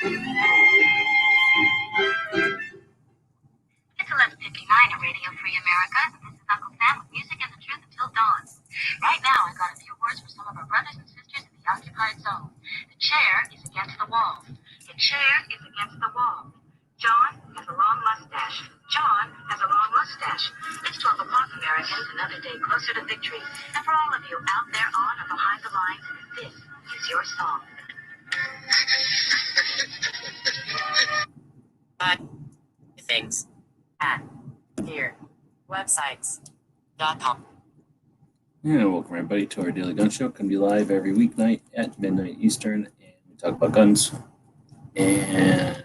It's 11:59 at Radio Free America. This is Uncle Sam with music and the truth until dawn. Right now, I've got a few words for some of our brothers and sisters in the occupied zone. The chair is against the wall. The chair is against the wall. John has a long mustache. John has a long mustache. It's 12 o'clock, Americans, another day closer to victory. And for all of you out there on or behind the lines, this is your song. Things at here websites.com. Yeah, welcome everybody to our Daily Gun Show. Come to you live every weeknight at midnight Eastern, and we talk about guns. And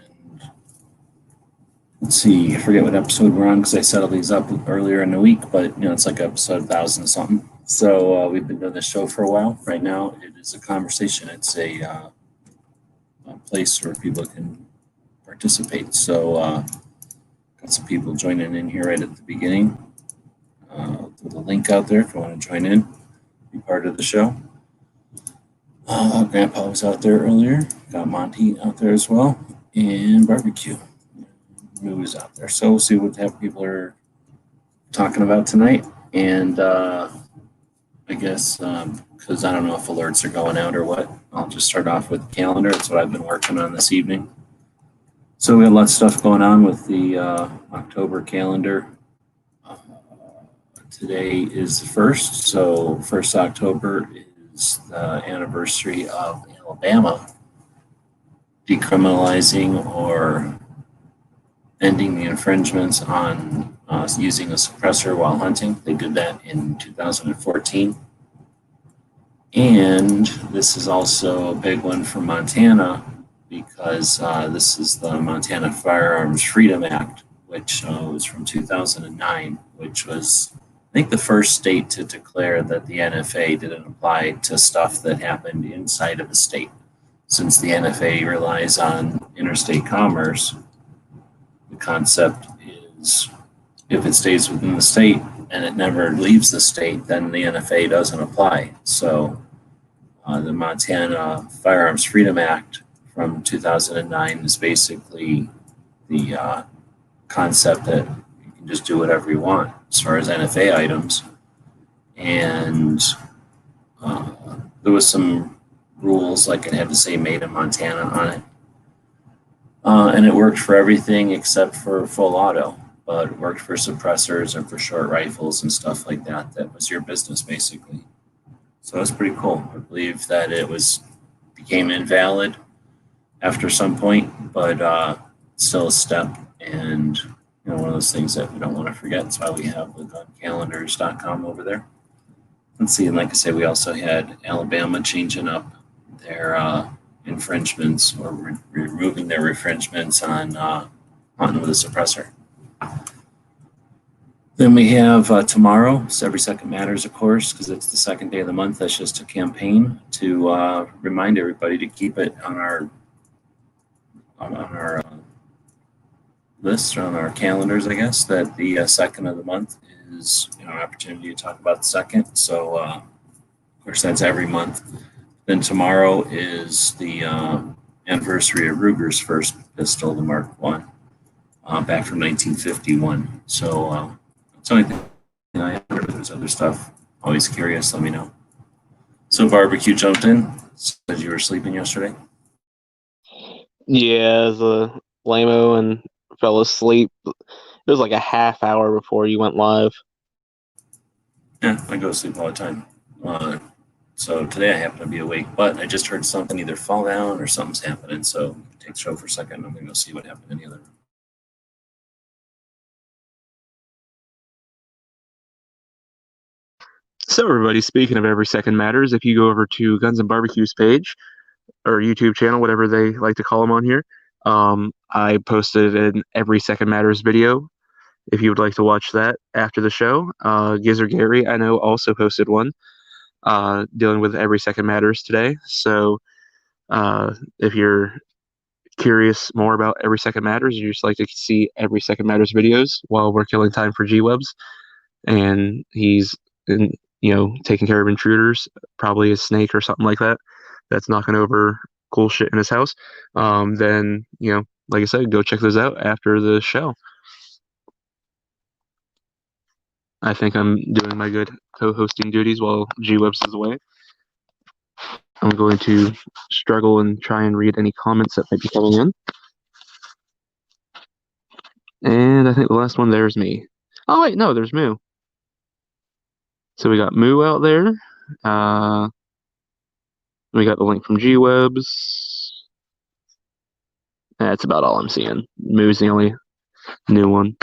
let's see, I forget what episode we're on because I set all these up earlier in the week, but it's like episode 1000 something. So we've been doing this show for a while. Right now, it is a conversation. It's a place where people can participate. So got some people joining in here right at the beginning. I'll put a link out there if you want to join in, be part of the show. Grandpa was out there earlier. Got Monty out there as well, and Barbecue was out there. So we'll see what people are talking about tonight. And I guess because I don't know if alerts are going out or what, I'll just start off with the calendar. That's what I've been working on this evening. So we had lots of stuff going on with the October calendar. Today is the 1st, so 1st October is the anniversary of Alabama decriminalizing or ending the infringements on using a suppressor while hunting. They did that in 2014. And this is also a big one for Montana, because this is the Montana Firearms Freedom Act, which was from 2009, which was, I think, the first state to declare that the NFA didn't apply to stuff that happened inside of a state. Since the NFA relies on interstate commerce, the concept is if it stays within the state and it never leaves the state, then the NFA doesn't apply. So the Montana Firearms Freedom Act from 2009 is basically the concept that you can just do whatever you want as far as NFA items. And there was some rules, like it had to say made in Montana on it. And it worked for everything except for full auto, but it worked for suppressors and for short rifles and stuff like that. That was your business, basically. So it was pretty cool. I believe that it became invalid after some point, but still a step, and one of those things that we don't want to forget. That's why we have the guncalendars.com over there. Let's see, and like I said, we also had Alabama changing up their infringements, or removing their infringements on hunting with a suppressor. Then we have tomorrow, so Every Second Matters, of course, because it's the second day of the month. That's just a campaign to remind everybody to keep it on our list, on our calendars, I guess, that the second of the month is an opportunity to talk about the second. So, of course, that's every month. Then tomorrow is the anniversary of Ruger's first pistol, the Mark I, back from 1951. So that's the only thing I have. If there's other stuff, always curious, let me know. So Barbecue jumped in, said you were sleeping yesterday. Yeah, as a lame-o and fell asleep. It was like a half hour before you went live. Yeah, I go to sleep all the time. So today I happen to be awake, but I just heard something either fall down or something's happening. So take the show for a second. I'm going to go see what happened in the other room. So everybody, speaking of Every Second Matters, if you go over to Guns and Barbecue's page, or YouTube channel, whatever they like to call them on here, I posted an Every Second Matters video. If you would like to watch that after the show, Gizzard Gary, I know, also posted one dealing with Every Second Matters today. So if you're curious more about Every Second Matters, you just like to see Every Second Matters videos while we're killing time for G-Webs, and he's taking care of intruders, probably a snake or something like that, that's knocking over cool shit in his house, then, like I said, go check those out after the show. I think I'm doing my good co-hosting duties while G-Webs is away. I'm going to struggle and try and read any comments that might be coming in. And I think the last one there is me. Oh, wait, no, there's Moo. So we got Moo out there. We got the link from G-Webs. That's about all I'm seeing. Moo's the only new one.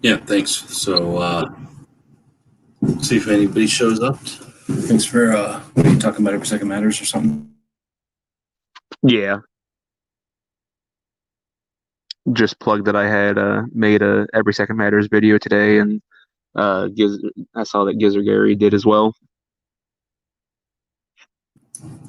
Yeah, thanks. So, see if anybody shows up. Thanks for what are you talking about? Every Second Matters or something? Yeah. Just plug that I had made a Every Second Matters video today, and I saw that Gizzard Gary did as well.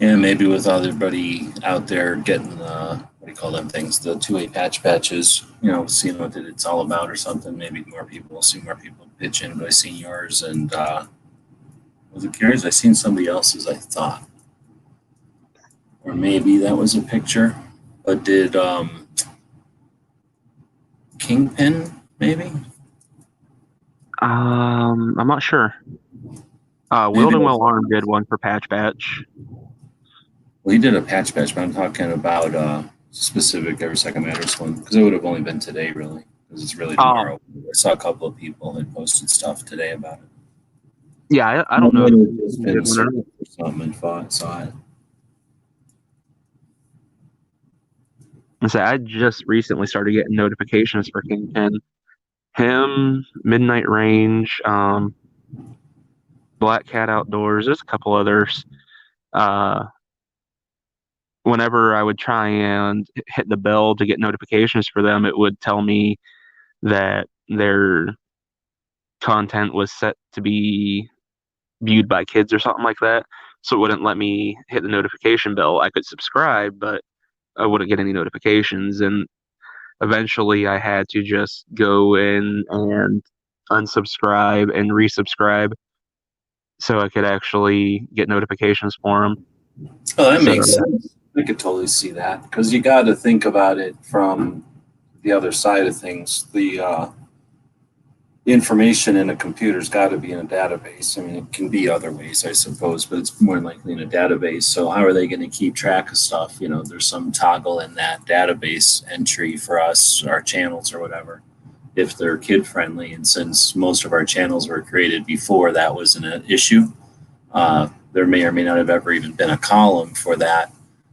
Yeah, maybe with everybody out there getting what do you call them things, the 2A patches, seeing what it's all about or something. Maybe more people will see more people pitch in. But I seen yours, and was it Gary's? I seen somebody else's, I thought, or maybe that was a picture. But did Kingpin maybe? I'm not sure. Wild and Well Armed did one for Patch. Well, he did a patch, but I'm talking about specific Every Second Matters one, because it would have only been today, really, because it's really tomorrow. I saw a couple of people had posted stuff today about it. Yeah, I don't know. It's been something and saw it. I just recently started getting notifications for Kingpin. Him, Midnight Range, Black Cat Outdoors, there's a couple others. Whenever I would try and hit the bell to get notifications for them, it would tell me that their content was set to be viewed by kids or something like that. So it wouldn't let me hit the notification bell. I could subscribe, but I wouldn't get any notifications. And eventually I had to just go in and unsubscribe and resubscribe so I could actually get notifications for them. Oh, that makes sense. I could totally see that, because you got to think about it from the other side of things. The information in a computer's got to be in a database. I mean, it can be other ways, I suppose, but it's more likely in a database. So how are they going to keep track of stuff? There's some toggle in that database entry for us, our channels or whatever, if they're kid friendly. And since most of our channels were created before that was an issue, there may or may not have ever even been a column for that.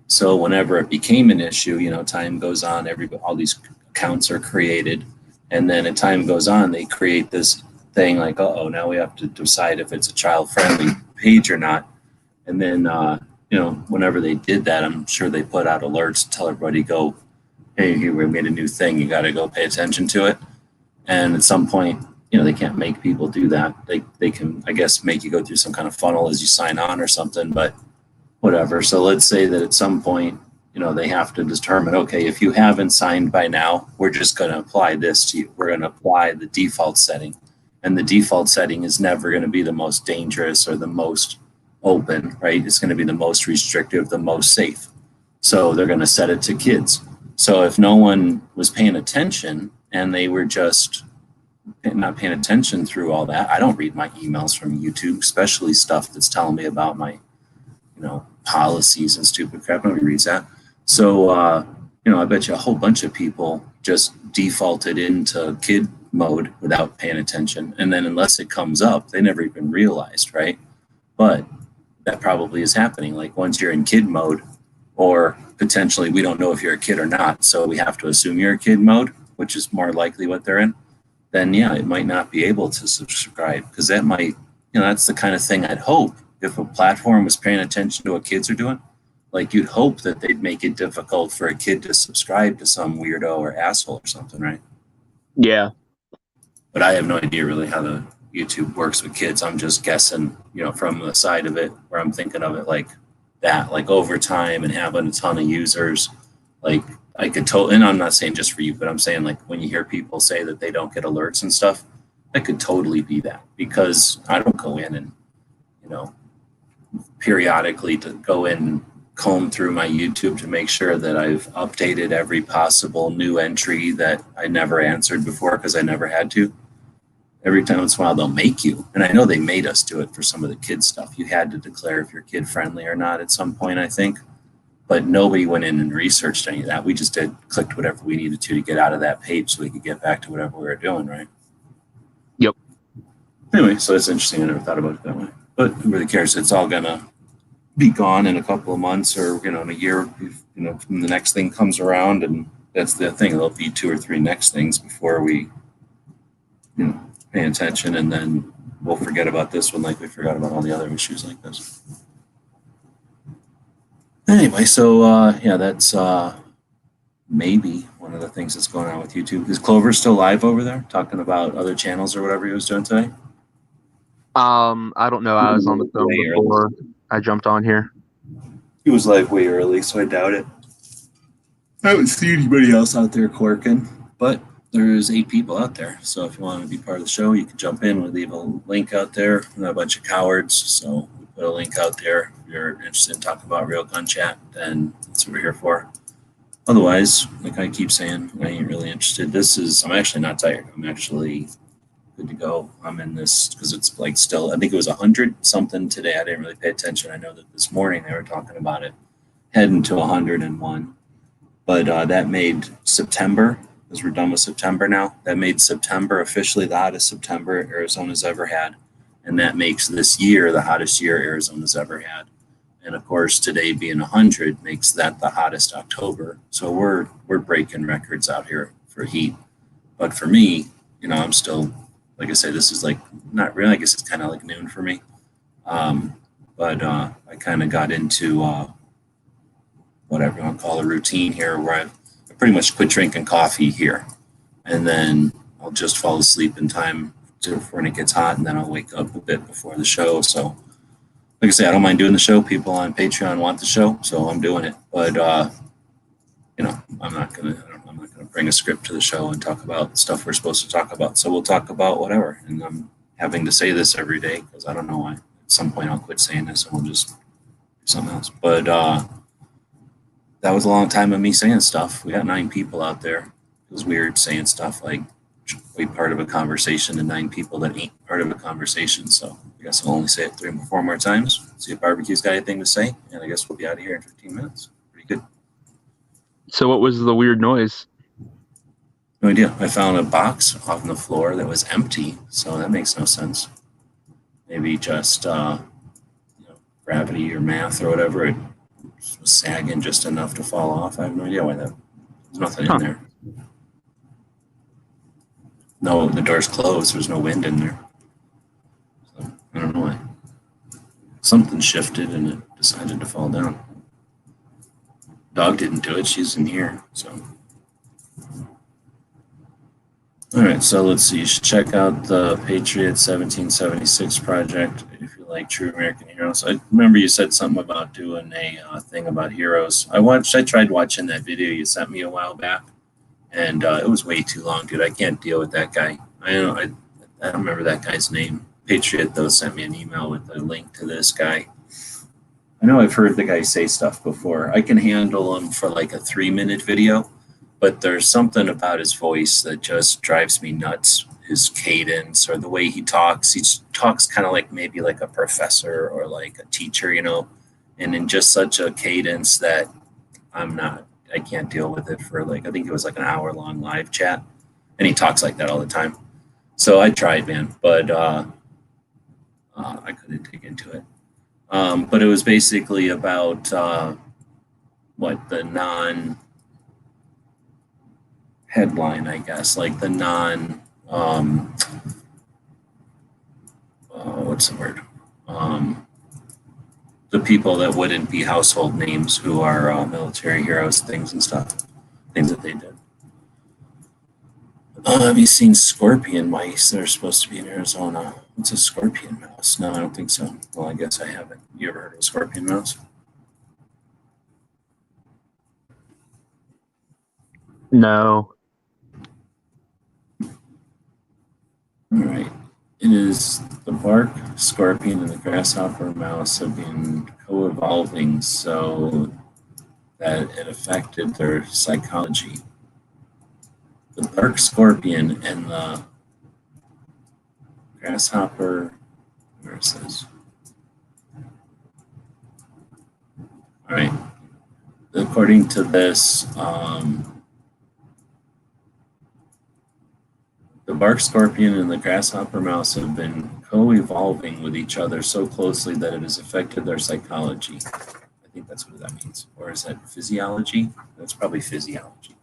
So whenever it became an issue, time goes on, all these accounts are created. And then as time goes on, they create this thing like, now we have to decide if it's a child-friendly page or not. And then, whenever they did that, I'm sure they put out alerts to tell everybody, go, hey, we made a new thing. You got to go pay attention to it. And at some point, they can't make people do that. They can, I guess, make you go through some kind of funnel as you sign on or something, but whatever. So let's say that at some point, they have to determine, okay, if you haven't signed by now, we're just going to apply this to you. We're going to apply the default setting. And the default setting is never going to be the most dangerous or the most open, right? It's going to be the most restrictive, the most safe. So they're going to set it to kids. So if no one was paying attention and they were just not paying attention through all that, I don't read my emails from YouTube, especially stuff that's telling me about my, policies and stupid crap. Nobody reads that. So, I bet you a whole bunch of people just defaulted into kid mode without paying attention. And then unless it comes up, they never even realized, right? But that probably is happening. Like once you're in kid mode, or potentially we don't know if you're a kid or not, so we have to assume you're a kid mode, which is more likely what they're in, then yeah, it might not be able to subscribe, because that might, that's the kind of thing I'd hope if a platform was paying attention to what kids are doing. Like you'd hope that they'd make it difficult for a kid to subscribe to some weirdo or asshole or something, right? Yeah. But I have no idea really how the YouTube works with kids. I'm just guessing, from the side of it where I'm thinking of it like that, like over time and having a ton of users. Like I could totally, and I'm not saying just for you, but I'm saying like when you hear people say that they don't get alerts and stuff, that could totally be that, because I don't go in and you know, periodically to go in and comb through my YouTube to make sure that I've updated every possible new entry that I never answered before because I never had to. Every time once in a while they'll make you, and I know they made us do it for some of the kid stuff. You had to declare if you're kid friendly or not at some point, I think, but nobody went in and researched any of that. We just clicked whatever we needed to get out of that page so we could get back to whatever we were doing, right? Yep. Anyway, so it's interesting. I never thought about it that way, but who really cares? It's all gonna be gone in a couple of months or, in a year, when the next thing comes around, and that's the thing. There'll be 2 or 3 next things before we, pay attention, and then we'll forget about this one like we forgot about all the other issues like this. Anyway, so yeah, that's maybe one of the things that's going on with YouTube. Is Clover still live over there talking about other channels or whatever he was doing today? I don't know. I was on the phone before I jumped on here. He was live way early, so I doubt it. I haven't seen anybody else out there clerking, but there's 8 people out there. So if you want to be part of the show, you can jump in. We'll leave a link out there. We're not a bunch of cowards, so we put a link out there. If you're interested in talking about Real Gun Chat, then that's what we're here for. Otherwise, like I keep saying, I ain't really interested. I'm actually not tired. I'm actually good to go. I'm in this because it's like still, I think it was 100 something today. I didn't really pay attention. I know that this morning they were talking about it heading to 101. But that made September, because we're done with September now, that made September officially the hottest September Arizona's ever had. And that makes this year the hottest year Arizona's ever had. And of course, today being 100 makes that the hottest October. So we're breaking records out here for heat. But for me, I'm still, like I say, this is like, not really, I guess it's kind of like noon for me. But I kind of got into whatever you want to call a routine here, where I pretty much quit drinking coffee here, and then I'll just fall asleep in time for when it gets hot, and then I'll wake up a bit before the show. So, like I say, I don't mind doing the show. People on Patreon want the show, so I'm doing it. But I'm not gonna bring a script to the show and talk about stuff we're supposed to talk about. So we'll talk about whatever. And I'm having to say this every day because I don't know why. At some point, I'll quit saying this and we'll just do something else. But that was a long time of me saying stuff. We got 9 people out there. It was weird saying stuff like be part of a conversation to 9 people that ain't part of a conversation. So I guess I'll only say it 3 or 4 more times. See if Barbecue's got anything to say, and I guess we'll be out of here in 15 minutes. Pretty good. So what was the weird noise? No idea. I found a box on the floor that was empty, so that makes no sense. Maybe just gravity or math or whatever. It was sagging just enough to fall off. I have no idea why that. There's nothing in there. No, the door's closed. There's no wind in there. So I don't know why. Something shifted and it decided to fall down. Dog didn't do it. She's in here. So. All right. So let's see. You should check out the Patriot 1776 project if you like true American heroes. I remember you said something about doing a thing about heroes. I tried watching that video you sent me a while back. And it was way too long, dude. I can't deal with that guy. I don't remember that guy's name. Patriot, though, sent me an email with a link to this guy. I know I've heard the guy say stuff before. I can handle him for like a 3-minute video, but there's something about his voice that just drives me nuts. His cadence or the way he talks. He talks kind of like maybe like a professor or like a teacher, and in just such a cadence that I can't deal with it for I think it was like an hour-long live chat, and he talks like that all the time. So I tried, man, but I couldn't dig into it. But it was basically about the non-headline, I guess, like the what's the word? The people that wouldn't be household names who are military heroes, things that they did. Have you seen scorpion mice? They're supposed to be in Arizona. What's a scorpion mouse? No, I don't think so. Well, I guess I haven't. You ever heard of a scorpion mouse? No. All right. is the bark scorpion and the grasshopper mouse have been co-evolving so that it affected their psychology. The bark scorpion and the grasshopper, where it says, all right, according to this, the bark scorpion and the grasshopper mouse have been co-evolving with each other so closely that it has affected their psychology. I think that's what that means. Or is that physiology? That's probably physiology.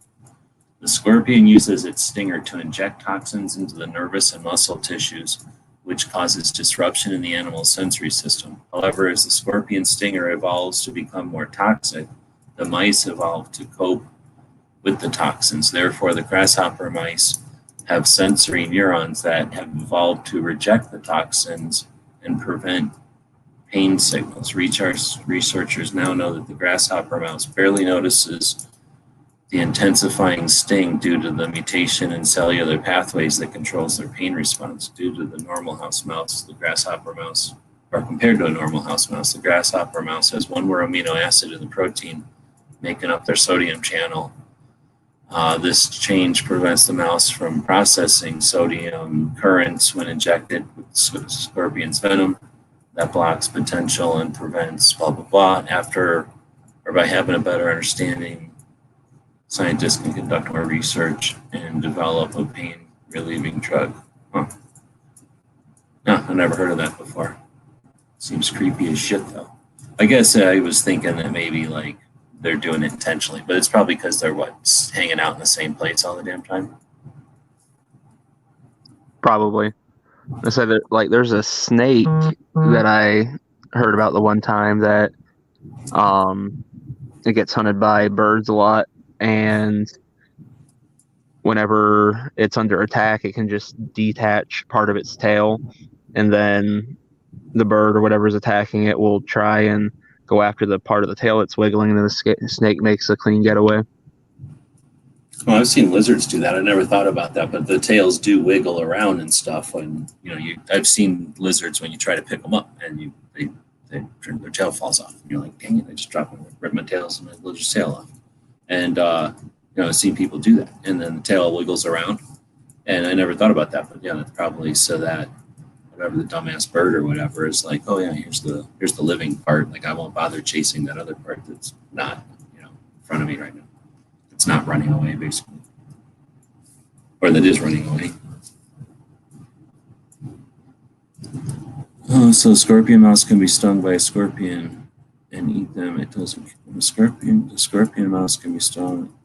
The scorpion uses its stinger to inject toxins into the nervous and muscle tissues, which causes disruption in the animal's sensory system. However, as the scorpion stinger evolves to become more toxic, the mice evolve to cope with the toxins. Therefore, the grasshopper mice have sensory neurons that have evolved to reject the toxins and prevent pain signals. Researchers now know that the grasshopper mouse barely notices the intensifying sting due to the mutation in cellular pathways that controls their pain response. Due to the normal house mouse, the grasshopper mouse, or compared to a normal house mouse, the grasshopper mouse has one more amino acid in the protein making up their sodium channel. This change prevents the mouse from processing sodium currents when injected with scorpion's venom. That blocks potential and prevents blah, blah, blah. After, or by having a better understanding, scientists can conduct more research and develop a pain relieving drug. Huh. No, I never heard of that before. Seems creepy as shit, though. I guess I was thinking that maybe like they're doing it intentionally, but it's probably because they're hanging out in the same place all the damn time. Probably. I said that like there's a snake that I heard about the one time that it gets hunted by birds a lot, and whenever it's under attack, it can just detach part of its tail, and then the bird or whatever is attacking it will try and go after the part of the tail that's wiggling, and then the snake makes a clean getaway. Well, I've seen lizards do that. I never thought about that, but the tails do wiggle around and stuff. And I've seen lizards when you try to pick them up, and their tail falls off. And you're like, dang it! I just dropped them, ripped my tails, and my lizard's tail off. And I've seen people do that, and then the tail wiggles around. And I never thought about that, but yeah, that's probably so that whatever the dumbass bird or whatever is like, oh yeah, here's the living part. Like I won't bother chasing that other part that's not in front of me right now. It's not running away, basically, or that is running away. Oh, so scorpion mouse can be stung by a scorpion and eat them. It doesn't. The scorpion mouse can be stung.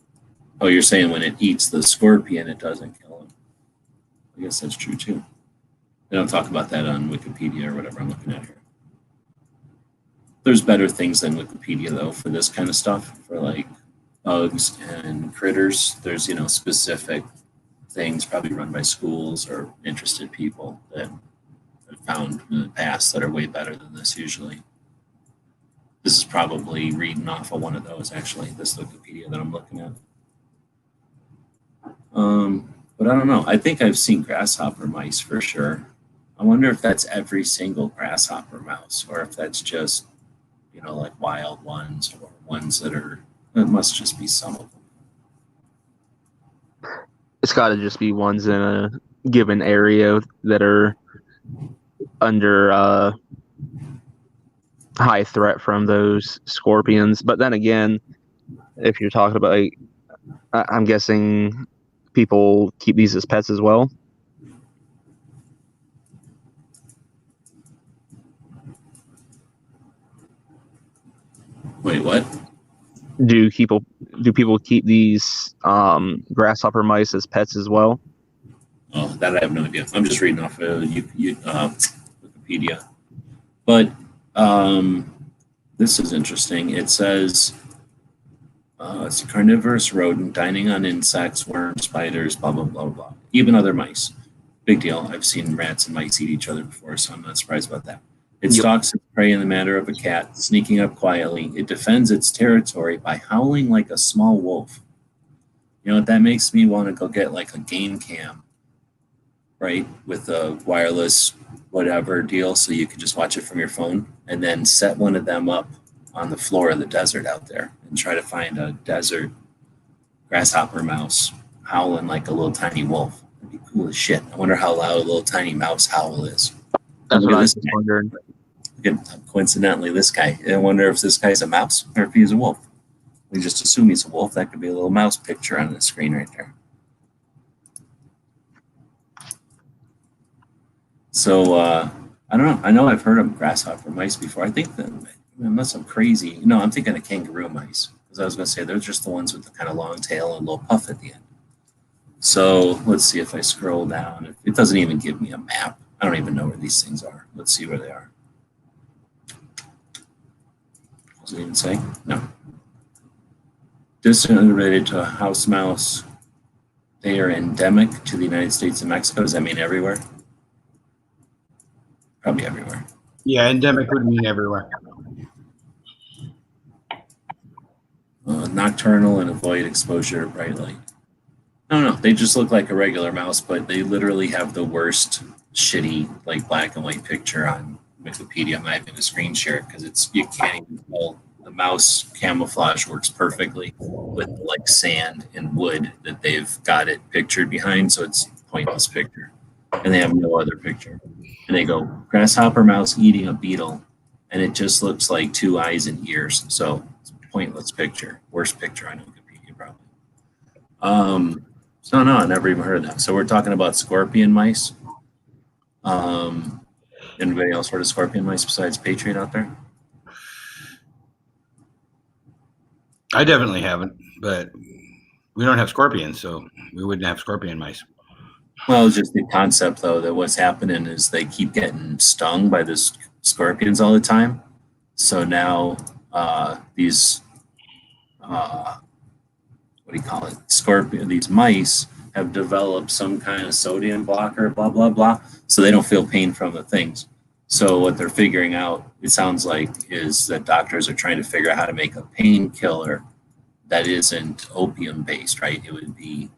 Oh, you're saying when it eats the scorpion, it doesn't kill him. I guess that's true too. They don't talk about that on Wikipedia or whatever I'm looking at here. There's better things than Wikipedia though for this kind of stuff, for like bugs and critters. There's specific things probably run by schools or interested people that I've found in the past that are way better than this usually. This is probably reading off of one of those actually, this Wikipedia that I'm looking at. But I don't know. I think I've seen grasshopper mice for sure. I wonder if that's every single grasshopper mouse, or if that's just, like wild ones or ones that are, it must just be some of them. It's got to just be ones in a given area that are under high threat from those scorpions. But then again, if you're talking about, I'm guessing people keep these as pets as well. Wait, what? Do people keep these grasshopper mice as pets as well? Oh, that I have no idea. I'm just reading off of Wikipedia. But this is interesting. It says it's a carnivorous rodent dining on insects, worms, spiders, blah, blah, blah, blah. Even other mice. Big deal. I've seen rats and mice eat each other before, so I'm not surprised about that. It stalks its prey in the manner of a cat, sneaking up quietly. It defends its territory by howling like a small wolf. You know what? That makes me want to go get like a game cam right, with a wireless whatever deal, so you can just watch it from your phone, and then set one of them up on the floor of the desert out there and try to find a desert grasshopper mouse howling like a little tiny wolf. It'd be cool as shit. I wonder how loud a little tiny mouse howl is. That's Look what at I this was guy. wondering. Look at, coincidentally, this guy. I wonder if this guy's a mouse or if he's a wolf. We just assume he's a wolf. That could be a little mouse picture on the screen right there. So I don't know. I know I've heard of grasshopper mice before. I think that unless I'm crazy, no, I'm thinking of kangaroo mice, because I was going to say they're just the ones with the kind of long tail and little puff at the end. So let's see if I scroll down. It doesn't even give me a map. I don't even know where these things are. Let's see where they are. Does it even say? No. Distant related to a house mouse. They are endemic to the United States and Mexico. Does that mean everywhere? Probably everywhere. Yeah, endemic would mean everywhere. Nocturnal and avoid exposure to bright light. No, they just look like a regular mouse, but they literally have the worst shitty like black and white picture on Wikipedia. I'm not even gonna screen share it because it's you can't even tell. The mouse camouflage works perfectly with like sand and wood that they've got it pictured behind, so it's a pointless picture. And they have no other picture. And they go, grasshopper mouse eating a beetle, and it just looks like two eyes and ears. So it's a pointless picture. Worst picture on Wikipedia, probably. So no, I never even heard of that. So we're talking about scorpion mice. Anybody else heard of scorpion mice besides Patriot out there? I definitely haven't, but we don't have scorpions, so we wouldn't have scorpion mice. Well, it's just the concept, though, that what's happening is they keep getting stung by the scorpions all the time. So now these, what do you call it? These mice have developed some kind of sodium blocker, blah, blah, blah. So they don't feel pain from the things. So what they're figuring out, it sounds like, is that doctors are trying to figure out how to make a painkiller that isn't opium based, right? It would be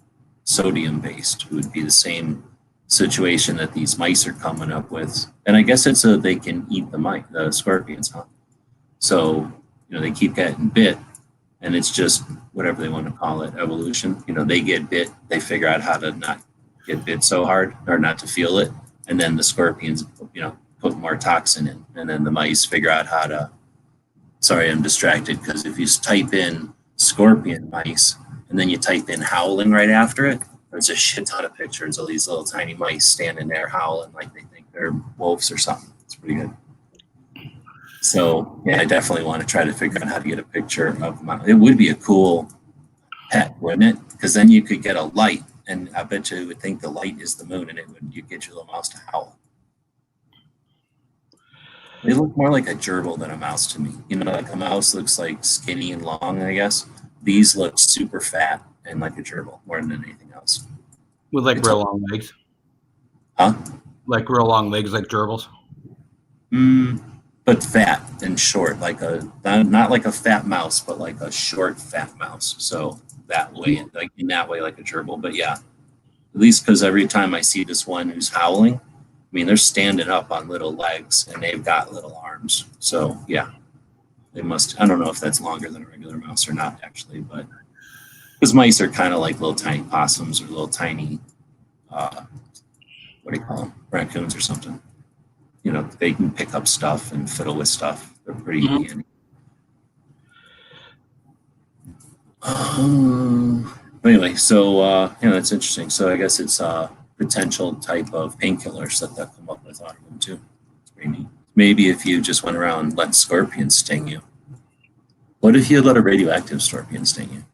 sodium based. It would be the same situation that these mice are coming up with. And I guess it's so they can eat the scorpions, huh? So, they keep getting bit, and it's just whatever they want to call it, evolution. They get bit, they figure out how to not get bit so hard or not to feel it. And then the scorpions, put more toxin in, and then the mice figure out how to. Sorry, I'm distracted because if you type in scorpion mice and then you type in howling right after it, there's a shit ton of pictures of these little tiny mice standing there howling like they think they're wolves or something. It's pretty good. So yeah, I definitely want to try to figure out how to get a picture of mouse. It would be a cool pet, wouldn't it? Because then you could get a light, and I bet you would think the light is the moon, and you get your little mouse to howl. They look more like a gerbil than a mouse to me. Like a mouse looks like skinny and long, I guess. These look super fat and like a gerbil more than anything else. With like real long legs. Huh? Like real long legs, like gerbils. But fat and short, like not like a fat mouse, but like a short fat mouse. So that way, like in that way, like a gerbil. But yeah, at least because every time I see this one who's howling, they're standing up on little legs and they've got little arms. So yeah, they must. I don't know if that's longer than a regular mouse or not, actually, but because mice are kind of like little tiny possums or little tiny, what do you call them? Raccoons or something. They can pick up stuff and fiddle with stuff. They're pretty handy. Anyway, so that's interesting. So I guess it's potential type of painkillers that they'll come up with out of them too. It's pretty neat. Maybe if you just went around and let scorpions sting you. What if you let a radioactive scorpion sting you?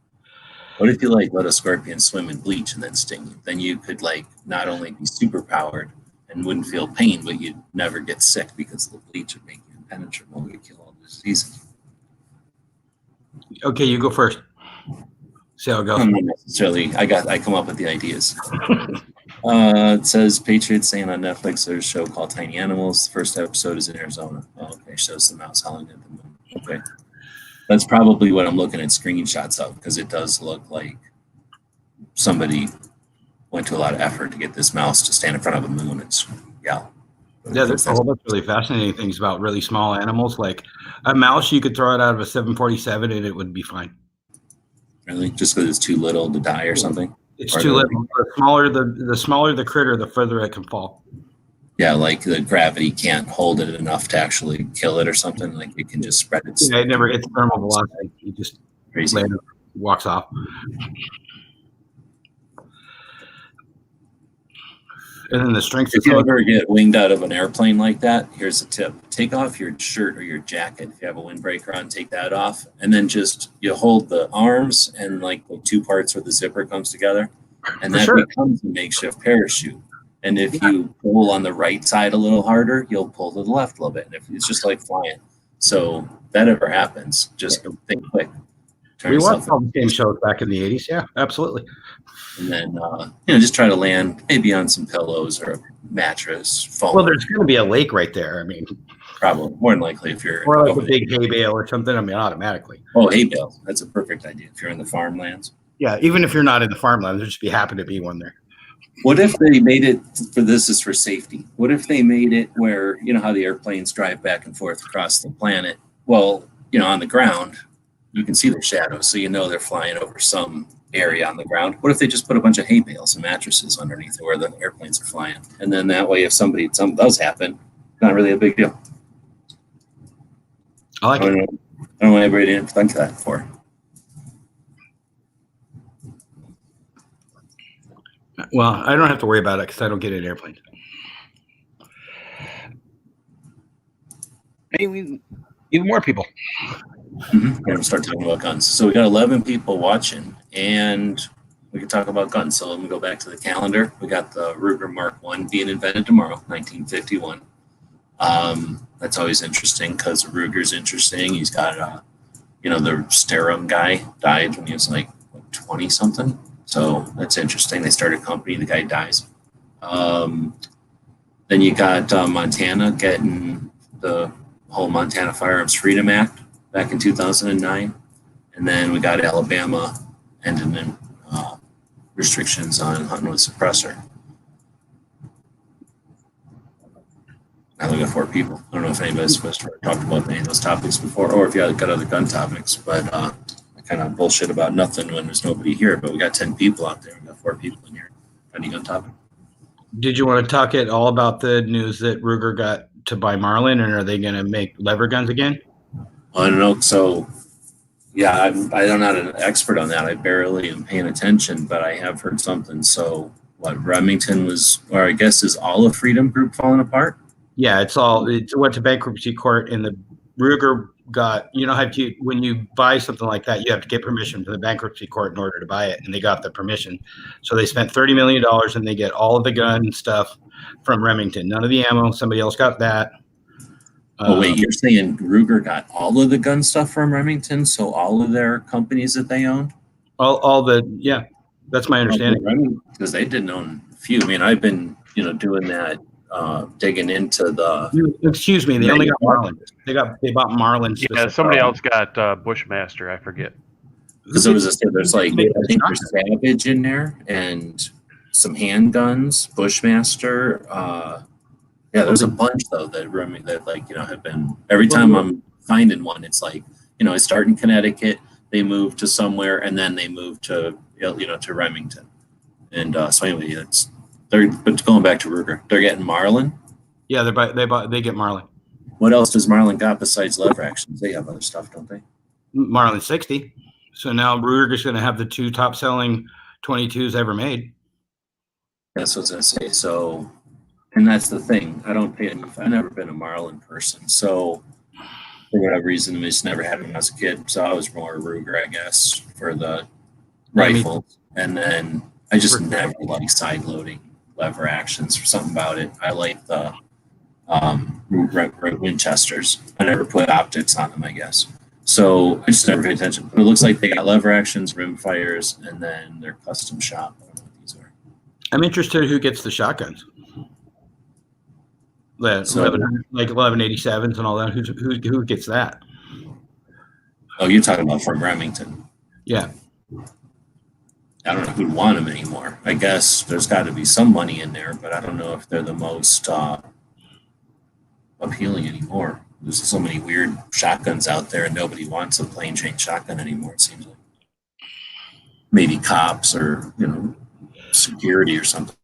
What if you let a scorpion swim in bleach and then sting you? Then you could not only be super powered and wouldn't feel pain, but you'd never get sick because the bleach would make you impenetrable and kill all the diseases. Okay, you go first. See how it goes. Not necessarily. I come up with the ideas. It says Patriots saying on Netflix there's a show called Tiny Animals. The first episode is in Arizona. Oh, okay, shows the mouse howling at the moon. Okay, that's probably what I'm looking at screenshots of because it does look like somebody went to a lot of effort to get this mouse to stand in front of a moon and yell. Yeah, there's a whole bunch of really fascinating things about really small animals. Like a mouse, you could throw it out of a 747 and it would be fine. Really? Just because it's too little to die or something? It's too little. The smaller the critter, the further it can fall. Yeah, like the gravity can't hold it enough to actually kill it or something. Like it can just spread its. Yeah, it never hits thermal velocity. It just Crazy. Walks off. And then the strength. If you ever get winged out of an airplane like that, here's a tip: take off your shirt or your jacket. If you have a windbreaker on, take that off, and then just you hold the arms and like the two parts where the zipper comes together, and that becomes a makeshift parachute. And if you pull on the right side a little harder, you'll pull to the left a little bit. And if it's just like flying. So if that ever happens, just think quick. We watched all the game shows back in the 80s. Yeah, absolutely. And then, just try to land maybe on some pillows or a mattress, foam. Well, there's going to be a lake right there. I mean, probably more than likely if you're or like a big hay bale or something. I mean, automatically. Oh, hay bale. That's a perfect idea if you're in the farmlands. Yeah, even if you're not in the farmlands, there just happen to be one there. What if they made it for this is for safety? What if they made it where, you know, how the airplanes drive back and forth across the planet? Well, you know, on the ground, you can see their shadows, so you know they're flying over some area on the ground. What if they just put a bunch of hay bales and mattresses underneath where the airplanes are flying? And then that way, if something does happen, not really a big deal. I like it. I don't know why everybody didn't think of that before. Well, I don't have to worry about it because I don't get in airplanes. Maybe even more people. We're going to start talking about guns. So we got 11 people watching, and we can talk about guns. So let me go back to the calendar. We got the Ruger Mark I being invented tomorrow, 1951. That's always interesting because Ruger's interesting. He's got, the Sterum guy died when he was like 20 something. So that's interesting. They start a company, the guy dies. Then you got Montana getting the whole Montana Firearms Freedom Act back in 2009. And then we got Alabama ending in restrictions on hunting with suppressor. Now we got 4 people. I don't know if anybody's supposed to talk about any of those topics before, or if you got other gun topics, but I kind of bullshit about nothing when there's nobody here, but we got 10 people out there. We got 4 people in here. Any gun topic? Did you want to talk at all about the news that Ruger got to buy Marlin, and are they going to make lever guns again? I don't know. So, yeah, I'm not an expert on that. I barely am paying attention, but I have heard something. So, what, Remington was, or I guess is all of Freedom Group falling apart? Yeah, it went to bankruptcy court, and the Ruger got, you know how when you buy something like that, you have to get permission from the bankruptcy court in order to buy it, and they got the permission. So they spent $30 million, and they get all of the gun stuff from Remington. None of the ammo. Somebody else got that. Oh, wait, you're saying Ruger got all of the gun stuff from Remington, so all of their companies that they owned? Yeah, that's my understanding. Because they didn't own a few. I mean, I've been, doing that, digging into the... Excuse me, they only got Marlin. They bought Marlin. Yeah, somebody else got Bushmaster, I forget. Because there's like, I think there's Savage in there, and some handguns, Bushmaster, yeah, there's a bunch though that have been, every time I'm finding one, it's like, I start in Connecticut, they move to somewhere, and then they move to to Remington, and so anyway, but going back to Ruger, they're getting Marlin. Yeah, they get Marlin. What else does Marlin got besides lever actions? They have other stuff, don't they? Marlin 60. So now Ruger's going to have the 2 top selling 22s ever made. That's what I was gonna say. So. And that's the thing. I've never been a Marlin person. So for whatever reason, I just never had them as a kid. So I was more Ruger, I guess, for the rifles. And then I just never liked side loading lever actions or something about it. I like the Winchesters. I never put optics on them, I guess. So I just never paid attention. But it looks like they got lever actions, rim fires, and then their custom shop. I don't know what these are. I'm interested who gets the shotguns. Like 1187s and all that. Who gets that? Oh, you're talking about from Remington. Yeah. I don't know who'd want them anymore. I guess there's got to be some money in there, but I don't know if they're the most appealing anymore. There's so many weird shotguns out there, and nobody wants a plain chain shotgun anymore. It seems like maybe cops or security or something.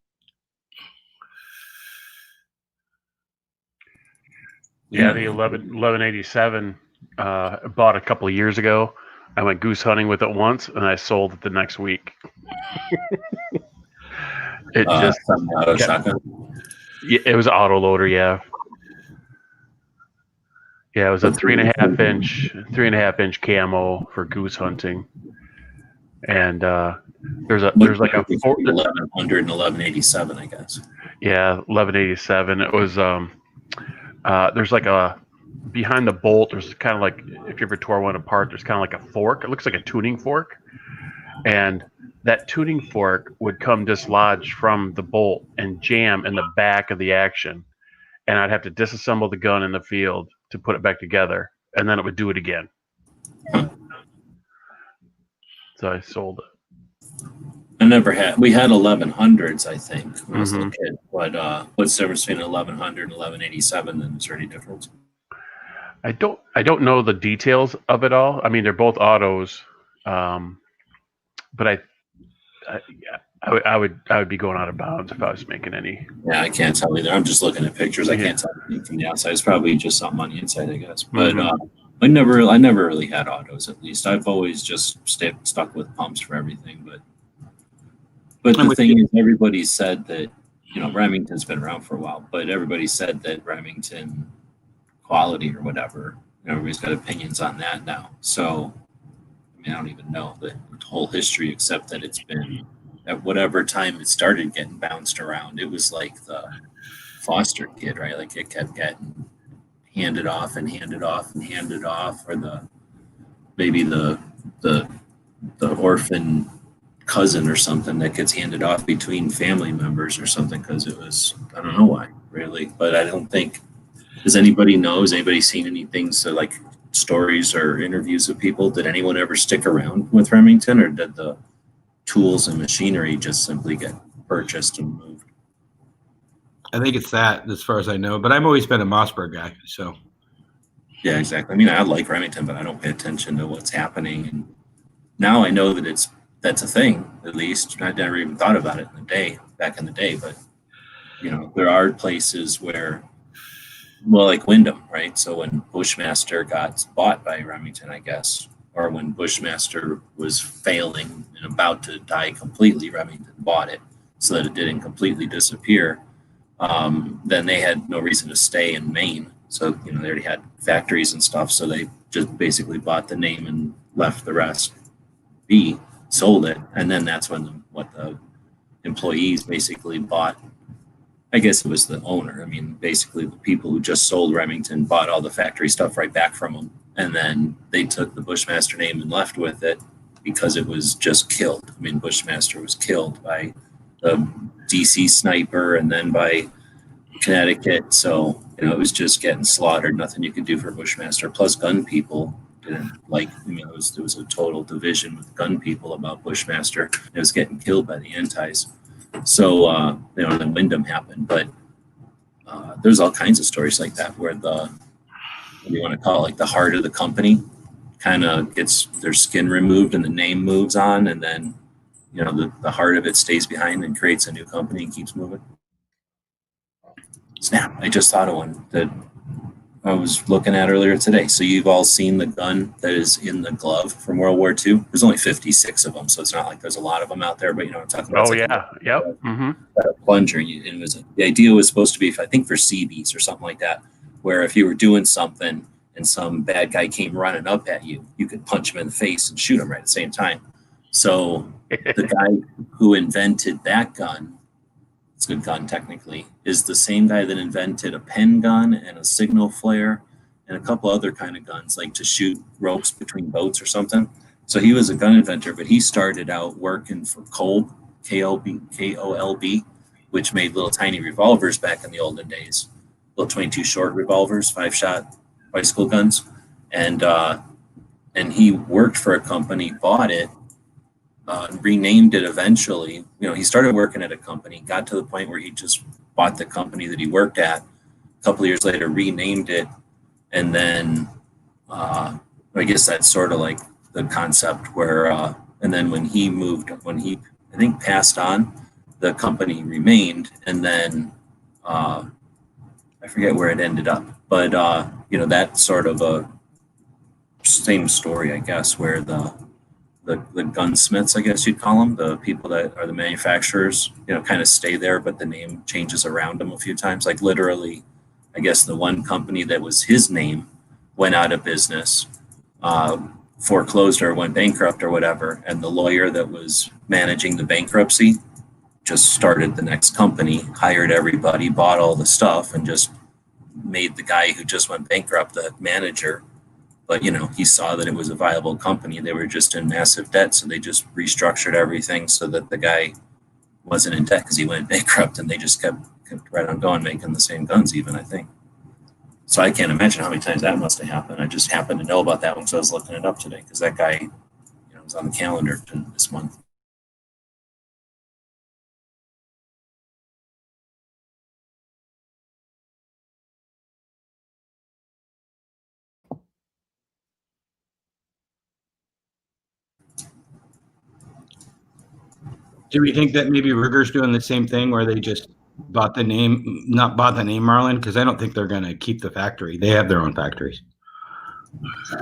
Yeah, the 1187 bought a couple of years ago. I went goose hunting with it once, and I sold it the next week. It just shotgun. Yeah, it was an auto loader. Yeah, it was a 3.5 inch camo for goose hunting, and there's like a 1100 and 1187, I guess. Yeah, 1187. It was there's like a behind the bolt. There's kind of like, if you ever tore one apart, there's kind of like a fork. It looks like a tuning fork, and that tuning fork would come dislodged from the bolt and jam in the back of the action, and I'd have to disassemble the gun in the field to put it back together, and then it would do it again. So I sold it. We had 1100s, I think, when I was a little kid. But what's the difference between 1100 and 1187? And is there any difference? I don't know the details of it all. I mean, they're both autos, but I would be going out of bounds if I was making any. Yeah, I can't tell either. I'm just looking at pictures. I can't tell anything from the outside. It's probably just something on the inside, I guess. But I never really had autos. At least I've always just stuck with pumps for everything. But the thing is, everybody said that Remington's been around for a while, but everybody said that Remington quality or whatever. Everybody's got opinions on that now. So I mean, I don't even know the whole history, except that it's been at whatever time it started getting bounced around. It was like the foster kid, right? Like it kept getting handed off and handed off and handed off, or maybe the orphan cousin or something that gets handed off between family members or something, because it was, I don't know why really, but I don't think, does anybody know, has anybody seen anything, so like stories or interviews of people, did anyone ever stick around with Remington, or did the tools and machinery just simply get purchased and moved? I think it's that, as far as I know, but I've always been a Mossberg guy, so. Yeah, exactly. I mean, I like Remington, but I don't pay attention to what's happening, and now I know that that's a thing. At least I never even thought about it back in the day. But there are places where, well, like Wyndham, right? So when Bushmaster got bought by Remington, I guess, or when Bushmaster was failing and about to die completely, Remington bought it so that it didn't completely disappear. Then they had no reason to stay in Maine. So, they already had factories and stuff. So they just basically bought the name and left the rest be, sold it. And then that's when the employees basically bought, I guess it was the owner. I mean, basically the people who just sold Remington bought all the factory stuff right back from them. And then they took the Bushmaster name and left with it because it was just killed. I mean, Bushmaster was killed by the DC sniper and then by Connecticut. So, it was just getting slaughtered. Nothing you could do for Bushmaster. Plus gun people didn't like, there was a total division with gun people about Bushmaster. It was getting killed by the antis. So, then Wyndham happened. But there's all kinds of stories like that where what do you want to call it, like the heart of the company kind of gets their skin removed and the name moves on, and then the heart of it stays behind and creates a new company and keeps moving. Snap, I just thought of one that I was looking at earlier today. So you've all seen the gun that is in the glove from World War II. There's only 56 of them, so it's not like there's a lot of them out there, but what I'm talking about. Oh, yeah. Yep. A plunger. And the idea was supposed to be, I think, for Seabees or something like that, where if you were doing something and some bad guy came running up at you, you could punch him in the face and shoot him right at the same time. So the guy who invented that gun, it's a good gun technically, is the same guy that invented a pen gun and a signal flare and a couple other kind of guns, like to shoot ropes between boats or something. So he was a gun inventor, but he started out working for Kolb, Kolb, which made little tiny revolvers back in the olden days, little 22 short revolvers, 5-shot bicycle guns. And he worked for a company, bought it, renamed it eventually. You know, he started working at a company, got to the point where he just bought the company that he worked at. A couple of years later, renamed it, and then I guess that's sort of like the concept where, and then when he I think passed on, the company remained, and then I forget where it ended up, but you know, that sort of a same story, I guess, where the gunsmiths, I guess you'd call them, the people that are the manufacturers, you know, kind of stay there, but the name changes around them a few times. Like literally, I guess the one company that was his name went out of business, foreclosed or went bankrupt or whatever, and the lawyer that was managing the bankruptcy just started the next company, hired everybody, bought all the stuff, and just made the guy who just went bankrupt the manager. But, you know, he saw that it was a viable company. They were just in massive debt, so they just restructured everything so that the guy wasn't in debt because he went bankrupt, and they just kept right on going, making the same guns even, I think. So I can't imagine how many times that must have happened. I just happened to know about that one, so I was looking it up today because that guy, you know, was on the calendar this month. Do we think that maybe Ruger's doing the same thing where they just bought the name, not bought the name Marlin? Because I don't think they're going to keep the factory. They have their own factories.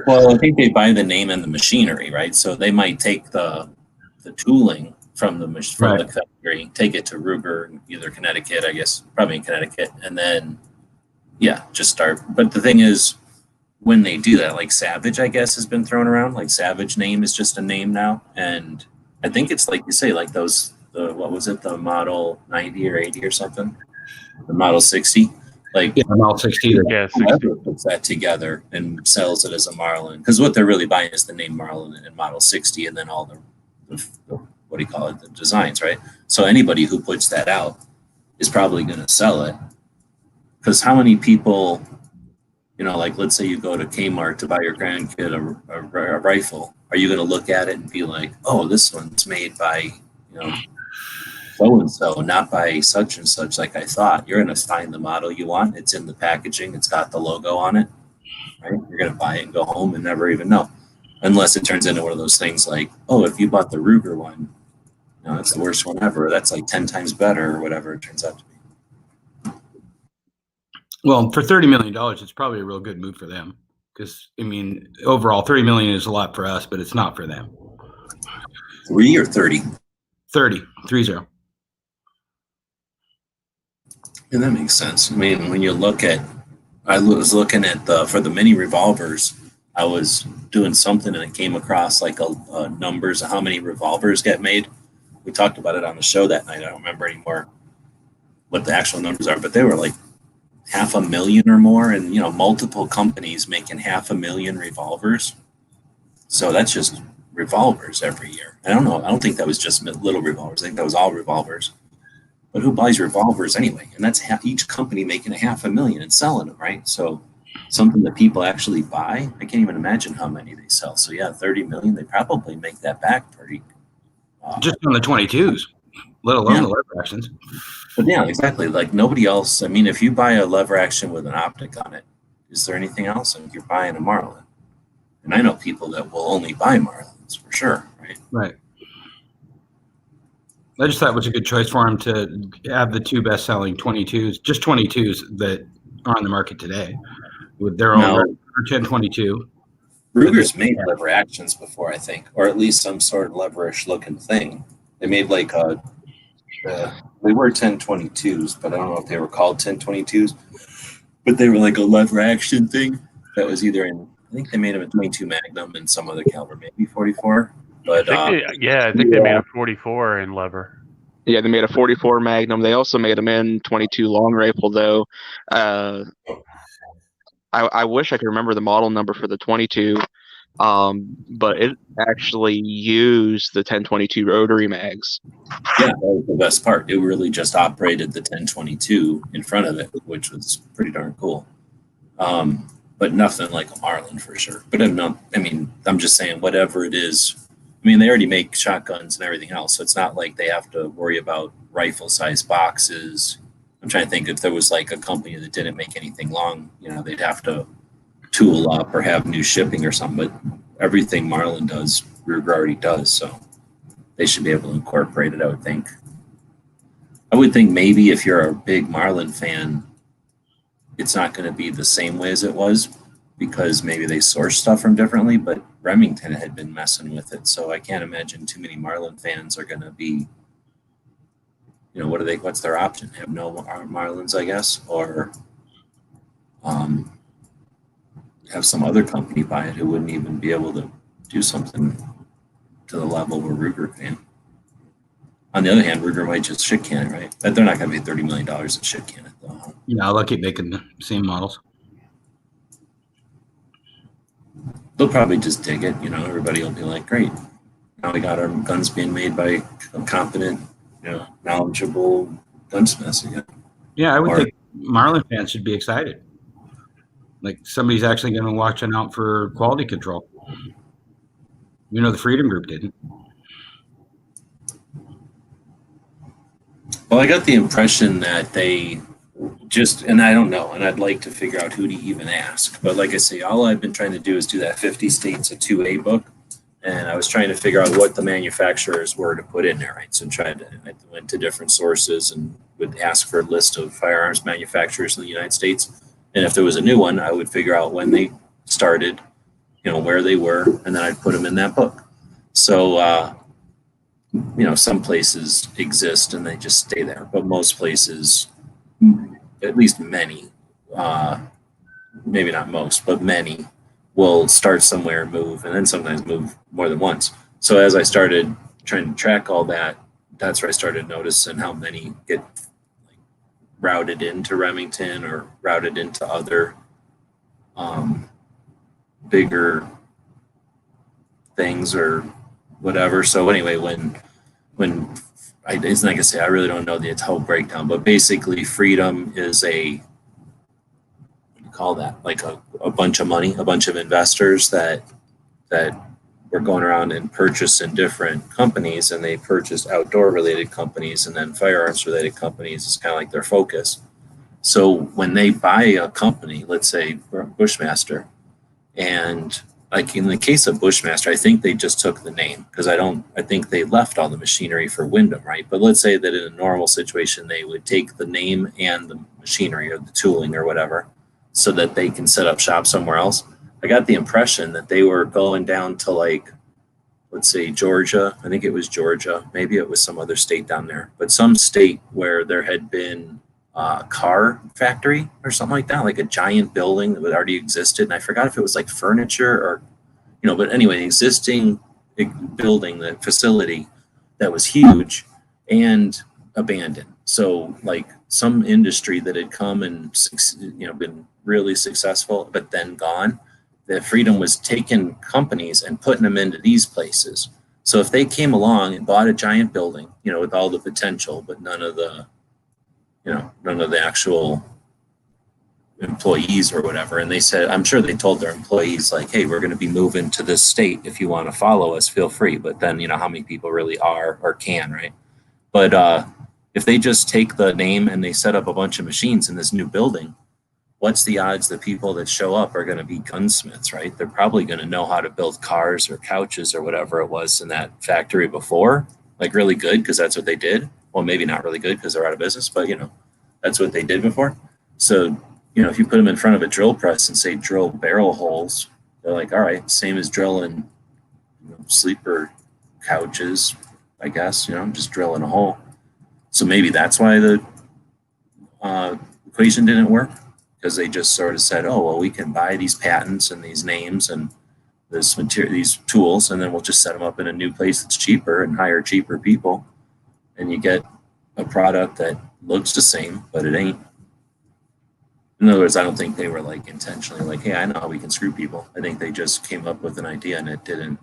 Well, I think they buy the name and the machinery, right? So they might take the tooling from the factory, take it to Ruger, either Connecticut, I guess, probably in Connecticut, and then just start. But the thing is, when they do that, like Savage, I guess, has been thrown around. Like Savage name is just a name now, and I think it's like you say, like what was it, the Model 90 or 80 or something, the Model 60. Like Model 60. Yeah, 60. whoever puts that together and sells it as a Marlin, because what they're really buying is the name Marlin and Model 60, and then all the what do you call it, the designs, right? So anybody who puts that out is probably going to sell it, because how many people, you know, like let's say you go to Kmart to buy your grandkid a rifle, are you going to look at it and be like, oh, this one's made by, you know, so and so, not by such and such, like I thought? You're going to find the model you want. It's in the packaging. It's got the logo on it, right? You're going to buy it and go home and never even know, unless it turns into one of those things like, oh, if you bought the Ruger one, you know, that's the worst one ever. That's like 10 times better or whatever it turns out to be. Well, for $30 million, it's probably a real good move for them. Because, I mean, overall, $30 million is a lot for us, but it's not for them. 3 or 30? 30. And that makes sense. I mean, when you look at, I was looking at for the mini revolvers, I was doing something and I came across like a numbers of how many revolvers get made. We talked about it on the show that night. I don't remember anymore what the actual numbers are, but they were like 500,000 or more, and, you know, multiple companies making 500,000 revolvers. So that's just revolvers every year. I don't know. I don't think that was just little revolvers. I think that was all revolvers. But who buys revolvers anyway? And that's each company making 500,000 and selling them, right? So something that people actually buy, I can't even imagine how many they sell. So yeah, 30 million, they probably make that back pretty. Just on the 22s, let alone the lever actions. But yeah, exactly. Like nobody else. I mean, if you buy a lever action with an optic on it, is there anything else? I think you're buying a Marlin. And I know people that will only buy Marlins for sure, right? Right. I just thought it was a good choice for him to have the two best-selling 22s, just 22s that are on the market today, with their own 1022. Ruger's made lever actions before, I think, or at least some sort of leverish looking thing. They made like they were 1022s, but I don't know if they were called 1022s. But they were like a lever action thing that was either in, I think they made them a 22 Magnum and some other caliber, maybe 44. But I think they made a 44 in lever. Yeah, they made a 44 Magnum. They also made them in 22 long rifle, though. I wish I could remember the model number for the 22, but it actually used the 1022 rotary mags. Yeah, that was the best part. It really just operated the 1022 in front of it, which was pretty darn cool. But nothing like a Marlin for sure. But I'm just saying, whatever it is, I mean, they already make shotguns and everything else, so it's not like they have to worry about rifle-sized boxes. I'm trying to think if there was like a company that didn't make anything long, they'd have to tool up or have new shipping or something. But everything Marlin does, Ruger already does, so they should be able to incorporate it, I would think. I would think maybe if you're a big Marlin fan, it's not going to be the same way as it was because maybe they source stuff from differently, but Remington had been messing with it. So I can't imagine too many Marlin fans are going to be, what's their option? Have no Marlins, I guess, or have some other company buy it who wouldn't even be able to do something to the level where Ruger can. On the other hand, Ruger might just shit can it, right? But they're not going to pay $30 million to shit can it, though. Yeah, they'll keep making the same models. They'll probably just dig it, everybody will be like, great. Now we got our guns being made by competent, knowledgeable gunsmiths again. Yeah, I would think Marlin fans should be excited. Like somebody's actually going to watch out for quality control. The Freedom Group didn't. Well, I got the impression that they and I don't know, and I'd like to figure out who to even ask. But like I say, all I've been trying to do is do that 50 States a 2A book. And I was trying to figure out what the manufacturers were to put in there, right? So I went to different sources and would ask for a list of firearms manufacturers in the United States. And if there was a new one, I would figure out when they started, where they were, and then I'd put them in that book. So, some places exist and they just stay there, but most places, at least many, maybe not most, but many, will start somewhere and move, and then sometimes move more than once. So as I started trying to track all that, that's where I started noticing how many get routed into Remington or routed into other bigger things or whatever. So anyway, it's like I say, I really don't know the whole breakdown, but basically Freedom is call that like a bunch of money, a bunch of investors that were going around and purchasing different companies, and they purchased outdoor related companies and then firearms related companies. It's kind of like their focus. So when they buy a company, let's say Bushmaster, and like in the case of Bushmaster, I think they just took the name because I think they left all the machinery for Wyndham, right? But let's say that in a normal situation, they would take the name and the machinery or the tooling or whatever, so that they can set up shop somewhere else. I got the impression that they were going down to let's say Georgia. I think it was Georgia. Maybe it was some other state down there, but some state where there had been a car factory or something like that, like a giant building that already existed. And I forgot if it was like furniture or, but anyway, existing building, the facility that was huge and abandoned. So like some industry that had come and, been really successful, but then gone, that Freedom was taking companies and putting them into these places. So if they came along and bought a giant building, with all the potential, but none of the actual employees or whatever. And they said, I'm sure they told their employees like, hey, we're going to be moving to this state. If you want to follow us, feel free. But then, how many people really are or can, right? But if they just take the name and they set up a bunch of machines in this new building, what's the odds that people that show up are going to be gunsmiths, right? They're probably going to know how to build cars or couches or whatever it was in that factory before, like really good because that's what they did. Well, maybe not really good because they're out of business, but that's what they did before. So, if you put them in front of a drill press and say drill barrel holes, they're like, all right, same as drilling sleeper couches, I guess, just drilling a hole. So maybe that's why the equation didn't work, because they just sort of said, oh, well, we can buy these patents and these names and this material, these tools, and then we'll just set them up in a new place that's cheaper and hire cheaper people. And you get a product that looks the same, but it ain't. In other words, I don't think they were like intentionally like, hey, I know how we can screw people. I think they just came up with an idea and it didn't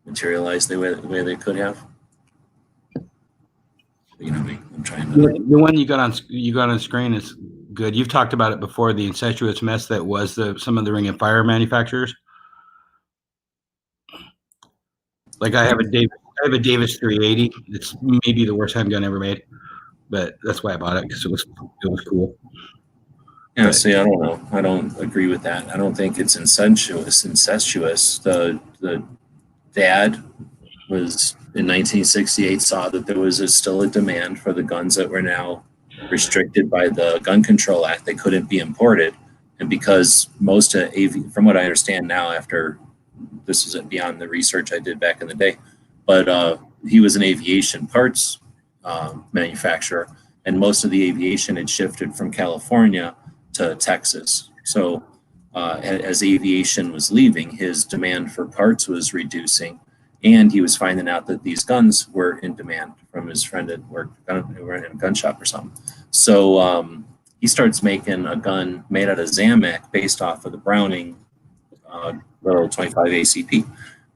materialize the way they could have. I'm trying to. The one you got on screen is good. You've talked about it before. The incestuous mess that was some of the Ring of Fire manufacturers. Like I have a Davis 380. It's maybe the worst handgun ever made, but that's why I bought it because it was cool. Yeah, see, I don't know. I don't agree with that. I don't think it's incestuous. The dad was in 1968 saw that there was still a demand for the guns that were now restricted by the Gun Control Act. They couldn't be imported, and because most of from what I understand now, after this is beyond the research I did back in the day, but he was an aviation parts manufacturer, and most of the aviation had shifted from California to Texas. So as aviation was leaving, his demand for parts was reducing, and he was finding out that these guns were in demand from his friend that worked in a gun shop or something. So he starts making a gun made out of Zamac based off of the Browning little 25 ACP,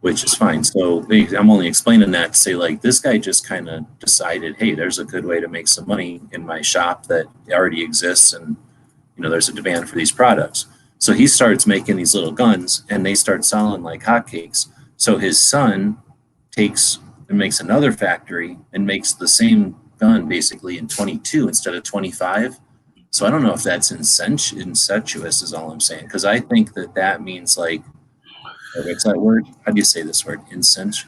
which is fine. So I'm only explaining that to say, like, this guy just kind of decided, hey, there's a good way to make some money in my shop that already exists, and there's a demand for these products. So he starts making these little guns, and they start selling like hotcakes. So his son takes and makes another factory and makes the same gun basically in 22 instead of 25. So I don't know if that's incestuous is all I'm saying, because I think that means, like, what's that word? How do you say this word? Incestuous.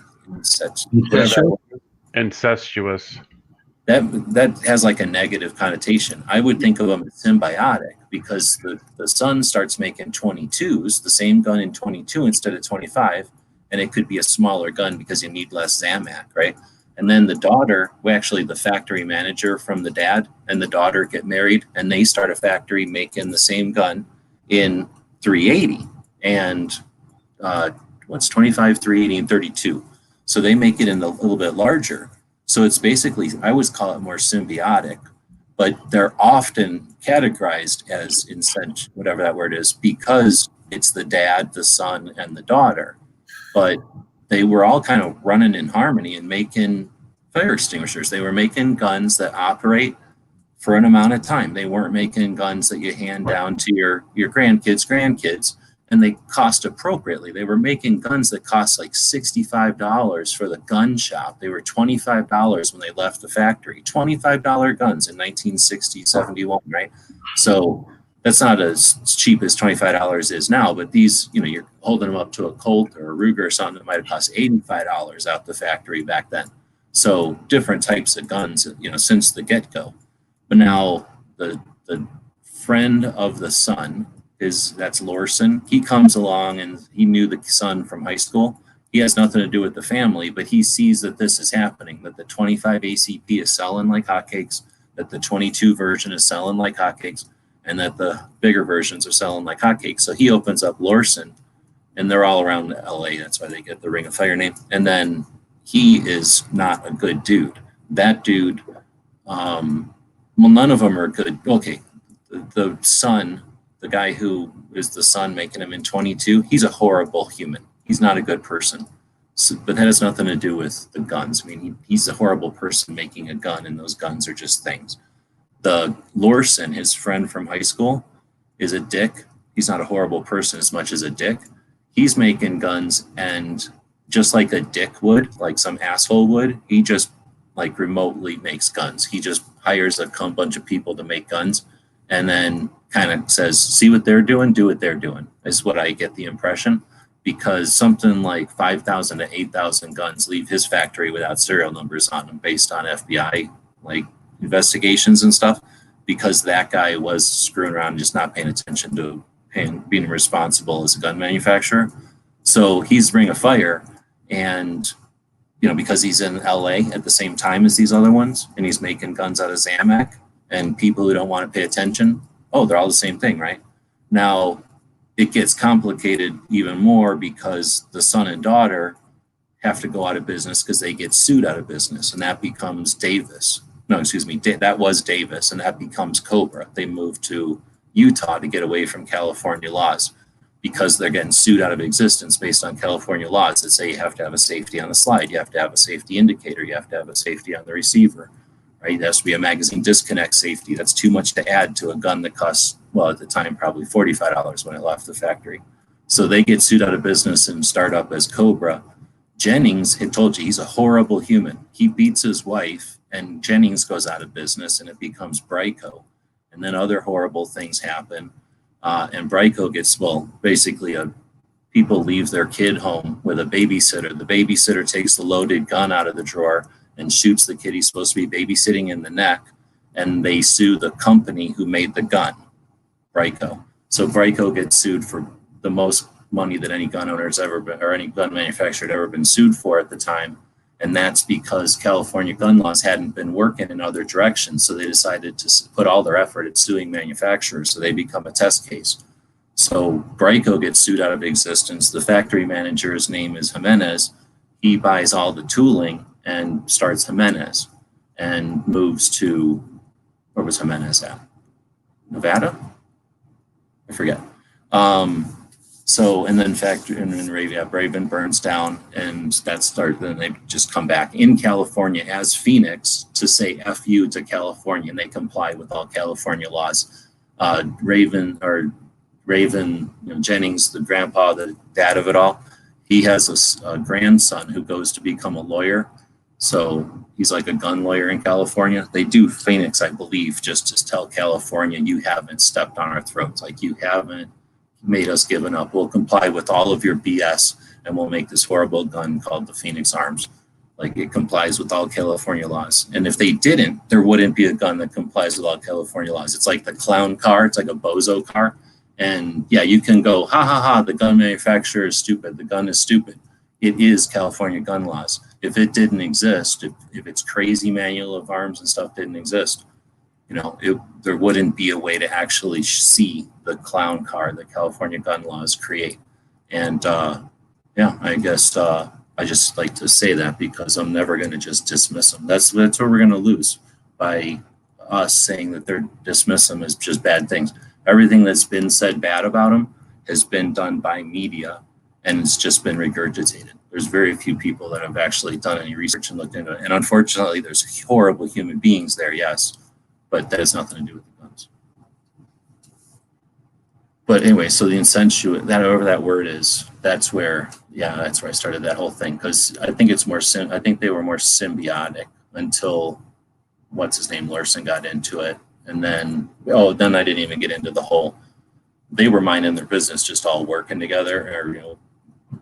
Incestuous. That has like a negative connotation. I would think of them as symbiotic, because the son starts making 22s, the same gun in 22 instead of 25, and it could be a smaller gun because you need less Zamac, right? And then the daughter, actually the factory manager from the dad and the daughter get married, and they start a factory making the same gun in 380 and what's 25, 380, and 32. So they make it in a little bit larger. So it's basically, I always call it more symbiotic, but they're often categorized as whatever that word is, because it's the dad, the son, and the daughter. But they were all kind of running in harmony and making fire extinguishers. They were making guns that operate for an amount of time. They weren't making guns that you hand down to your grandkids, and they cost appropriately. They were making guns that cost like $65 for the gun shop. They were $25 when they left the factory. $25 guns in 1960, 71, right? So that's not as cheap as $25 is now, but these, you're holding them up to a Colt or a Ruger or something that might have cost $85 out the factory back then. So different types of guns, since the get-go. But now the friend of the son, that's Lorson. He comes along, and he knew the son from high school. He has nothing to do with the family, but he sees that this is happening, that the 25 ACP is selling like hotcakes, that the 22 version is selling like hotcakes, and that the bigger versions are selling like hotcakes. So he opens up Lorson, and they're all around LA. That's why they get the Ring of Fire name. And then he is not a good dude. That dude, none of them are good. Okay, the son, the guy who is the son making him in 22, he's a horrible human. He's not a good person. So, but that has nothing to do with the guns. I mean, he's a horrible person making a gun, and those guns are just things. The Lorson, his friend from high school, is a dick. He's not a horrible person as much as a dick. He's making guns, and just like a dick would, like some asshole would, he just like remotely makes guns. He just hires a bunch of people to make guns, and then kind of says, see what they're doing, do what they're doing, is what I get the impression, because something like 5,000 to 8,000 guns leave his factory without serial numbers on them based on FBI like investigations and stuff, because that guy was screwing around and just not paying attention to being responsible as a gun manufacturer. So he's Ring of Fire, and because he's in LA at the same time as these other ones, and he's making guns out of Zamac, and people who don't want to pay attention, they're all the same thing, right? Now, it gets complicated even more because the son and daughter have to go out of business because they get sued out of business, and that becomes Davis. No, excuse me, that was Davis, and that becomes Cobra. They moved to Utah to get away from California laws because they're getting sued out of existence based on California laws that say you have to have a safety on the slide, you have to have a safety indicator, you have to have a safety on the receiver. Right? There has to be a magazine disconnect safety. That's too much to add to a gun that costs, at the time, probably $45 when it left the factory. So they get sued out of business and start up as Cobra Jennings had told you he's a horrible human. He beats his wife, and Jennings goes out of business, and it becomes Brico. And then other horrible things happen, and Brico gets, well, basically people leave their kid home with a babysitter. The babysitter takes the loaded gun out of the drawer and shoots the kid he's supposed to be babysitting in the neck, and they sue the company who made the gun, Brico. So Brico gets sued for the most money that any gun owner's ever been, or any gun manufacturer had ever been sued for at the time. And that's because California gun laws hadn't been working in other directions. So they decided to put all their effort at suing manufacturers. So they become a test case. So Brico gets sued out of existence. The factory manager's name is Jimenez. He buys all the tooling and starts Jimenez and moves to, where was Jimenez at? Nevada? I forget. So, and then Raven burns down, and then they just come back in California as Phoenix to say F you to California, and they comply with all California laws. Raven, Jennings, the grandpa, the dad of it all, he has a grandson who goes to become a lawyer. So he's like a gun lawyer in California. They do Phoenix, I believe, just to tell California, you haven't stepped on our throats. Like, you haven't made us giving up. We'll comply with all of your BS, and we'll make this horrible gun called the Phoenix Arms. Like, it complies with all California laws. And if they didn't, there wouldn't be a gun that complies with all California laws. It's like the clown car. It's like a bozo car. And yeah, you can go, ha ha ha, the gun manufacturer is stupid. The gun is stupid. It is California gun laws. If it didn't exist, if its crazy manual of arms and stuff didn't exist, there wouldn't be a way to actually see the clown car that California gun laws create. And I guess I just like to say that because I'm never going to just dismiss them. That's what we're going to lose by us saying that they're dismiss them as just bad things. Everything that's been said bad about them has been done by media, and it's just been regurgitated. There's very few people that have actually done any research and looked into it. And unfortunately, there's horrible human beings there, yes, but that has nothing to do with the guns. But anyway, so the insensuous, whatever that word is, that's where I started that whole thing, because I think I think they were more symbiotic until what's his name, Larson, got into it. And then I didn't even get into the whole, they were minding their business, just all working together, or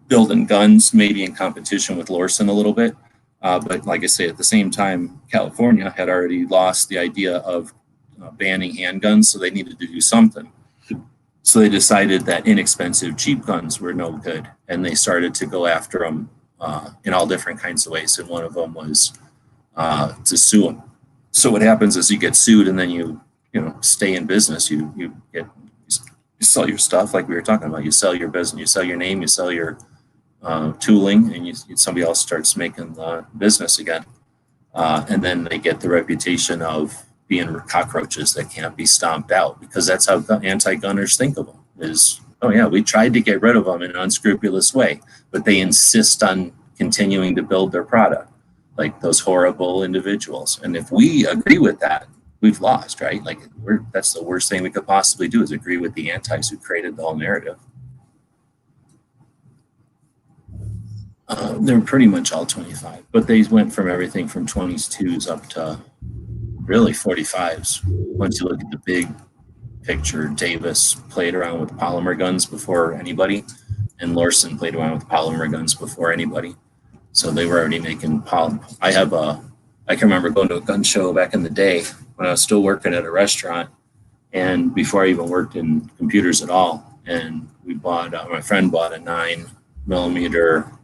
building guns, maybe in competition with Lorson a little bit. But like I say, at the same time, California had already lost the idea of banning handguns, so they needed to do something. So they decided that inexpensive, cheap guns were no good, and they started to go after them in all different kinds of ways. And one of them was to sue them. So what happens is you get sued, and then you stay in business. You sell your stuff, like we were talking about. You sell your business, you sell your name, you sell your tooling, and somebody else starts making the business again. And then they get the reputation of being cockroaches that can't be stomped out, because that's how anti-gunners think of them. Is, oh yeah, we tried to get rid of them in an unscrupulous way, but they insist on continuing to build their product, like those horrible individuals. And if we agree with that, we've lost, right? Like, that's the worst thing we could possibly do, is agree with the antis who created the whole narrative. They're pretty much all 25, but they went from everything from 22s up to really 45s. Once you look at the big picture, Davis played around with polymer guns before anybody, and Lorson played around with polymer guns before anybody. So they were already making I can remember going to a gun show back in the day when I was still working at a restaurant, and before I even worked in computers at all. And my friend bought a 9mm,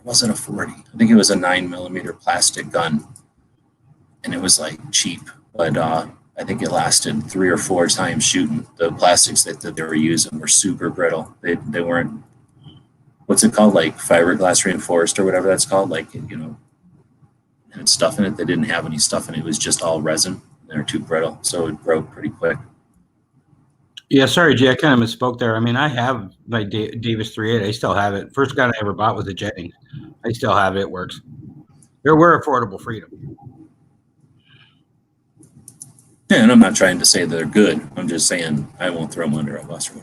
wasn't a 40. I think it was a 9mm plastic gun, and it was like cheap, but I think it lasted 3 or 4 times shooting. The plastics that they were using were super brittle. They weren't, what's it called, like fiberglass reinforced or whatever that's called, like, had stuff in it. They didn't have any stuff in it. It was just all resin. They were too brittle, so it broke pretty quick. Yeah, sorry, Jay, I kind of misspoke there. I mean, I have my Davis 3.8. I still have it. First gun I ever bought was a Jennings. I still have it. It works. There were affordable freedom. Yeah, and I'm not trying to say they're good. I'm just saying I won't throw them under a bus or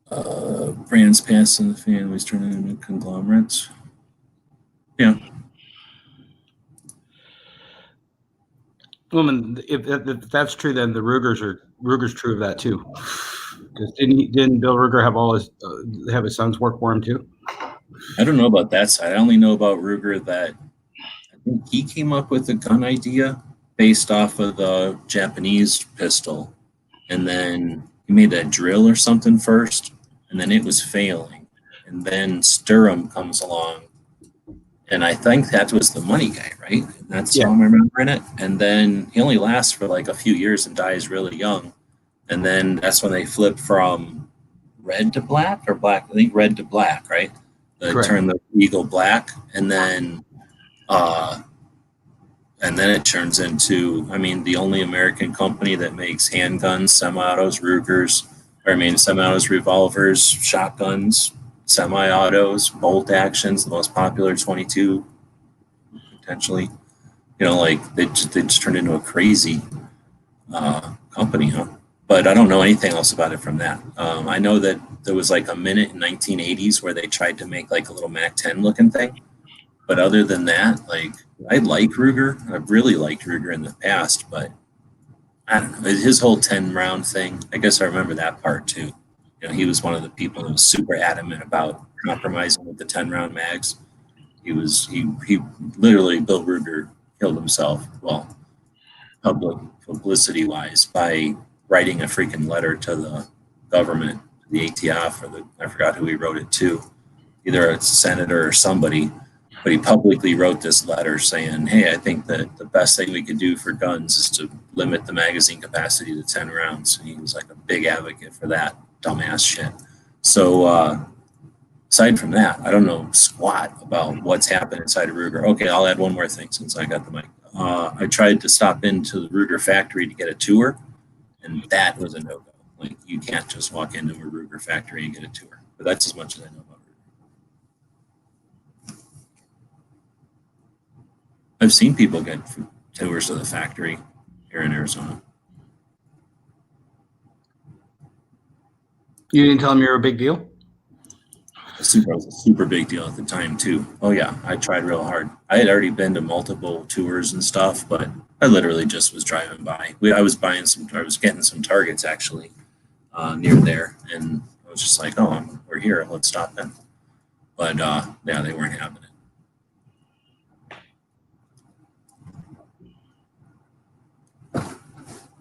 whatever. Brands passing the families turning into conglomerates. Yeah. Well, and if that's true, then the Ruger's true of that too. Because didn't Bill Ruger have all his have his sons work for him too? I don't know about that side. I only know about Ruger that I think he came up with the gun idea based off of the Japanese pistol. And then he made that drill or something first, and then it was failing. And then Sturm comes along, and I think that was the money guy, right? That's how I'm remembering it. And then he only lasts for like a few years and dies really young. And then that's when they flip from red to black or black. I think red to black, right? They turn the Eagle black, and then it turns into, I mean, the only American company that makes handguns, semi-autos, Rugers, semi-autos, revolvers, shotguns, semi-autos, bolt actions, the most popular 22, potentially. You know, like they just turned into a crazy company, huh? But I don't know anything else about it from that. I know that there was like a minute in 1980s where they tried to make like a little Mac 10 looking thing. But other than that, like, I like Ruger. I've really liked Ruger in the past, but I don't know. His whole 10 round thing, I guess I remember that part too. You know, he was one of the people that was super adamant about compromising with the 10 round mags. He literally, Bill Ruger killed himself, well, publicity wise, by writing a freaking letter to the government, the ATF, or I forgot who he wrote it to, either a senator or somebody. But he publicly wrote this letter saying, hey, I think that the best thing we could do for guns is to limit the magazine capacity to 10 rounds. And he was like a big advocate for that dumbass shit. So aside from that, I don't know squat about what's happened inside of Ruger. Okay, I'll add one more thing since I got the mic. I tried to stop into the Ruger factory to get a tour, and that was a no-go. Like, you can't just walk into a Ruger factory and get a tour. But that's as much as I know about Ruger. I've seen people get tours of the factory here in Arizona. You didn't tell them you're a big deal? It was a super big deal at the time too. Oh yeah, I tried real hard. I had already been to multiple tours and stuff, but I literally just was driving by. I was getting some targets actually near there, and I was just like, oh, we're here, let's stop in. But yeah, they weren't having it.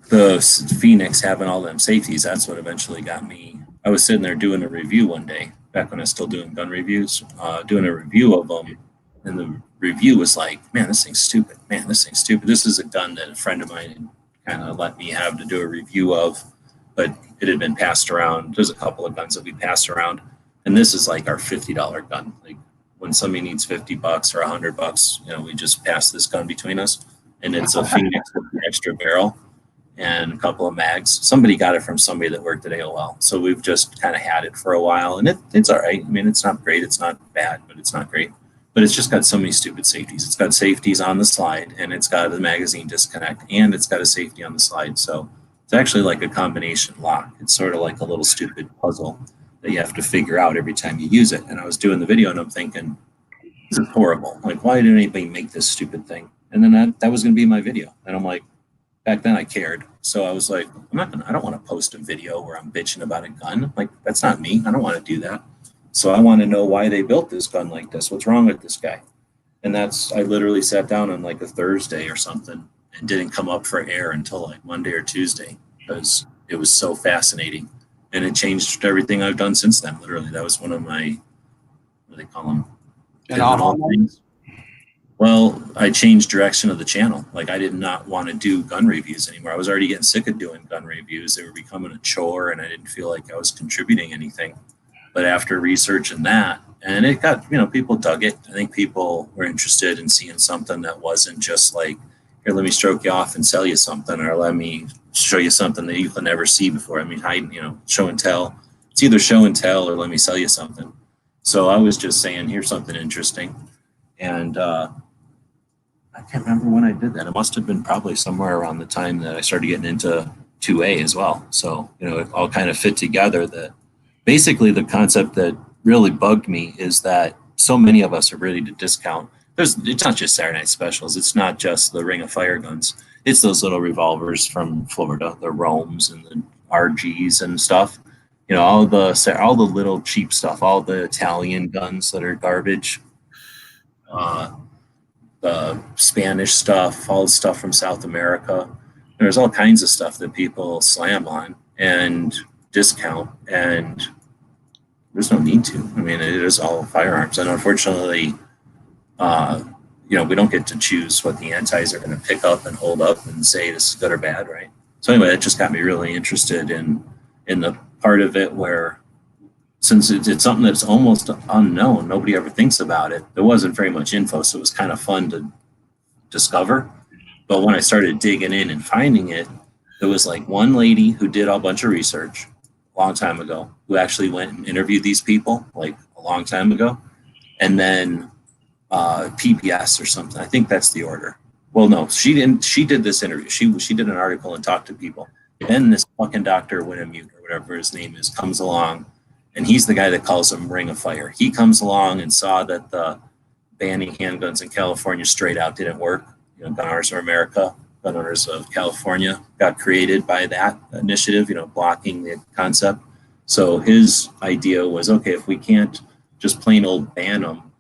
The Phoenix having all them safeties, that's what eventually got me. I was sitting there doing a review one day, back when I was still doing gun reviews, doing a review of them, and the review was like, man, this thing's stupid. Man, this thing's stupid. This is a gun that a friend of mine kind of let me have to do a review of, but it had been passed around. There's a couple of guns that we passed around, and this is like our $50 gun. Like, when somebody needs $50 or $100, you know, we just pass this gun between us, and it's a Phoenix with an extra barrel and a couple of mags. Somebody got it from somebody that worked at AOL. So we've just kind of had it for a while, and it's all right. I mean, it's not great. It's not bad, but it's not great. But it's just got so many stupid safeties. It's got safeties on the slide, and it's got a magazine disconnect, and it's got a safety on the slide. So it's actually like a combination lock. It's sort of like a little stupid puzzle that you have to figure out every time you use it. And I was doing the video, and I'm thinking, this is horrible. Like, why did anybody make this stupid thing? And then that was going to be my video. And I'm like, back then I cared. So I was like, I don't want to post a video where I'm bitching about a gun. Like, that's not me. I don't want to do that. So I want to know why they built this gun like this. What's wrong with this guy? And I literally sat down on like a Thursday or something and didn't come up for air until like Monday or Tuesday, because it was so fascinating. And it changed everything I've done since then. Literally, that was one of my, what do they call them? Things. Well, I changed direction of the channel. Like, I did not want to do gun reviews anymore. I was already getting sick of doing gun reviews. They were becoming a chore, and I didn't feel like I was contributing anything. But after researching that, and it got, people dug it. I think people were interested in seeing something that wasn't just like, here, let me stroke you off and sell you something, or let me show you something that you can never see before. I mean, show and tell. It's either show and tell or let me sell you something. So I was just saying, here's something interesting. And I can't remember when I did that. It must have been probably somewhere around the time that I started getting into 2A as well. So, it all kind of fit together. That basically the concept that really bugged me is that so many of us are ready to discount it's not just Saturday Night Specials. It's not just the Ring of Fire guns. It's those little revolvers from Florida, the Romes and the RGs and stuff. You know, all the little cheap stuff, all the Italian guns that are garbage, the Spanish stuff, all the stuff from South America. There's all kinds of stuff that people slam on and discount, and there's no need to. I mean, it is all firearms, and unfortunately, you know, we don't get to choose what the antis are going to pick up and hold up and say this is good or bad, right? So anyway, it just got me really interested in the part of it where, since it's something that's almost unknown, nobody ever thinks about it. There wasn't very much info, so it was kind of fun to discover. But when I started digging in and finding it, there was like one lady who did a bunch of research a long time ago, who actually went and interviewed these people like a long time ago, and then PBS or something. I think that's the order. Well, no, she didn't. She did this interview. She did an article and talked to people. Then this fucking Dr. Winnemute or whatever his name is comes along, and he's the guy that calls them Ring of Fire. He comes along and saw that the banning handguns in California straight out didn't work. You know, Gun Owners of America, Gun Owners of California got created by that initiative, you know, blocking the concept. So his idea was, okay, if we can't just plain old ban them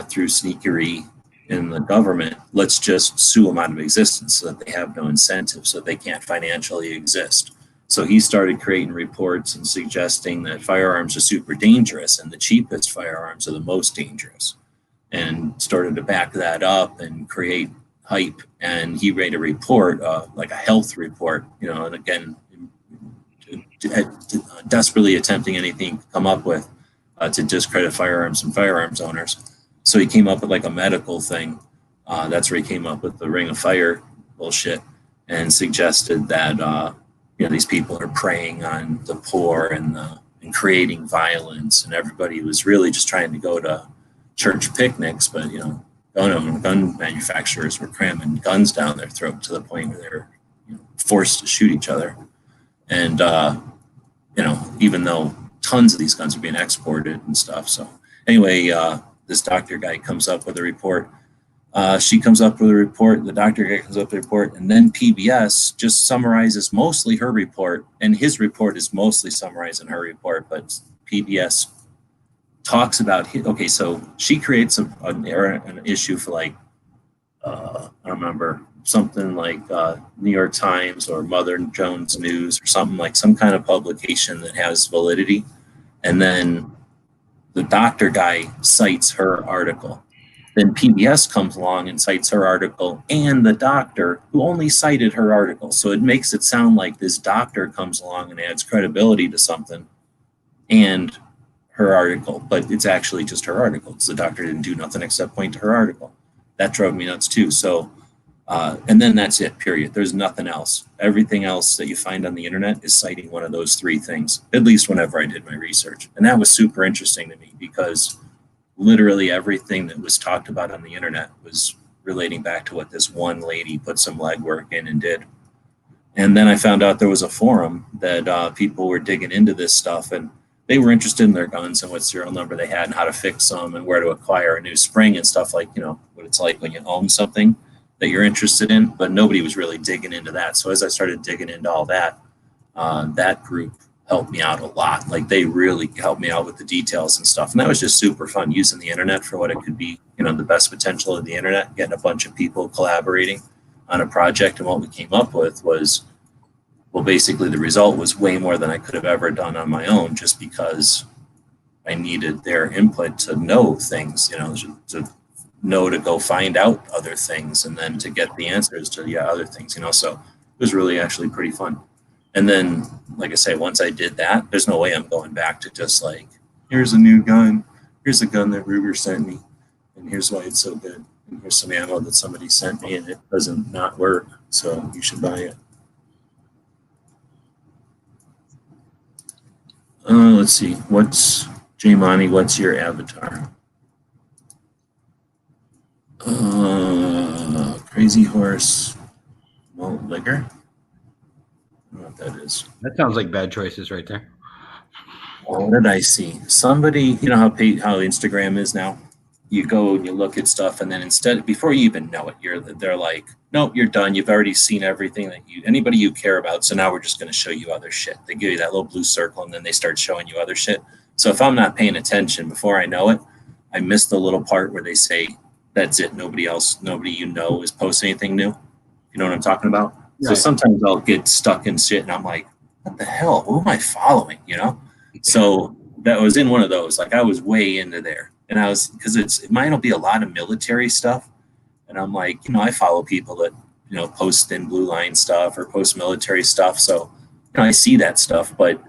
through sneakery in the government, let's just sue them out of existence so that they have no incentive, so they can't financially exist. So he started creating reports and suggesting that firearms are super dangerous and the cheapest firearms are the most dangerous, and started to back that up and create hype. And he made a report, like a health report, you know, and again, desperately attempting anything to come up with to discredit firearms and firearms owners. So he came up with like a medical thing. That's where he came up with the Ring of Fire bullshit, and suggested that you know, these people are preying on the poor and creating violence, and everybody was really just trying to go to church picnics. But you know, gun manufacturers were cramming guns down their throat to the point where they're, you know, forced to shoot each other. And you know, even though tons of these guns are being exported and stuff. So anyway, this doctor guy comes up with a report. She comes up with a report. The doctor guy comes up with a report, and then PBS just summarizes mostly her report, and his report is mostly summarizing her report. But PBS talks about okay, so she creates an issue for like I don't remember, something like New York Times or Mother Jones News or something, like some kind of publication that has validity, and then the doctor guy cites her article. Then PBS comes along and cites her article and the doctor who only cited her article. So it makes it sound like this doctor comes along and adds credibility to something and her article, but it's actually just her article because the doctor didn't do nothing except point to her article. That drove me nuts too. So, and then that's it, period. There's nothing else. Everything else that you find on the internet is citing one of those three things, at least whenever I did my research. And that was super interesting to me because literally everything that was talked about on the internet was relating back to what this one lady put some legwork in and did. And then I found out there was a forum that people were digging into this stuff, and they were interested in their guns and what serial number they had and how to fix them and where to acquire a new spring and stuff, like, you know, what it's like when you own something that you're interested in, but nobody was really digging into that. So as I started digging into all that, that group helped me out a lot. Like, they really helped me out with the details and stuff. And that was just super fun, using the internet for what it could be, you know, the best potential of the internet, getting a bunch of people collaborating on a project. And what we came up with was, well, basically the result was way more than I could have ever done on my own, just because I needed their input to know things, you know, to know to go find out other things and then to get the answers to other things, you know. So it was really actually pretty fun. And then, like I say, once I did that, there's no way I'm going back to just like, here's a new gun, here's a gun that Ruger sent me, and here's why it's so good, and here's some ammo that somebody sent me and it doesn't not work, so you should buy it. Let's see, what's J-Money, what's your avatar? Crazy Horse Malt Liquor? I don't know what that is. That sounds like bad choices right there. What did I see? Somebody, you know how Instagram is now? you go and you look at stuff, and then instead, before you even know it, they're like, nope, you're done. You've already seen everything that anybody you care about. So now we're just going to show you other shit. They give you that little blue circle, and then they start showing you other shit. So if I'm not paying attention, before I know it, I miss the little part where they say, that's it. Nobody is posting anything new. You know what I'm talking about? Right. So sometimes I'll get stuck in shit, and I'm like, what the hell? Who am I following? So that was in one of those. Like, I was way into there. And I was, because it might be a lot of military stuff. And I'm like, I follow people that, post thin blue line stuff or post military stuff. So, I see that stuff. But,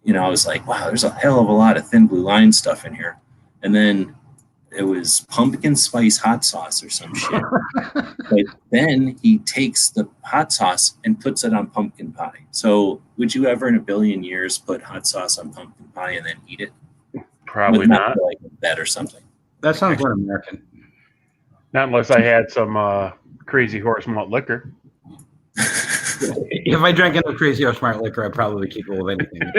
I was like, wow, there's a hell of a lot of thin blue line stuff in here. And then it was pumpkin spice hot sauce or some shit. But then he takes the hot sauce and puts it on pumpkin pie. So would you ever in a billion years put hot sauce on pumpkin pie and then eat it? Probably not. Like that or something. That sounds more American. Not unless I had some Crazy Horse malt liquor. If I drank enough Crazy Horse malt liquor, I'd probably keep it with anything.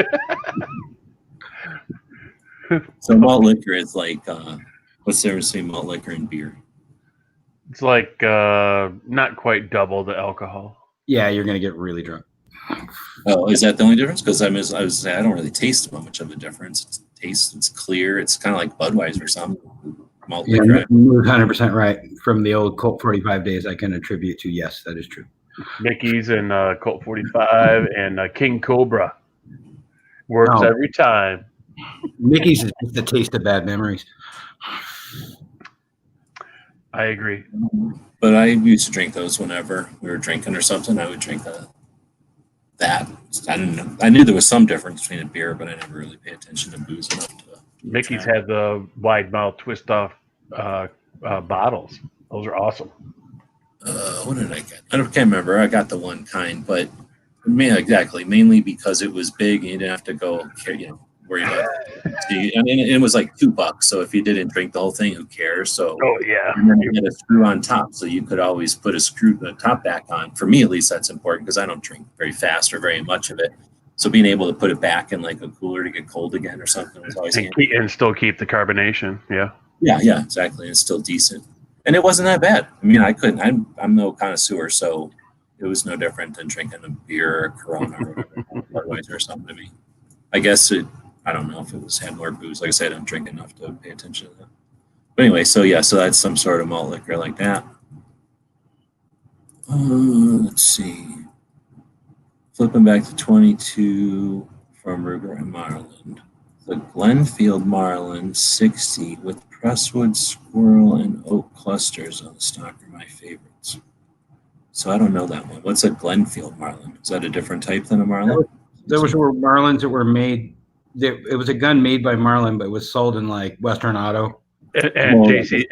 So malt liquor is like, what's the difference between malt liquor and beer? It's like not quite double the alcohol. Yeah, you're going to get really drunk. Oh, is that the only difference? Because I don't really taste much of a difference. It's clear. It's kind of like Budweiser or something. Malt liquor. You're 100% right. From the old Colt 45 days, I can attribute to, yes, that is true. Mickey's and Colt 45 and King Cobra. Works every time. Mickey's is just the taste of bad memories. I agree. But I used to drink those whenever we were drinking or something. I would drink that. I didn't know. I knew there was some difference between a beer, but I never really paid attention to booze enough to. Mickey's had the wide mouth twist off bottles. Those are awesome. What did I get? I can't remember. I got the one kind, but mainly because it was big and you didn't have to go, worry about it. And it was like $2. So if you didn't drink the whole thing, who cares? So and then you had a screw on top, so you could always put the top back on. For me, at least, that's important because I don't drink very fast or very much of it. So being able to put it back in like a cooler to get cold again or something was always handy. And still keep the carbonation. Yeah. Yeah, exactly. It's still decent. And it wasn't that bad. I mean, I'm no connoisseur, so it was no different than drinking a beer or Corona or Budweiser or something to me. I guess I don't know if it had more booze. Like I said, I don't drink enough to pay attention to that. But anyway, so that's some sort of malt liquor like that. Let's see. Flipping back to 22 from Ruger and Marland. The Glenfield Marland 60 with Presswood, Squirrel, and Oak clusters on the stock are my favorites. So I don't know that one. What's a Glenfield Marland? Is that a different type than a Marland? There were Marlins that were made. It was a gun made by Marlin, but it was sold in like Western Auto and JC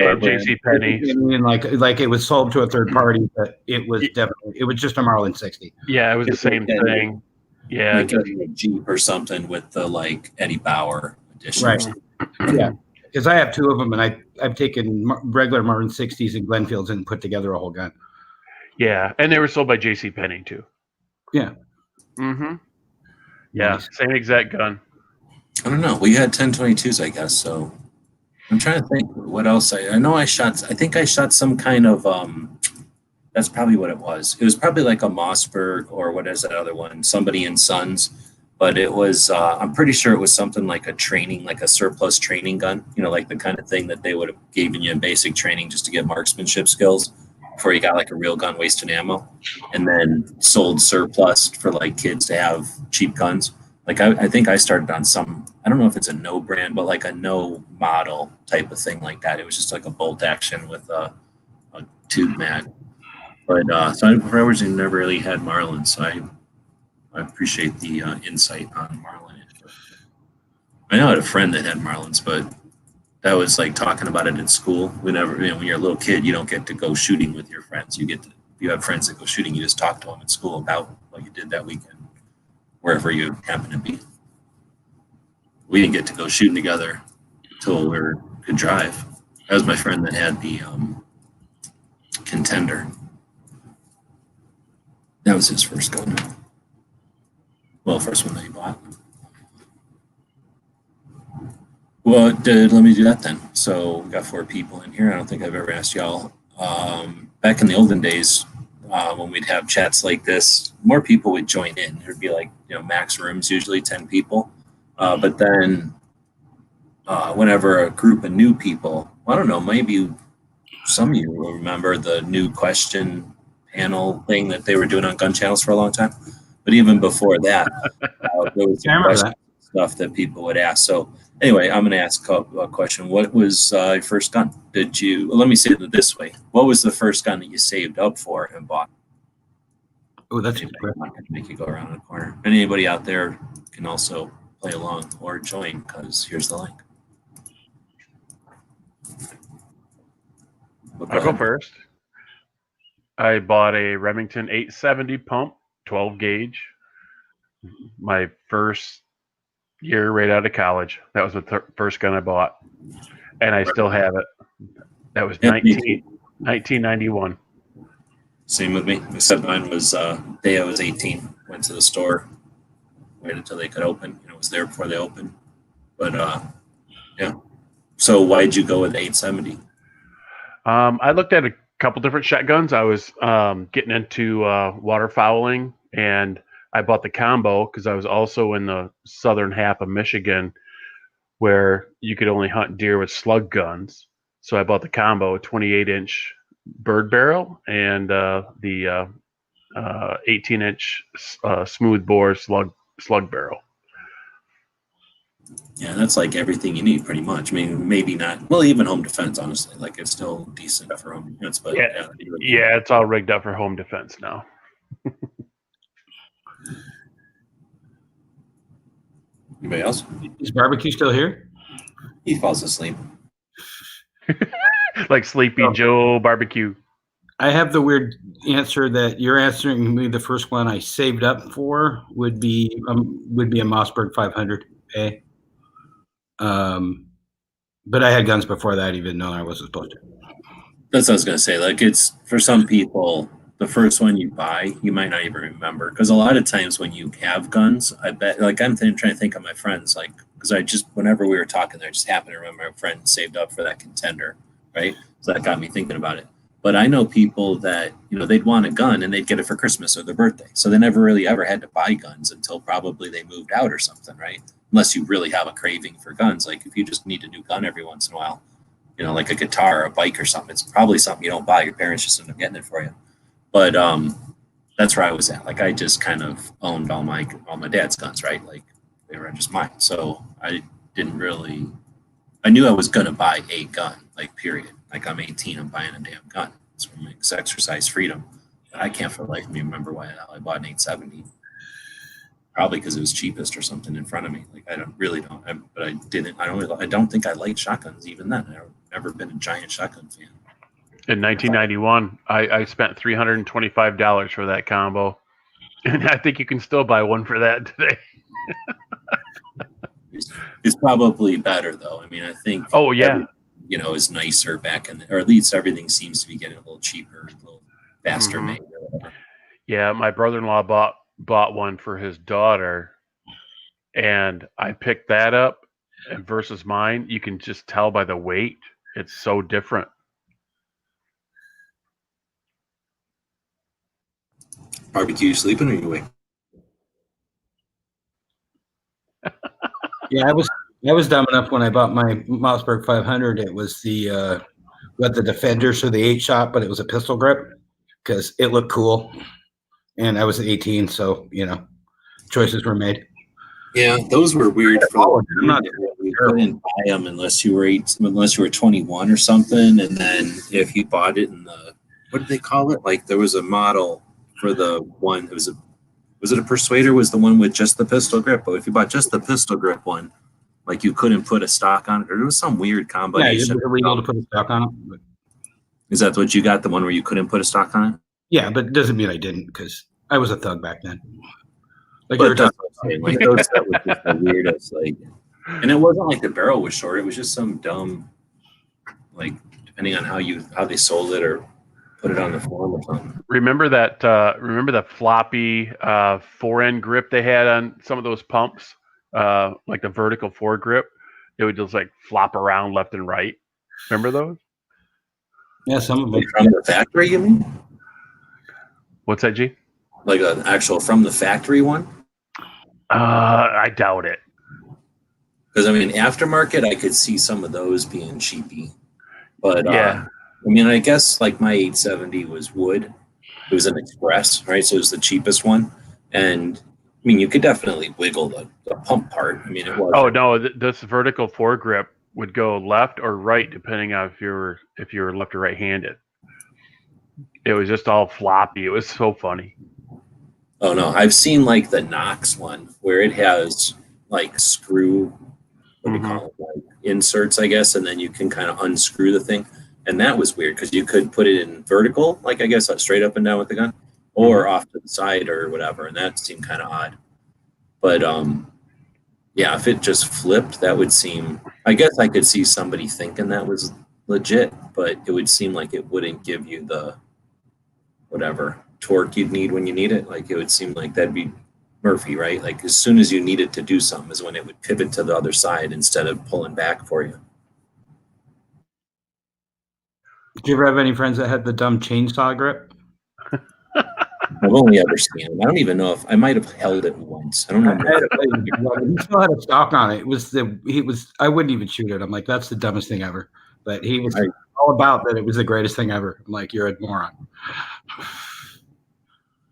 Penney. And like it was sold to a third party, but it was just a Marlin 60. Yeah, it was the same thing. Yeah, like a Jeep or something with the like Eddie Bauer edition. Right. Yeah, because I have two of them, and I've taken regular Marlin 60s and Glenfields and put together a whole gun. Yeah, and they were sold by JC Penney too. Yeah. Mm-hmm. Yeah, nice. Same exact gun. I don't know. We had 1022s, I guess. So I'm trying to think what else I know. I think I shot some kind of. That's probably what it was. It was probably like a Mossberg or what is that other one? Somebody and Sons. But it was. I'm pretty sure it was something like a surplus training gun. Like the kind of thing that they would have given you in basic training just to get marksmanship skills before you got like a real gun wasting ammo, and then sold surplus for like kids to have cheap guns. Like I think I started on some, I don't know if it's a no brand, but like a no model type of thing like that. It was just like a bolt action with a tube mag. But so I for hours never really had Marlin, so I appreciate the insight on Marlin. I know I had a friend that had Marlins, but that was like talking about it in school. We never, when you're a little kid, you don't get to go shooting with your friends. You have friends that go shooting. You just talk to them at school about what you did that weekend, wherever you happen to be. We didn't get to go shooting together until we could drive. That was my friend that had the Contender. That was his first gun. Well, first one that he bought. Well, let me do that then. So we got 4 people in here. I don't think I've ever asked y'all. Back in the olden days, when we'd have chats like this, more people would join in. There'd be like, max rooms, usually 10 people. But then whenever a group of new people, I don't know, maybe some of you will remember the new question panel thing that they were doing on gun channels for a long time. But even before that, there was I remember that. stuff that people would ask. So anyway, I'm going to ask a question. What was your first gun? Let me say it this way. What was the first gun that you saved up for and bought? Oh, that's I'm not going to make you go around the corner. Anybody out there can also play along or join, because here's the link. I'll go first. I bought a Remington 870 pump, 12 gauge. My first year right out of college. That was the first gun I bought, and I still have it. That was 1991. Same with me, except mine was day I was 18. Went to the store, waited until they could open. It was there before they opened. But yeah. So why'd you go with 870? I looked at a couple different shotguns. I was getting into waterfowling, and I bought the combo because I was also in the southern half of Michigan where you could only hunt deer with slug guns. So I bought the combo, 28-inch bird barrel and the 18-inch smooth bore slug barrel. Yeah, that's like everything you need pretty much. I mean, maybe not. Well, even home defense, honestly, like it's still decent for home defense. But yeah, it's all rigged up for home defense now. Anybody else? Is barbecue still here? He falls asleep. Like Sleepy Joe barbecue. I have the weird answer that you're answering me. The first one I saved up for would be a Mossberg 500A. But I had guns before that, even though I wasn't supposed to. That's what I was gonna say. Like, it's for some people, the first one you buy, you might not even remember, because a lot of times when you have guns, I bet, like, I'm trying to think of my friends, like, because whenever we were talking there, I just happened to remember my friend saved up for that Contender, right? So that got me thinking about it. But I know people that, they'd want a gun and they'd get it for Christmas or their birthday. So they never really ever had to buy guns until probably they moved out or something, right? Unless you really have a craving for guns. Like if you just need a new gun every once in a while, like a guitar or a bike or something, it's probably something you don't buy. Your parents just end up getting it for you. But that's where I was at. Like I just kind of owned all my dad's guns, right? Like they were just mine. So I knew I was going to buy a gun, like period. Like I'm 18, I'm buying a damn gun. It's for my exercise freedom. But I can't for the life of me remember why I bought an 870. Probably because it was cheapest or something in front of me. Like I don't think I liked shotguns even then. I've never been a giant shotgun fan. In 1991, I spent $325 for that combo, and I think you can still buy one for that today. It's probably better though. I mean, I think. Oh yeah. Is nicer back in, or at least everything seems to be getting a little cheaper, a little faster made. Yeah, my brother-in-law bought one for his daughter, and I picked that up. And versus mine, you can just tell by the weight; it's so different. Barbecue, you sleeping or you awake? Yeah, I was dumb enough when I bought my Mossberg 500. It was the Defender, so the 8-shot, but it was a pistol grip because it looked cool. And I was 18, so choices were made. Yeah, those were weird. You couldn't buy them unless you were 21 or something. And then if you bought it in the, what did they call it? Like there was a model for the one. Was it a Persuader? Was the one with just the pistol grip? But if you bought just the pistol grip one, like you couldn't put a stock on it, or there was some weird combination. Yeah, it was illegal to put a stock on it. But... Is that what you got? The one where you couldn't put a stock on it? Yeah, but it doesn't mean I didn't, because I was a thug back then. Like those that was just the weirdest, like, and it wasn't like the barrel was short. It was just some dumb, like depending on how they sold it or put it on the form or something. Remember the floppy forend grip they had on some of those pumps, like the vertical foregrip. it would just like flop around left and right. Remember those? Yeah, some of them. From the factory, you mean? What's that, G? Like an actual from the factory one? I doubt it. Because I mean, aftermarket, I could see some of those being cheapy, but Yeah. I mean, I guess like my 870 was wood. It was an express, right? So it was the cheapest one, and I mean, you could definitely wiggle the pump part. I mean, it was. Oh no, this vertical foregrip would go left or right depending on if you were left or right-handed. It was just all floppy. It was so funny. Oh no, I've seen like the Knox one where it has like screw, what do you call it, like inserts, I guess, and then you can kind of unscrew the thing. And that was weird because you could put it in vertical, like I guess straight up and down with the gun, or off to the side or whatever, and that seemed kind of odd. But yeah, if it just flipped, that would seem. I guess I could see somebody thinking that was legit, but it would seem like it wouldn't give you the whatever torque you'd need when you need it. Like it would seem like that'd be Murphy, right? Like as soon as you need it to do something is when it would pivot to the other side instead of pulling back for you. Did you ever have any friends that had the dumb chainsaw grip? I've only ever seen it. I don't even know if I might have held it once. I don't know. He still had a stock on it. I wouldn't even shoot it. I'm like, that's the dumbest thing ever. But he was all about that. It was the greatest thing ever. I'm like, you're a moron.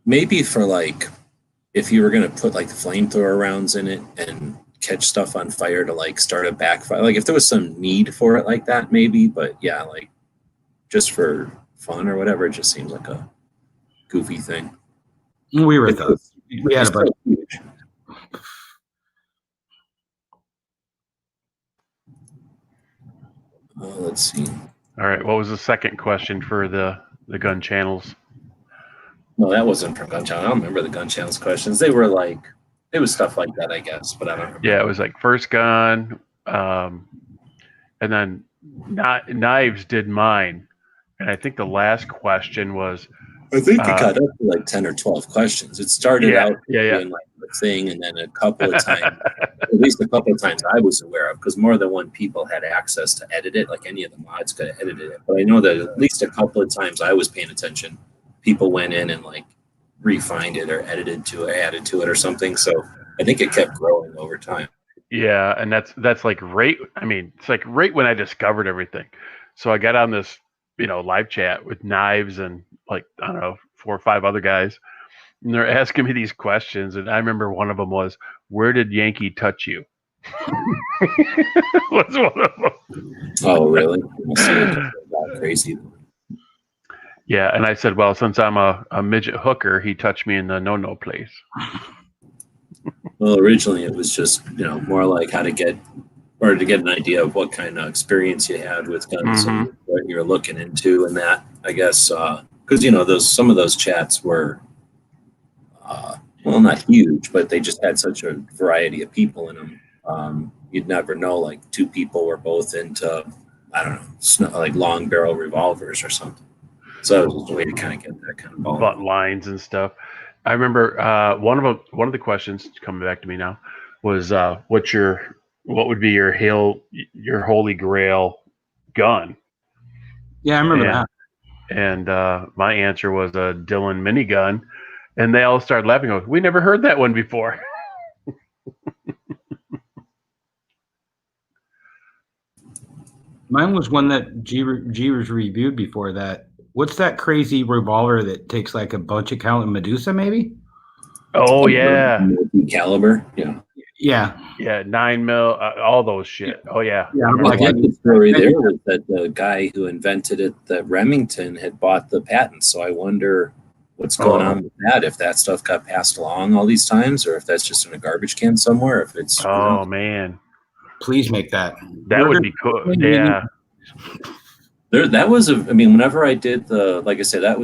Maybe for like, if you were going to put like the flamethrower rounds in it and catch stuff on fire to like start a backfire, like if there was some need for it like that, maybe. But yeah, like just for fun or whatever, it just seems like a goofy thing. We were those. We had a bunch. Let's see. All right. What was the second question for the gun channels? No, that wasn't from Gun Channel. I don't remember the Gun Channel's questions. They were like, it was stuff like that, I guess, but I don't remember. Yeah, it was like first gun, and then Knives did mine, and I think the last question was. I think it got up to like 10 or 12 questions. It started out being like the thing, and then a couple of times, at least a couple of times I was aware of, because more than one people had access to edit it, like any of the mods could have edited it. But I know that at least a couple of times I was paying attention. People went in and like refined it or edited to it, added to it or something. So I think it kept growing over time. Yeah, and that's like right. I mean, it's like right when I discovered everything. So I got on this, live chat with Knives and like I don't know 4 or 5 other guys, and they're asking me these questions. And I remember one of them was, "Where did Yankee touch you?" Was one of them. Oh, really? Crazy. Yeah, and I said, well, since I'm a midget hooker, he touched me in the no place. Well, originally it was just, more like how to get an idea of what kind of experience you had with guns and what you're looking into, and that, I guess, because, some of those chats were, well, not huge, but they just had such a variety of people in them. You'd never know, like 2 people were both into, I don't know, like long barrel revolvers or something. So it was just a way to kind of get that kind of ball. Butt lines and stuff. I remember one of the questions coming back to me now was what would be your holy grail gun? Yeah, I remember that. And my answer was a Dillon minigun, and they all started laughing. Going, we never heard that one before. Mine was one that Jeevers reviewed before that. What's that crazy revolver that takes like a bunch of count? Medusa, maybe? Oh, yeah. Caliber, yeah. Yeah. Yeah, 9mm, all those shit. Oh, yeah. Yeah, I think the story there was that the guy who invented it, that Remington, had bought the patent. So I wonder what's going on with that, if that stuff got passed along all these times, or if that's just in a garbage can somewhere, if it's... Oh, man. Please make that. That would be cool. Yeah. That was whenever I did like I said, I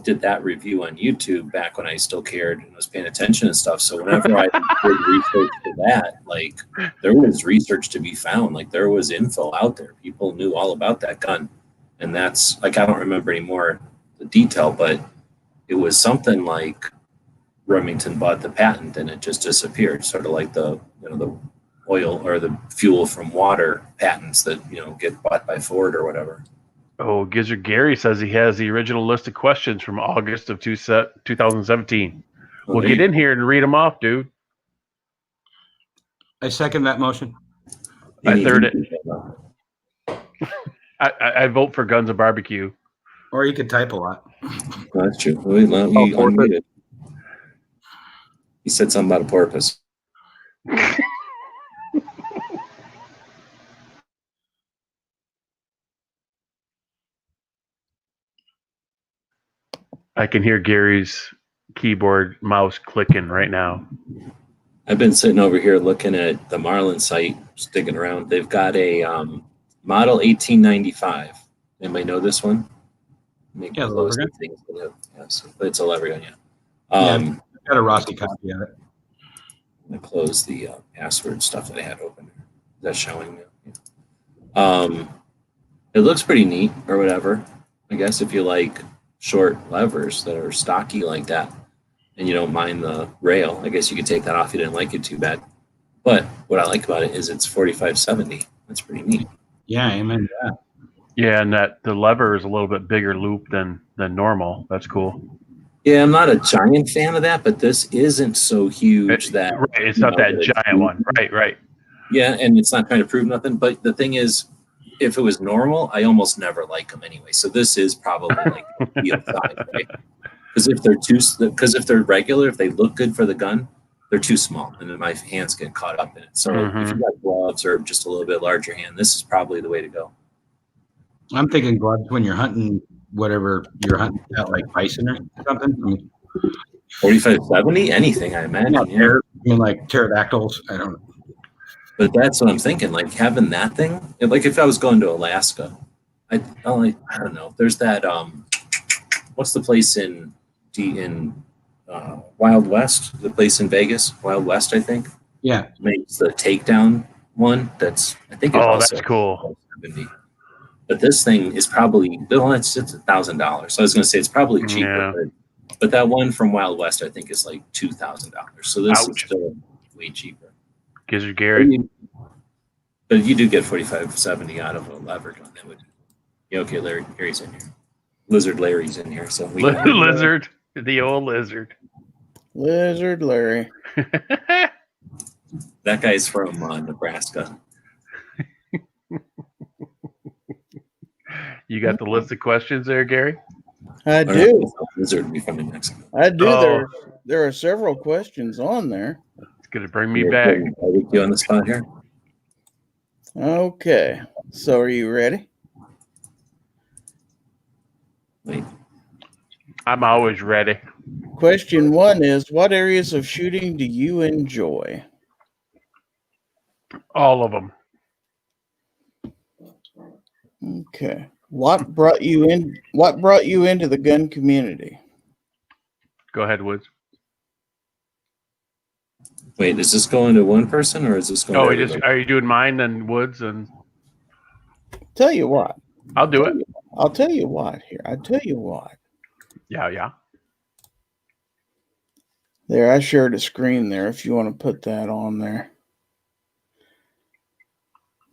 did that review on YouTube back when I still cared and was paying attention and stuff. So whenever I did research for that, like there was research to be found, like there was info out there. People knew all about that gun. And that's like, I don't remember anymore the detail, but it was something like Remington bought the patent and it just disappeared. Sort of like the oil or the fuel from water patents that get bought by Ford or whatever. Oh, Gizzard Gary says he has the original list of questions from August of 2017. Well, We'll get in here and read them off, dude. I second that motion. I third it. I vote for Guns and Barbecue. Or you could type a lot. No, that's true. Wait, let me unmute it. He said something about a porpoise. I can hear Gary's keyboard mouse clicking right now. I've been sitting over here looking at the Marlin site, sticking around. They've got a model 1895. Anybody know this one? Yeah, the lever gun. Yes, it's a lever gun, yeah. I've got a Rossi copy of it. I'm going to close the password stuff that I had open. Is that showing me? Yeah. It looks pretty neat or whatever. I guess if you like short levers that are stocky like that and you don't mind the rail, I guess you could take that off. You didn't like it too bad. But what I like about it is it's 4570. That's pretty neat. Yeah, amen to that. Yeah, and that the lever is a little bit bigger loop than normal. That's cool. Yeah, I'm not a giant fan of that, but this isn't so huge that it's not that giant one. Right. Yeah, and it's not trying to prove nothing. But the thing is, if it was normal, I almost never like them anyway. So this is probably like ideal size, right? Because if they're regular, if they look good for the gun, they're too small, and then my hands get caught up in it. So if you got gloves or just a little bit larger hand, this is probably the way to go. I'm thinking gloves when you're hunting whatever you're hunting out, like bison or something. I mean, 4570, anything, I imagine. Like pterodactyls. I don't know. But that's what I'm thinking. Like having that thing, like if I was going to Alaska, I don't know. There's that what's the place in Wild West? The place in Vegas, Wild West, I think. Yeah, makes the takedown one. That's I think. It's that's cool. 70. But this thing is probably it's $1,000. So I was going to say it's probably cheaper. Yeah. But that one from Wild West, I think, is like $2,000. So this is still way cheaper. Gizzard Gary. But you do get 4570 out of a lever gun. That would. Yeah, okay, Larry's in here. Lizard Larry's in here. So Lizard, the old lizard. Lizard Larry. That guy's from Nebraska. You got the list of questions there, Gary? I do. Lizard would be from New Mexico. I do. Oh. There are several questions on there. It's going to bring me back. Are we on the spot here? Okay. So are you ready? Wait. I'm always ready. Question 1 is, what areas of shooting do you enjoy? All of them. Okay. What brought you into the gun community? Go ahead, Woods. Wait, is this going to one person or is this going to are you doing mine and Woods and tell you what. I'll do it. I'll tell you what here. I tell you what. Yeah. There, I shared a screen there if you want to put that on there.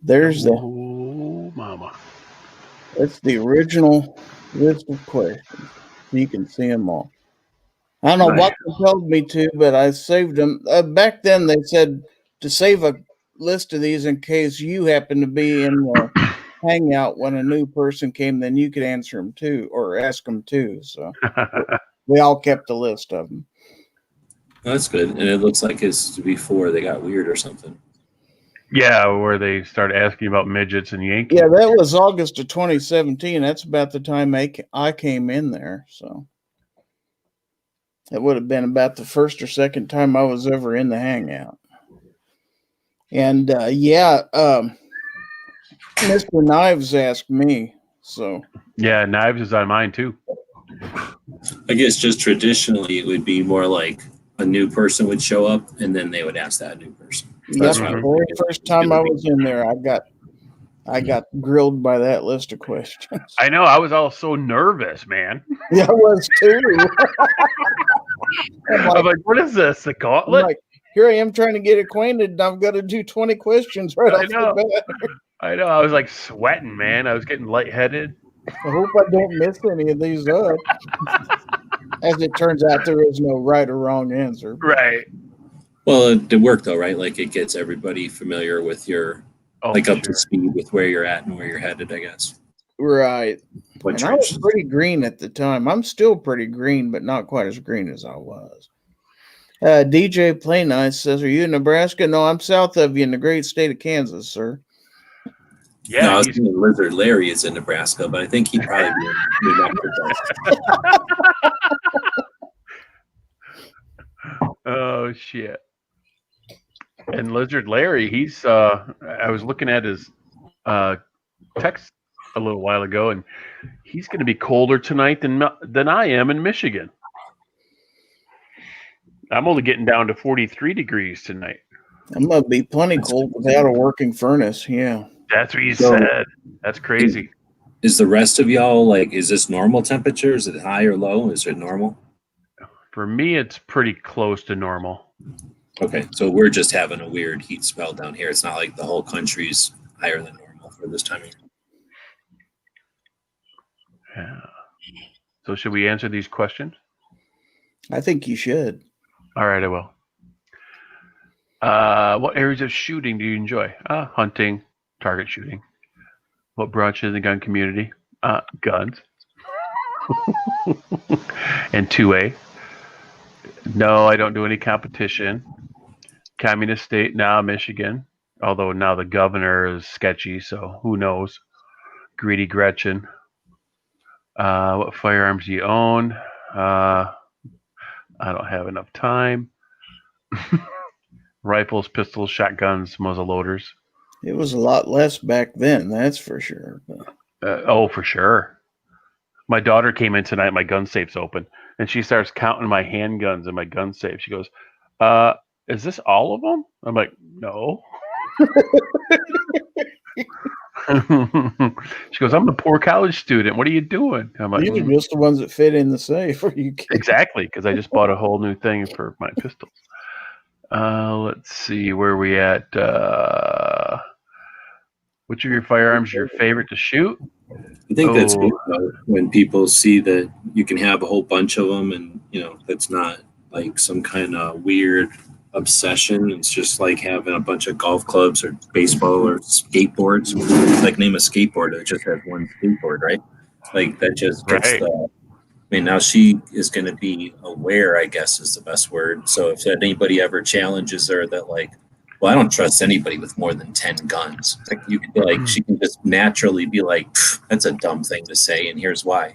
There's mama. That's the original list of questions. You can see them all. I don't know what they told me to, but I saved them. Back then, they said to save a list of these in case you happen to be in the hangout when a new person came, then you could answer them too or ask them too. So we all kept a list of them. That's good. And it looks like it's before they got weird or something. Yeah, where they started asking about midgets and Yankees. Yeah, that was August of 2017. That's about the time I came in there. So it would have been about the first or second time I was ever in the hangout. And Mr. Knives asked me. So yeah, Knives is on mine too. I guess just traditionally it would be more like a new person would show up and then they would ask that new person. Yep, the very first time I was in there, I got grilled by that list of questions. I know. I was all so nervous, man. Yeah, I was too. I'm like, what is this? The gauntlet? here I am trying to get acquainted, and I've got to do 20 questions right I off know. the bat. I know. I was like sweating, man. I was getting lightheaded. I hope I don't mess any of these up. As it turns out, there is no right or wrong answer. Right. Well, it worked though, right? Like it gets everybody familiar with your, like up to speed with where you're at and where you're headed, I guess. Right. What And I was trench? pretty green at the time. I'm still pretty green, but not quite as green as I was. DJ Play Nice says, "Are you in Nebraska?" No, I'm south of you in the great state of Kansas, sir. Yeah. No, I was he's- thinking Lizard Larry is in Nebraska, but I think he'd probably be in New Mexico. Oh shit. And Lizard Larry, he's I was looking at his text a little while ago, and he's going to be colder tonight than I am in Michigan. I'm only getting down to 43 degrees tonight. I'm gonna be plenty cold without a working furnace. Yeah. That's what you So- said. That's crazy. Is the rest of y'all like, is this normal temperature? Is it high or low? Is it normal? For me, it's pretty close to normal. Okay, so we're just having a weird heat spell down here. It's not like the whole country's higher than normal for this time of year. Yeah. So should we answer these questions? I think you should. All right, I will. What areas of shooting do you enjoy? Hunting, target shooting. What brought you to the gun community? Guns. And 2A. No, I don't do any competition. Communist state, now Michigan. Although now the governor is sketchy, so who knows? Greedy Gretchen. What firearms do you own? I don't have enough time. Rifles, pistols, shotguns, muzzle loaders. It was a lot less back then, that's for sure. Oh, for sure. My daughter came in tonight. My gun safe's open, and she starts counting my handguns in my gun safe. She goes, "Is this all of them?" I'm like, "No." She goes, "I'm a poor college student. What are you doing?" I'm like, These are just the ones that fit in the safe. Are you kidding? exactly, because I just bought a whole new thing for my pistols. Let's see where we at. Which of your firearms is your favorite to shoot? I think that's Oh. good though, when people see that you can have a whole bunch of them, and that's not like some kind of weird obsession. It's just like having a bunch of golf clubs or baseball or skateboards. Like name a skateboard that just has one skateboard, right? Like that just gets Right. I mean, now she is going to be aware, I guess is the best word. So if anybody ever challenges her that like, well, I don't trust anybody with more than 10 guns. Like you could be like, she can just naturally be like, that's a dumb thing to say, and here's why.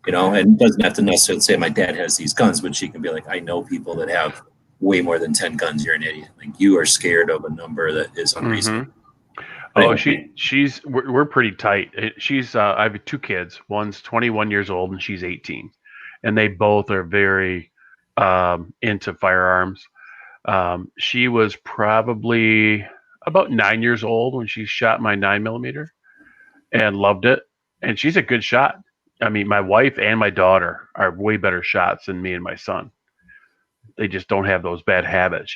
And doesn't have to necessarily say my dad has these guns, but she can be like, I know people that have way more than 10 guns. You're an idiot. Like you are scared of a number that is unreasonable. Oh, Anyway. we're pretty tight. I have 2 kids. One's 21 years old and she's 18, and they both are very into firearms. She was probably about 9 years old when she shot my 9mm and loved it. And she's a good shot. I mean, my wife and my daughter are way better shots than me and my son. They just don't have those bad habits,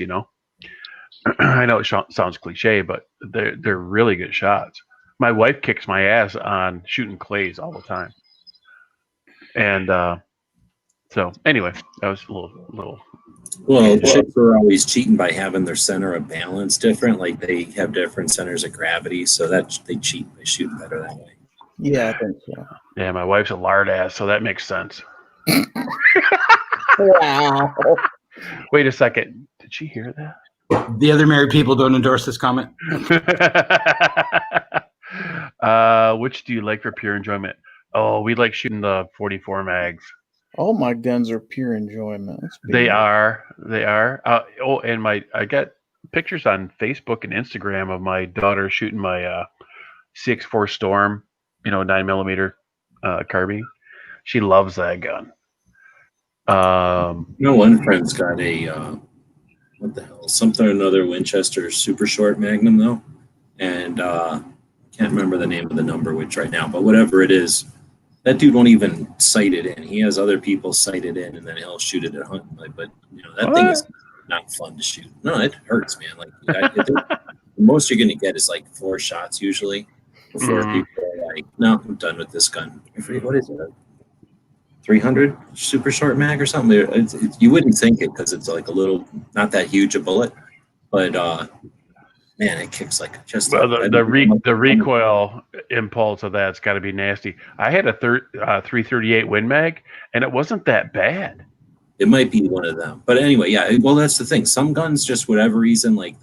I know it sounds cliche, but they're really good shots. My wife kicks my ass on shooting clays all the time. And so anyway, that was a little. Well, chicks are always cheating by having their center of balance different. Like they have different centers of gravity, so that they cheat by shooting better that way. Yeah, I think so. Yeah, my wife's a lard ass, so that makes sense. Wow. Wait a second. Did she hear that? The other married people don't endorse this comment. Which do you like for pure enjoyment? Oh, we like shooting the 44 mags. All my guns are pure enjoyment. They are. And I got pictures on Facebook and Instagram of my daughter shooting my CX4 Storm, 9mm carbine. She loves that gun. One friend's got a what the hell, something or another Winchester super short Magnum though, and can't remember the name of the number which right now, but whatever it is, that dude won't even sight it in. He has other people sight it in, and then he'll shoot it at hunting. But that thing is not fun to shoot. No, it hurts, man. Like I think the most you're gonna get is like 4 shots usually before Mhm. people are like, no, I'm done with this gun. I forget what is it. 300 super short mag or something. You wouldn't think it because it's like a little, not that huge a bullet, but man, it kicks like just. Well, the recoil impulse of that's got to be nasty. I had a 338 Win Mag, and it wasn't that bad. It might be one of them, but anyway, yeah. Well, that's the thing. Some guns, just whatever reason, like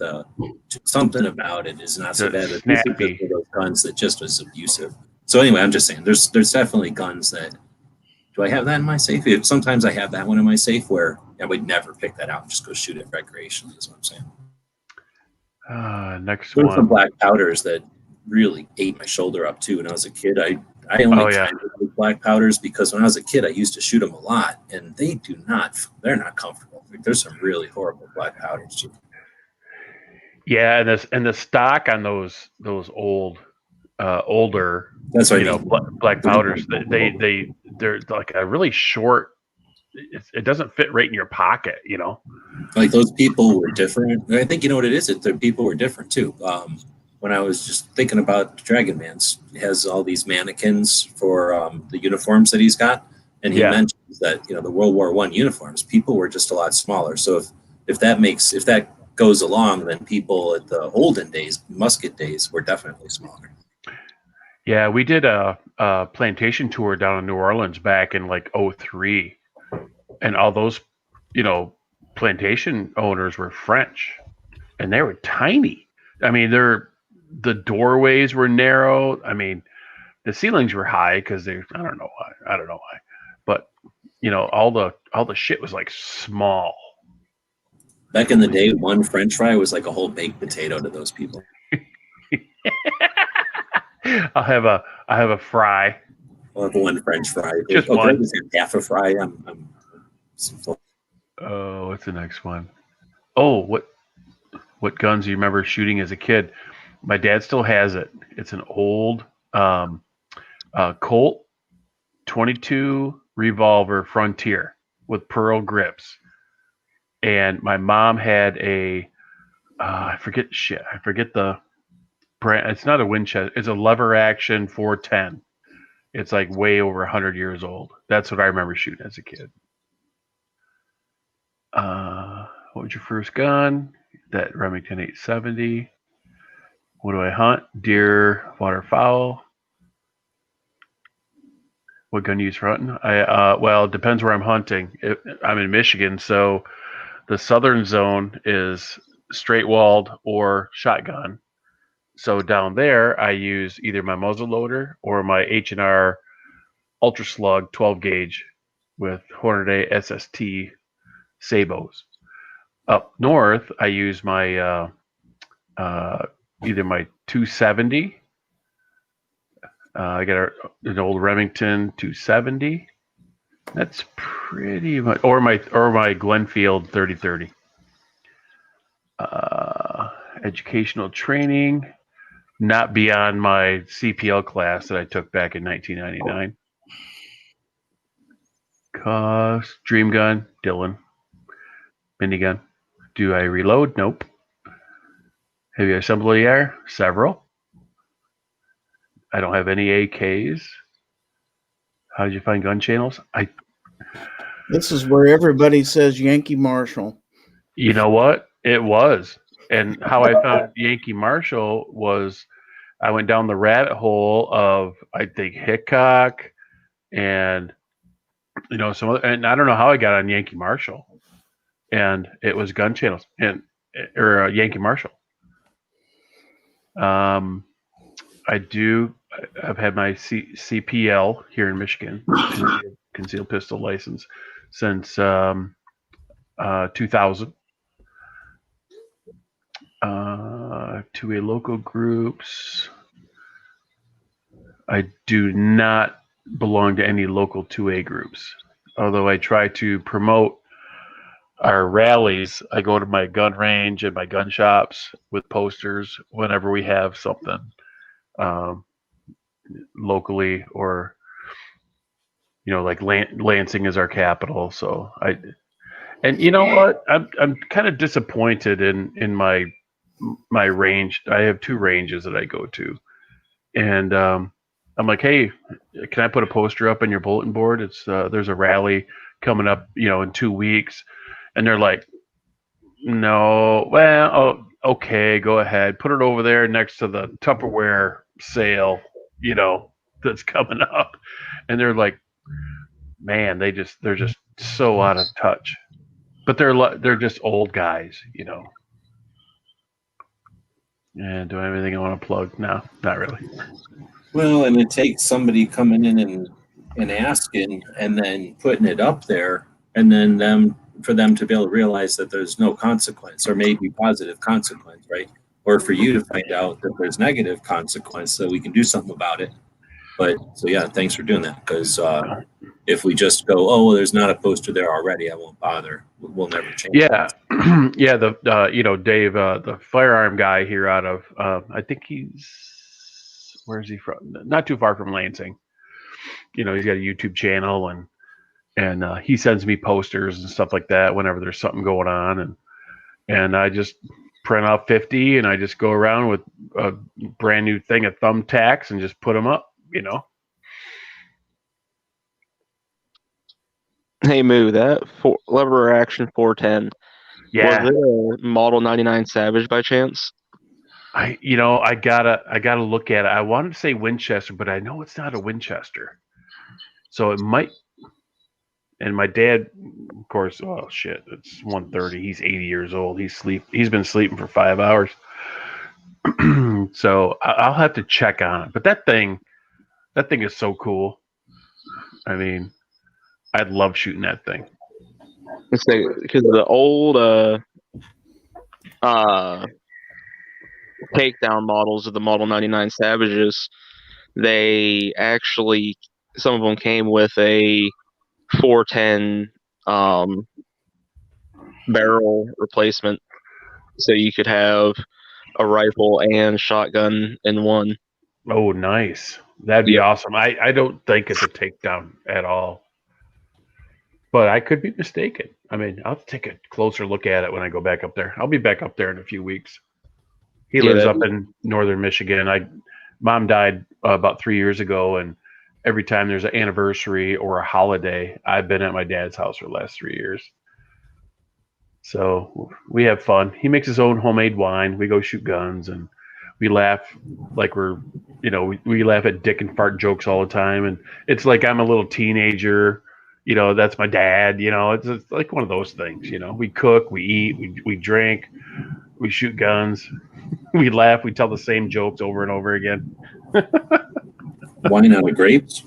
something about it is not so bad. But this is just one of those guns that just was abusive. So anyway, I'm just saying, there's definitely guns that. Do I have that in my safe? Sometimes I have that one in my safe where I would never pick that out and just go shoot it recreationally. Is what I'm saying. Next There's one. some black powders that really ate my shoulder up too. When I was a kid, I only kind of like black powders because when I was a kid, I used to shoot them a lot, and they're not comfortable. Like, there's some really horrible black powders too. Yeah, and the stock on those older, that's what black powders. They're like a really short. It doesn't fit right in your pocket, you know. Like those people were different. I think you know what it is. The people were different too. When I was just thinking about Dragon Man's, he has all these mannequins for the uniforms that he's got, and he mentions that the World War I uniforms, people were just a lot smaller. So if that goes along, then people at the olden days, musket days, were definitely smaller. Yeah, we did a plantation tour down in New Orleans back in like 2003, and all those plantation owners were French, and they were tiny. I mean, the doorways were narrow. I mean, the ceilings were high because I don't know why, but all the shit was like small. Back in the day, one French fry was like a whole baked potato to those people. I have a fry. I'll have one French fry. Just one. Half a fry. Oh, what's the next one? Oh, what guns do you remember shooting as a kid? My dad still has it. It's an old Colt 22 revolver Frontier with pearl grips, and my mom had a I forget the brand. It's not a Winchester. It's a lever action 410. It's like way over 100 years old. That's what I remember shooting as a kid. What was your first gun? That Remington 870. What do I hunt? Deer, waterfowl. What gun do you use for hunting? Well, it depends where I'm hunting. I'm in Michigan, so the southern zone is straight walled or shotgun. So down there, I use either my muzzle loader or my H&R Ultra Slug 12 gauge with Hornady SST sabos. Up north, I use my either my 270. I got an old Remington 270. That's pretty much, or my Glenfield 3030. Educational training, not beyond my CPL class that I took back in 1999. Cost, Dream Gun, Dylan. Minigun. Do I reload? Nope. Have you assembled AR? Several. I don't have any AKs. How did you find gun channels? This is where everybody says Yankee Marshall. You know what? It was. And how I found Yankee Marshall was I went down the rabbit hole of, I think, Hickok and, some other, and I don't know how I got on Yankee Marshall. And it was gun channels or Yankee Marshall. I've had my CPL here in Michigan, concealed pistol license, since 2000. To a local groups. I do not belong to any local 2A groups, although I try to promote our rallies. I go to my gun range and my gun shops with posters whenever we have something locally, or like Lansing is our capital, so And you know what? I'm kind of disappointed in my range. I have 2 ranges that I go to, and I'm like, hey, can I put a poster up on your bulletin board? It's there's a rally coming up, in 2 weeks, and they're like, no, well, okay, go ahead, put it over there next to the Tupperware sale, that's coming up, and they're like, man, they're just so out of touch, but they're just old guys. And do I have anything I want to plug? No, not really. Well, and it takes somebody coming in and asking and then putting it up there, and then for them to be able to realize that there's no consequence or maybe positive consequence, right? Or for you to find out that there's negative consequence so we can do something about it. But so yeah, thanks for doing that, because if we just go, oh, well, there's not a poster there already, I won't bother. We'll never change. Yeah, yeah. Dave, the firearm guy here out of I think where is he from? Not too far from Lansing. He's got a YouTube channel, and he sends me posters and stuff like that whenever there's something going on, and I just print out 50 and I just go around with a brand new thing of thumbtacks and just put them up. Hey Moo, that lever action 410. Yeah. Was it a Model 99 Savage by chance? I gotta look at it. I wanted to say Winchester, but I know it's not a Winchester. So it might. And my dad, of course, oh shit, it's 1:30. He's 80 years old. He's been sleeping for 5 hours. So I'll have to check on it. But that thing is so cool. I mean, I'd love shooting that thing. Because the old takedown models of the Model 99 Savages, they actually, some of them came with a 410 barrel replacement, so you could have a rifle and shotgun in one. Oh, nice. That'd be awesome. I don't think it's a takedown at all, but I could be mistaken. I mean, I'll take a closer look at it when I go back up there. I'll be back up there in a few weeks. He lives up in northern Michigan. Mom died about 3 years ago, and every time there's an anniversary or a holiday, I've been at my dad's house for the last 3 years. So we have fun. He makes his own homemade wine. We go shoot guns, and we laugh like we laugh at dick and fart jokes all the time. And it's like I'm a little teenager. That's my dad. It's like one of those things. We cook, we eat, we drink, we shoot guns, we laugh, we tell the same jokes over and over again. Wine out of grapes?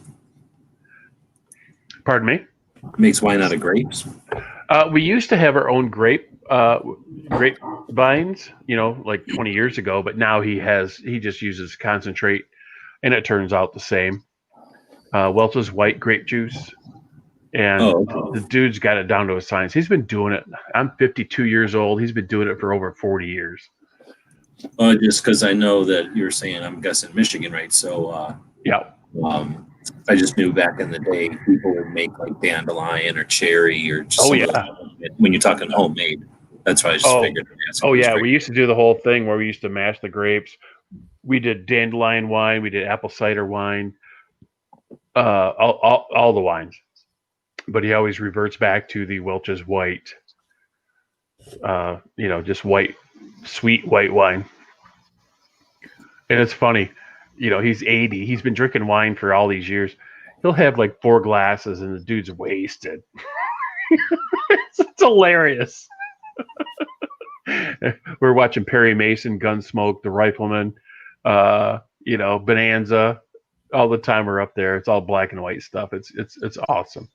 Pardon me? Makes wine out of grapes? We used to have our own grape vines, like 20 years ago, but now he just uses concentrate, and it turns out the same. Welch's white grape juice, and the dude's got it down to a science. He's been doing it. I'm 52 years old. He's been doing it for over 40 years. Just because I know that you're saying, I'm guessing Michigan, right? So yeah. I just knew back in the day people would make like dandelion or cherry or just when you're talking homemade. That's why I just figured. Oh yeah, we used to do the whole thing where we used to mash the grapes. We did dandelion wine, we did apple cider wine, all the wines. But he always reverts back to the Welch's white, just white, sweet white wine. And it's funny. He's 80. He's been drinking wine for all these years. He'll have like 4 glasses and the dude's wasted. It's hilarious. We're watching Perry Mason, Gunsmoke, The Rifleman, Bonanza. All the time we're up there. It's all black and white stuff. It's awesome.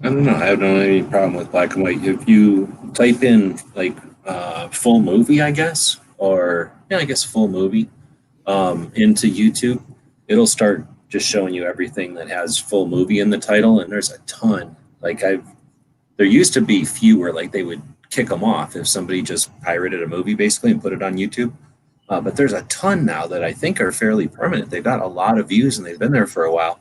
I don't know. I don't have any problem with black and white. If you type in like full movie, I guess, or I guess full movie into YouTube, it'll start just showing you everything that has full movie in the title, and there's a ton. There used to be fewer, like they would kick them off if somebody just pirated a movie basically and put it on YouTube. But there's a ton now that I think are fairly permanent. They've got a lot of views and they've been there for a while.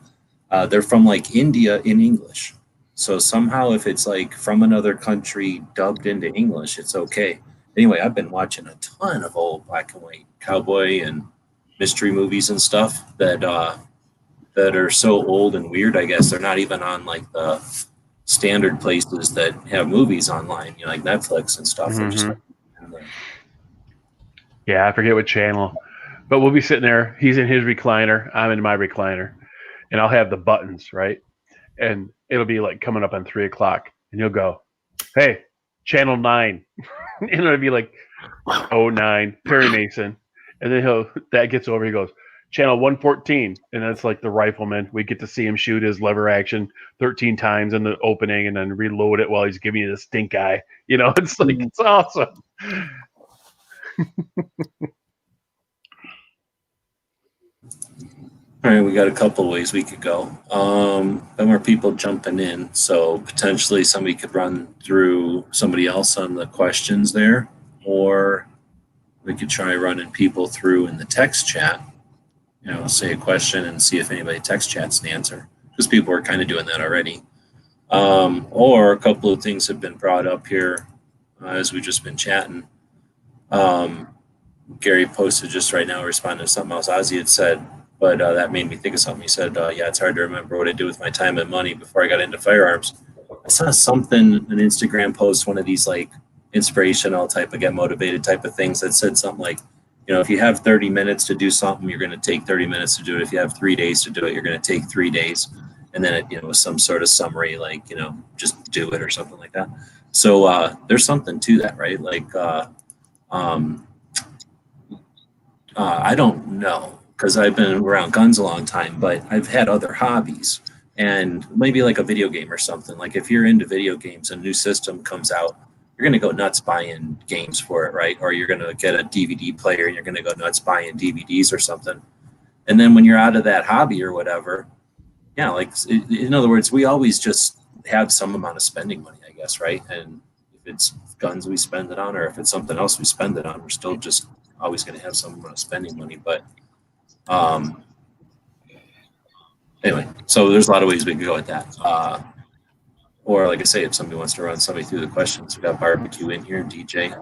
They're from like India in English. So somehow, if it's like from another country dubbed into English, it's okay. Anyway, I've been watching a ton of old black and white cowboy and mystery movies and stuff that are so old and weird. I guess they're not even on like the standard places that have movies online, you know, like Netflix and stuff. They're just Yeah, I forget what channel, but we'll be sitting there. He's in his recliner. I'm in my recliner, and I'll have the buttons right, and it'll be like coming up on 3 o'clock, and you'll go, "Hey, channel 9," and it'll be like 09 Perry Mason, and then that gets over. He goes, "Channel 114," and that's like the rifleman. We get to see him shoot his lever action 13 times in the opening, and then reload it while he's giving you the stink eye. You know, it's like it's awesome. All right, we got a couple ways we could go. Then more people jumping in, so potentially somebody could run through somebody else on the questions there, or we could try running people through in the text chat. You know, say a question and see if anybody text chats an answer, because people are kind of doing that already. Or a couple of things have been brought up here as we've just been chatting. Gary posted just right now responding to something else Ozzy had said, but that made me think of something. He said, yeah, it's hard to remember what I did with my time and money before I got into firearms. I saw something, an Instagram post, one of these like inspirational type of get motivated type of things that said something like, you know, if you have 30 minutes to do something, you're going to take 30 minutes to do it. If you have 3 days to do it, you're going to take 3 days. And then it, you know, some sort of summary, like, you know, just do it or something like that. So there's something to that, right? Like, I don't know, because I've been around guns a long time, but I've had other hobbies, and maybe like a video game or something. Like if you're into video games, a new system comes out, you're going to go nuts buying games for it, right? Or you're going to get a DVD player and you're going to go nuts buying DVDs or something. And then when you're out of that hobby or whatever, yeah, like in other words, we always just have some amount of spending money, I guess, right? And if it's guns we spend it on, or if it's something else we spend it on, we're still just always going to have some amount of spending money. But anyway, so there's a lot of ways we can go with that. Or like I say, if somebody wants to run somebody through the questions, we got barbecue in here, DJ.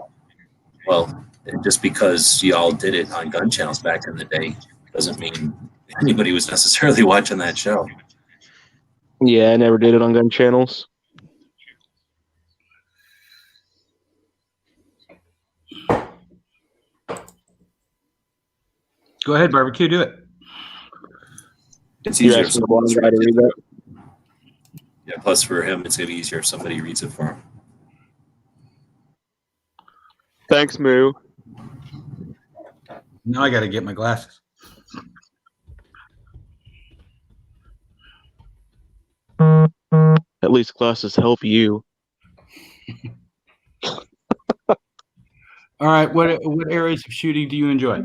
Well, just because y'all did it on gun channels back in the day doesn't mean anybody was necessarily watching that show. Yeah, I never did it on gun channels. Go ahead, barbecue, do it. It's You're easier if asking the someone blind else guy to reads read it. that? Yeah, plus for him, it's going to be easier if somebody reads it for him. Thanks, Moo. Now I got to get my glasses. At least classes help you. All right, what areas of shooting do you enjoy?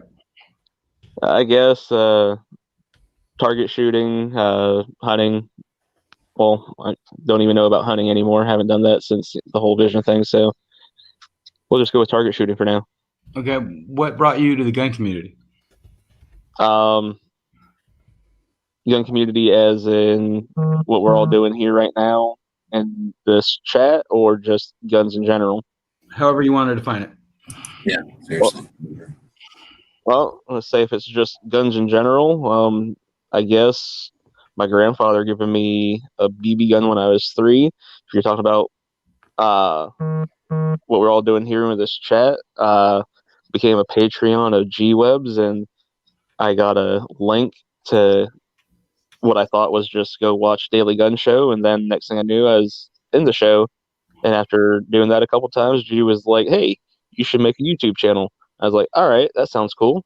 I guess target shooting, hunting. Well, I don't even know about hunting anymore. Haven't done that since the whole vision thing, so we'll just go with target shooting for now. Okay, what brought you to the gun community? Gun community as in what we're all doing here right now in this chat, or just guns in general? However you want to define it. Yeah, seriously. Well, let's say if it's just guns in general, I guess my grandfather giving me a BB gun when I was 3. If you're talking about what we're all doing here in this chat, became a Patreon of G-Webs, and I got a link to what I thought was just go watch Daily Gun Show, and then next thing I knew, I was in the show. And after doing that a couple times, G was like, "Hey, you should make a YouTube channel." I was like, "All right, that sounds cool."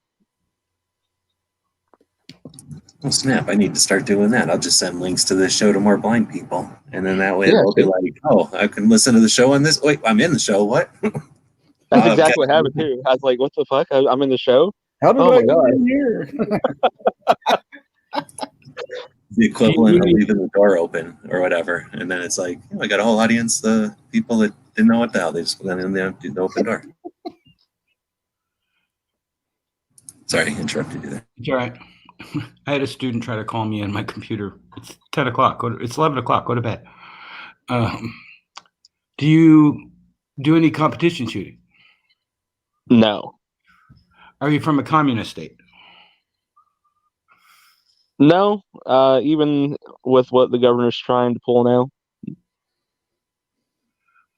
Oh, snap, I need to start doing that. I'll just send links to this show to more blind people. And then that way Yeah, they'll be like, oh, I can listen to the show on this. Wait, I'm in the show. What? That's exactly what happened too. I was like, "What the fuck? I'm in the show." How did Oh I my get God. in here? The equivalent of leaving the door open or whatever. And then it's like, oh, I got a whole audience of people that didn't know what the hell. They just went in there and did the open door. Sorry, interrupted you there. It's all right. I had a student try to call me on my computer. It's 10 o'clock. It's 11 o'clock. Go to bed. Do you do any competition shooting? No. Are you from a communist state? No, even with what the governor's trying to pull now.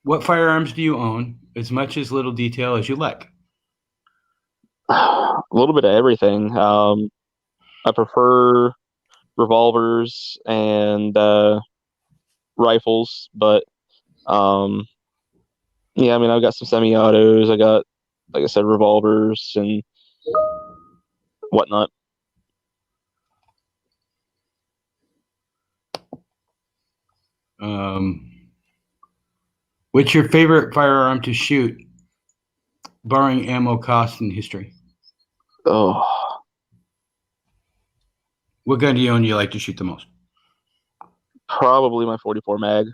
What firearms do you own? As much as little detail as you like. A little bit of everything. I prefer revolvers and rifles, but yeah, I mean, I've got some semi-autos. I got, like I said, revolvers and whatnot. What's your favorite firearm to shoot, barring ammo cost and history? Oh, What gun do you own you like to shoot the most? probably my 44 mag.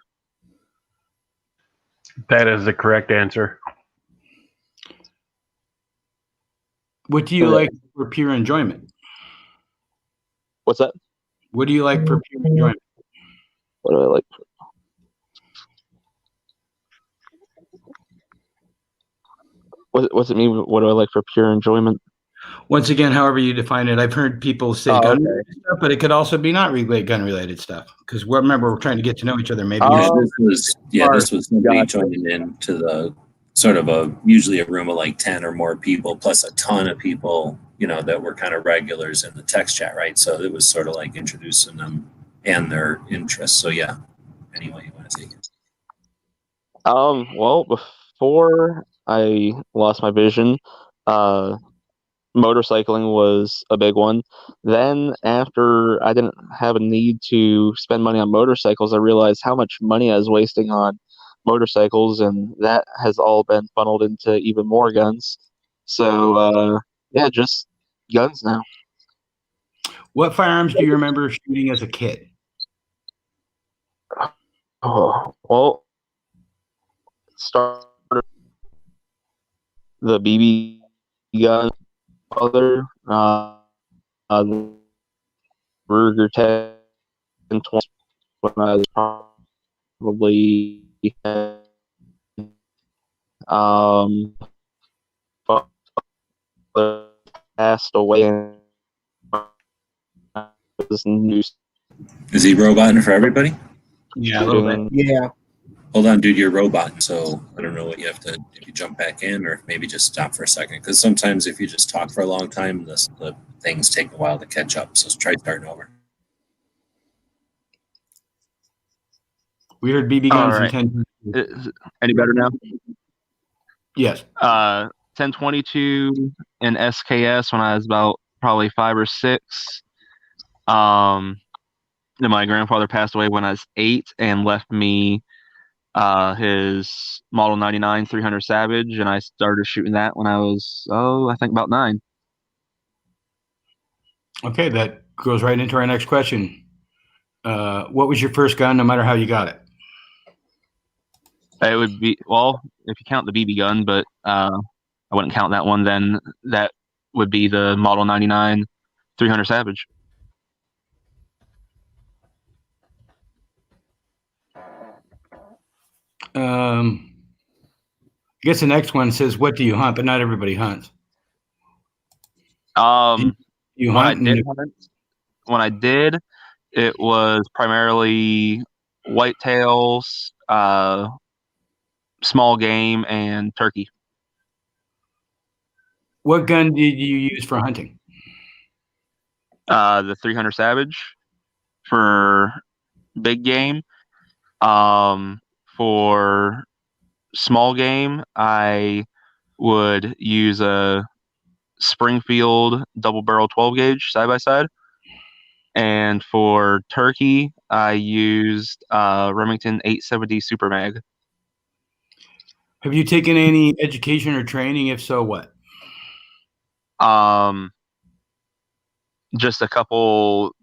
That is the correct answer. What do you like for pure enjoyment? What's that? What do you like for pure enjoyment? What do I like? What's it mean? What do I like for pure enjoyment? Once again, however you define it, I've heard people say gun related stuff, but it could also be not gun related stuff. Because remember, we're trying to get to know each other. Maybe This was somebody joining in to the sort of usually a room of like 10 or more people, plus a ton of people, that were kind of regulars in the text chat, right? So it was sort of like introducing them and their interests. So yeah, anyway, you want to take it? Well, before I lost my vision, motorcycling was a big one. Then after I didn't have a need to spend money on motorcycles, I realized how much money I was wasting on motorcycles, and that has all been funneled into even more guns. So, yeah, just guns now. What firearms do you remember shooting as a kid? Oh, well, started the BB gun, other the Ruger 1020 when I was probably father passed away and this new Is he roboting for everybody? Yeah, a little bit. Yeah. Hold on, dude, you're roboting. So I don't know what you have to, if you jump back in or if maybe just stop for a second. Because sometimes if you just talk for a long time, the things take a while to catch up. So try starting over. We heard BB guns All right. and 10. Is it any better now? Yes. 1022 in SKS when I was about probably 5 or 6. Then my grandfather passed away when I was 8 and left me his Model 99 300 Savage, and I started shooting that when I was, I think about 9. Okay, that goes right into our next question. What was your first gun, no matter how you got it? It would be, well, if you count the BB gun, but I wouldn't count that one, then that would be the Model 99 300 Savage. I guess the next one says, "What do you hunt?" But not everybody hunts. You hunt? When I did, it was primarily whitetails, small game, and turkey. What gun did you use for hunting? The 300 Savage for big game. For small game, I would use a Springfield double barrel 12 gauge side by side. And for turkey, I used Remington 870 Super Mag. Have you taken any education or training? If so, what? Just a couple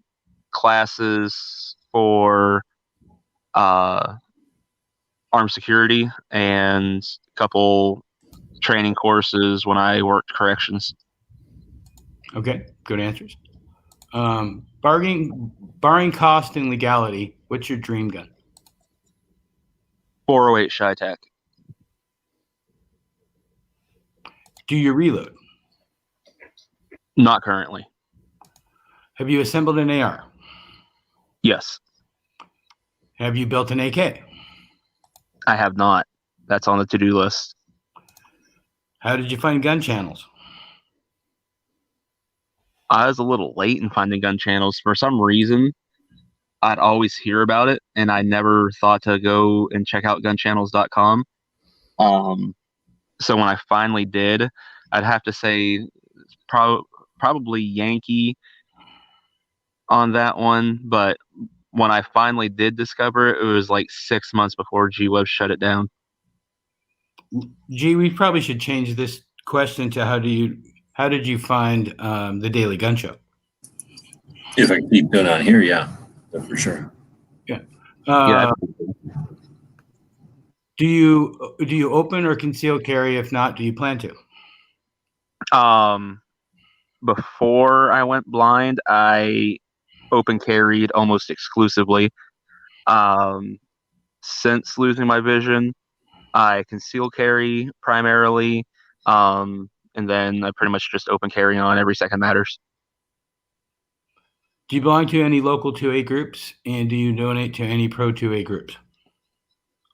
classes for armed security and a couple training courses when I worked corrections. Okay, good answers. Barring cost and legality, what's your dream gun? 408 Shytac. Do you reload? Not currently. Have you assembled an AR? Yes, Have you built an AK? I have not. That's on the to-do list. How did you find gun channels? I was a little late in finding gun channels. For some reason, I'd always hear about it, and I never thought to go and check out gunchannels.com. So when I finally did, I'd have to say probably Yankee on that one. But when I finally did discover it, it was like 6 months before G-Web shut it down. Gee, we probably should change this question to how did you find the Daily Gun Show? If I keep doing on here, yeah, for sure. Yeah. Do you open or conceal carry? If not, do you plan to? Before I went blind, I open carried almost exclusively. Since losing my vision, I conceal carry primarily, and then I pretty much just open carry on every second matters. Do you belong to any local 2A groups, and do you donate to any pro 2A groups?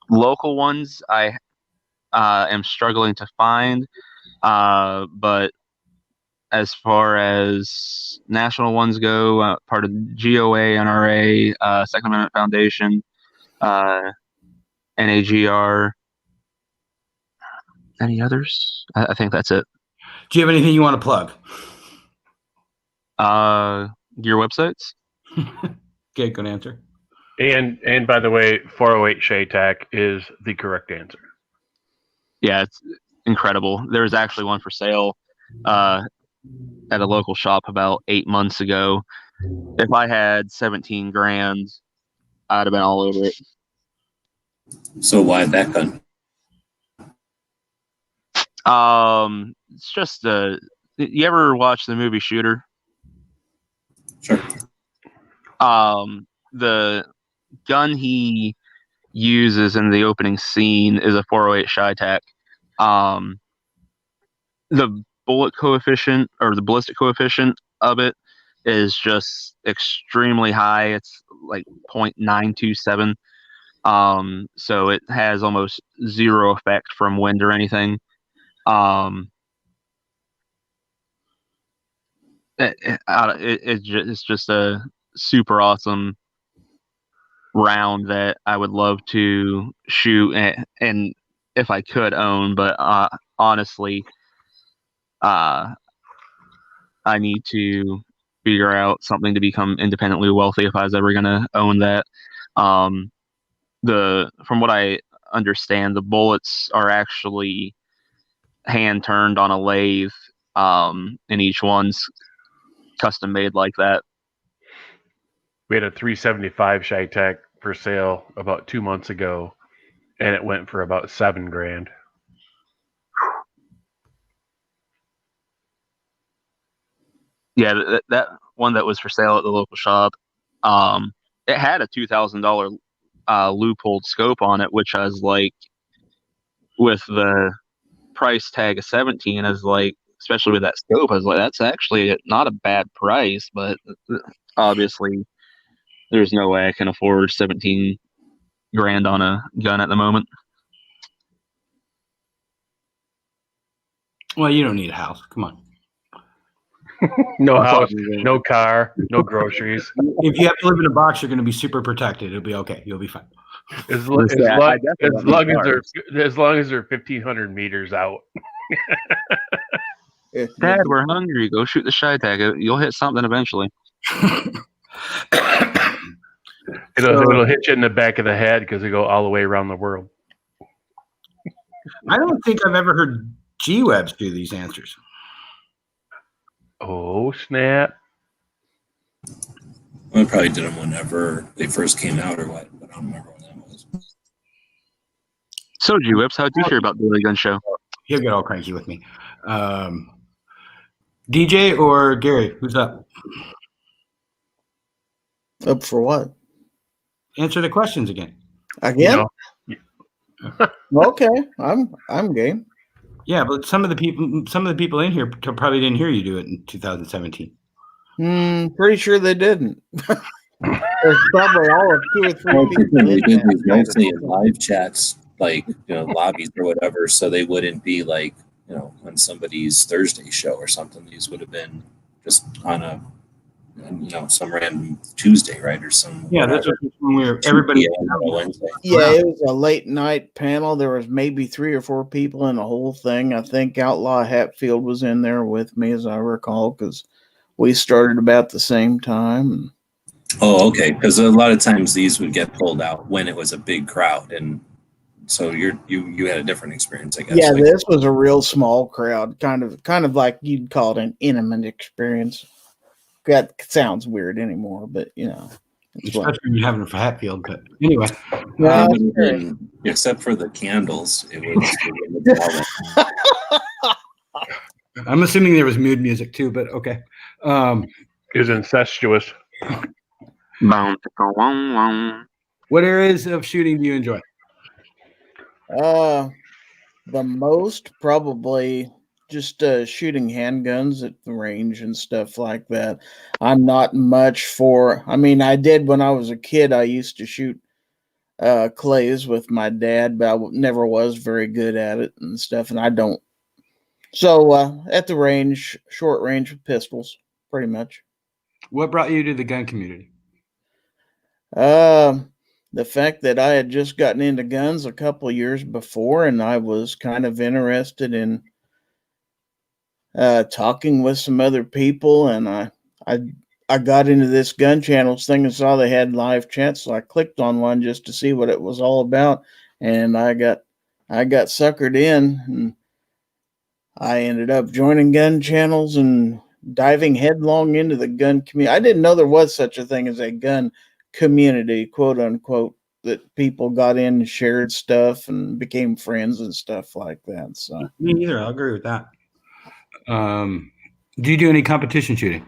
Local ones I am struggling to find, but as far as national ones go, part of GOA, NRA, Second Amendment Foundation, NAGR. Any others? I think that's it. Do you have anything you want to plug? Your websites? Okay, good answer. And by the way, 408 Shytac is the correct answer. Yeah, it's incredible. There was actually one for sale at a local shop about 8 months ago. If I had 17 grand, I'd have been all over it. So why that gun? It's just you ever watch the movie Shooter? Sure. The gun he uses in the opening scene is a 408 Shytac. The bullet coefficient or the ballistic coefficient of it is just extremely high. It's like 0.927. So it has almost zero effect from wind or anything. It's just a super awesome round that I would love to shoot and if I could own, but honestly, I need to figure out something to become independently wealthy if I was ever going to own that. From what I understand, the bullets are actually hand turned on a lathe, and each one's custom made like that. We had a 375 Shytac for sale about 2 months ago, and it went for about $7,000. Yeah, that one that was for sale at the local shop, it had a $2,000 loophole scope on it, which I was like, with the price tag of 17, I was like, especially with that scope, I was like, that's actually not a bad price, but obviously there's no way I can afford 17 grand on a gun at the moment. Well, you don't need a house. Come on. No house, no car, no groceries. If you have to live in a box, you're going to be super protected. It'll be okay. You'll be fine. As long as they're 1,500 meters out. Dad, we're hungry. Go shoot the Shytac. You'll hit something eventually. It'll hit you in the back of the head because they go all the way around the world. I don't think I've ever heard G-Webs do these answers. Oh, snap. I probably did them whenever they first came out or what, but I don't remember when that was. So, G-Webs, how'd you hear about the Daily Gun Show? He'll get all cranky with me. DJ or Gary? Who's up? Up for what? Answer the questions again. Again? Okay, I'm game. Yeah, but some of the people in here probably didn't hear you do it in 2017. Pretty sure they didn't. There's probably all of 2 or 3 Well, people we in did that. these mostly in live chats, like, lobbies or whatever, so they wouldn't be like, on somebody's Thursday show or something. These would have been just on some random Tuesday, right? Or some Yeah, that's whatever. when we were 2 everybody. p.m. on a Wednesday. Yeah, it was a late night panel. There was maybe 3 or 4 people in the whole thing. I think Outlaw Hatfield was in there with me, as I recall, because we started about the same time. Oh, okay. Because a lot of times these would get pulled out when it was a big crowd, and so you had a different experience, I guess. Yeah, Like, this was a real small crowd, kind of like you'd call it an intimate experience. That sounds weird anymore, but it's what. Especially when you're having it for Hatfield. But anyway, Yeah, it would have been, except for the candles, it was. I'm assuming there was mood music too. But okay. Is incestuous. What areas of shooting do you enjoy? The most probably just shooting handguns at the range and stuff like that. I'm not much for. I mean, I did when I was a kid. I used to shoot clays with my dad, but I never was very good at it and stuff. And I don't. So at the range, short range with pistols, pretty much. What brought you to the gun community? The fact that I had just gotten into guns a couple of years before, and I was kind of interested in talking with some other people, and I got into this gun channels thing and saw they had live chats, so I clicked on one just to see what it was all about, and I got suckered in, and I ended up joining gun channels and diving headlong into the gun community. I didn't know there was such a thing as a gun community, quote unquote, that people got in and shared stuff and became friends and stuff like that. So Me neither. I'll agree with that. Do you do any competition shooting?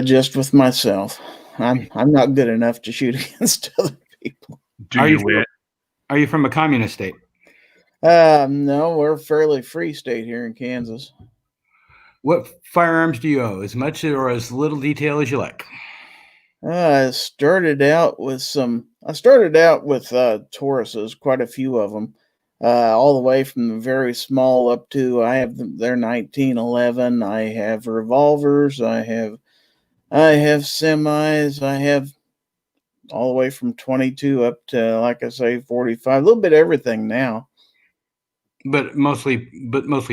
just with myself. I'm not good enough to shoot against other people. Do you win? Are you from a communist state? No, we're a fairly free state here in Kansas. What firearms do you own? As much or as little detail as you like. I started out with Tauruses, quite a few of them, all the way from the very small up to they're 1911. I have revolvers. I have semis. I have all the way from 22 up to, like I say, 45. A little bit of everything now. But mostly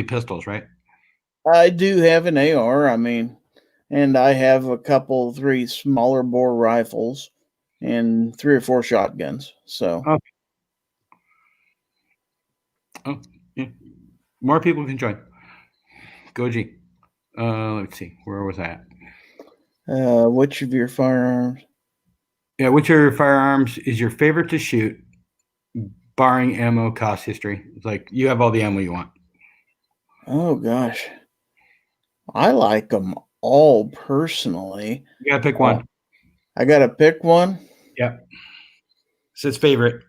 pistols, right? I do have an AR. I mean, and I have 3 smaller bore rifles and 3 or 4 shotguns. So, Yeah. More people can join. Go G. Let's see. Where was that? which of your firearms? Yeah, which of your firearms is your favorite to shoot, barring ammo, cost, history? It's like you have all the ammo you want. Oh gosh, I like them all personally. You gotta pick one. I gotta pick one. Yeah. So it's favorite.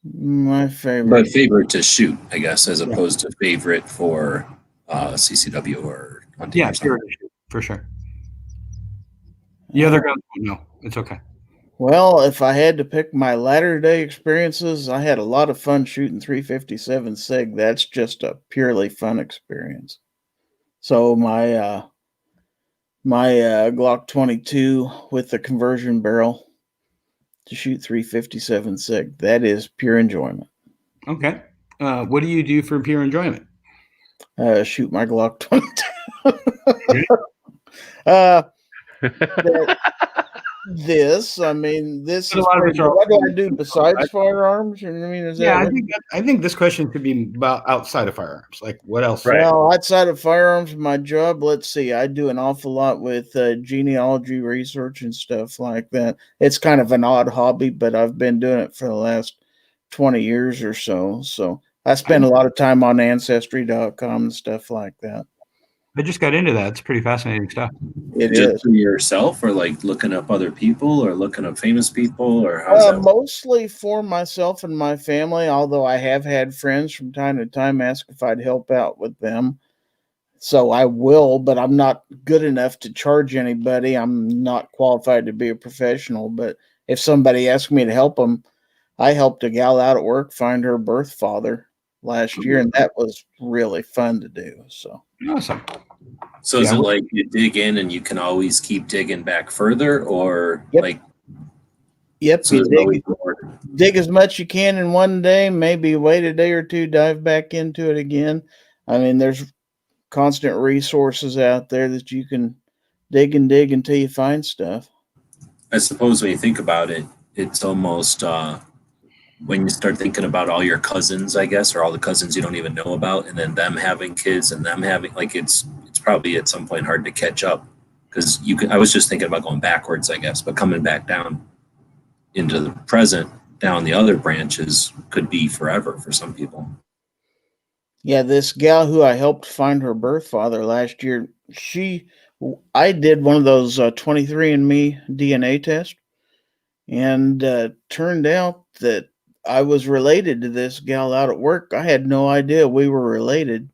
My favorite. But favorite to shoot, I guess, as opposed to favorite for CCW or hunting. Yeah, or something. for sure. The other guns, no, it's okay. Well, if I had to pick my latter day experiences, I had a lot of fun shooting 357 SIG. That's just a purely fun experience. So my Glock 22 with the conversion barrel to shoot 357 SIG, that is pure enjoyment. Okay. What do you do for pure enjoyment? Shoot my Glock 22. This is what do I do besides firearms? I mean, I think this question could be about outside of firearms. Like what else? Right. Well, outside of firearms, my job, let's see, I do an awful lot with genealogy research and stuff like that. It's kind of an odd hobby, but I've been doing it for the last 20 years or so. So I spend a lot of time on Ancestry.com and stuff like that. I just got into that. It's pretty fascinating stuff. It Just is. for yourself, or like looking up other people, or looking up famous people, or how's that? Mostly for myself and my family, although I have had friends from time to time ask if I'd help out with them. So I will, but I'm not good enough to charge anybody. I'm not qualified to be a professional. But if somebody asks me to help them, I helped a gal out at work find her birth father last year, and that was really fun to do. So Awesome. So is Yeah. it like you dig in and you can always keep digging back further, or Yep. like yep, so you there's always more? dig as much you can in one day, maybe wait a day or two, dive back into it again. I mean, there's constant resources out there that you can dig and dig until you find stuff. I suppose when you think about it, it's almost when you start thinking about all your cousins, I guess, or all the cousins you don't even know about, and then them having kids and them having like it's probably at some point hard to catch up because you could. I was just thinking about going backwards, I guess, but coming back down into the present, down the other branches could be forever for some people. Yeah, this gal who I helped find her birth father last year, I did one of those 23andMe DNA tests, and turned out that I was related to this gal out at work. I had no idea we were related.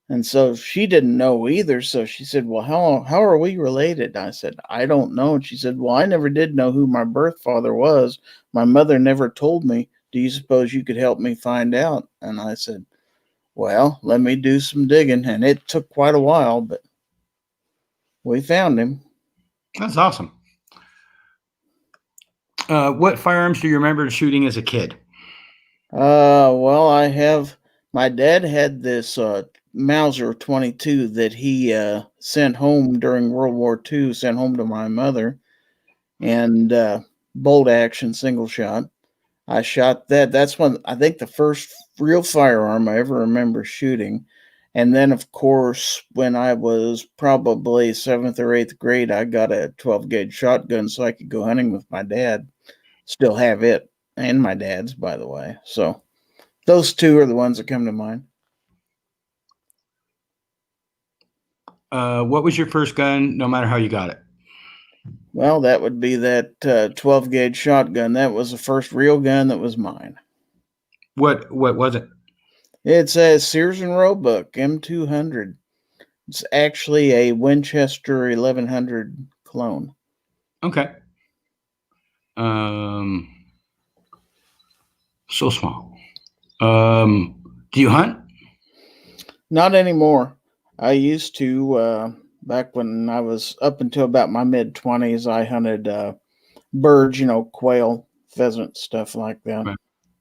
And so she didn't know either. So she said, "Well, how are we related?" I said, "I don't know." And she said, "Well, I never did know who my birth father was. My mother never told me. Do you suppose you could help me find out?" And I said, "Well, let me do some digging." And it took quite a while, but we found him. That's awesome. What firearms do you remember shooting as a kid? Well, my dad had this Mauser 22 that he sent home during World War II, sent home to my mother, and bolt action single shot. I shot that. That's when I think the first real firearm I ever remember shooting. And then, of course, when I was probably seventh or eighth grade, I got a 12 gauge shotgun so I could go hunting with my dad. Still have it, and my dad's, by the way. So those two are the ones that come to mind. What was your first gun, no matter how you got it? Well, that would be that 12 gauge shotgun. That was the first real gun that was mine. What was it? It's a Sears and Roebuck M200. It's actually a Winchester 1100 clone. Okay. So small. Do you hunt? Not anymore. I used to, back when I was up until about my mid 20s, I hunted birds, quail, pheasant, stuff like that. Right.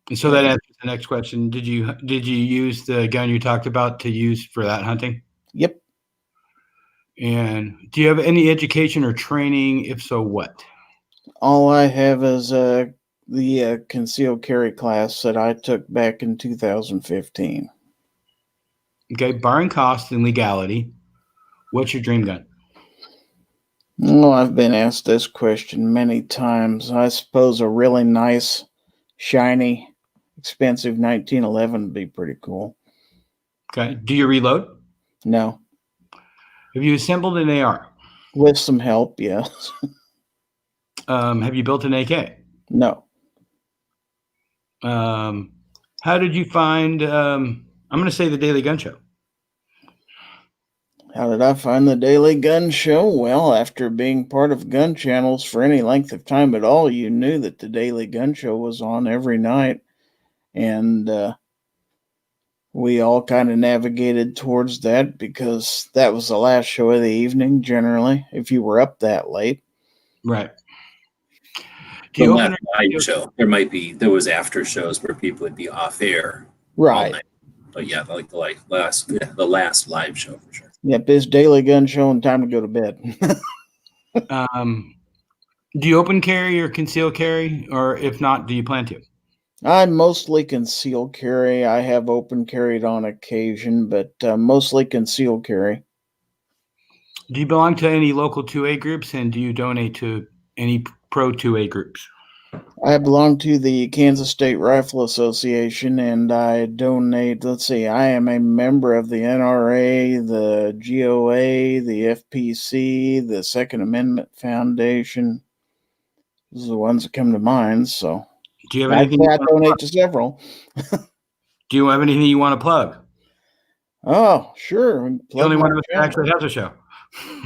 And so that answers the next question. Did you use the gun you talked about to use for that hunting? Yep. And do you have any education or training? If so, what? All I have is the concealed carry class that I took back in 2015. Okay, barring cost and legality, what's your dream gun? Well, I've been asked this question many times. I suppose a really nice, shiny, expensive 1911 would be pretty cool. Okay. Do you reload? No. Have you assembled an AR? With some help, yes. Have you built an AK? No. How did you find, I'm going to say the Daily Gun Show? How did I find the Daily Gun Show? Well, after being part of gun channels for any length of time at all, you knew that the Daily Gun Show was on every night. And we all kind of navigated towards that because that was the last show of the evening, generally, if you were up that late. Right. The last live show, there was after shows where people would be off air. Right. But yeah, like the last live show for sure. Yep, this Daily Gun Show and time to go to bed. Do you open carry or conceal carry? Or if not, do you plan to? I mostly conceal carry. I have open carried on occasion, but mostly conceal carry. Do you belong to any local 2A groups, and do you donate to any pro 2A groups? I belong to the Kansas State Rifle Association, and I donate. Let's see, I am a member of the NRA, the GOA, the FPC, the Second Amendment Foundation. Those are the ones that come to mind. So Do you have actually, anything? I donate to several. Do you have anything you want to plug? Oh, sure. The only Plug my one that channel. actually has a show.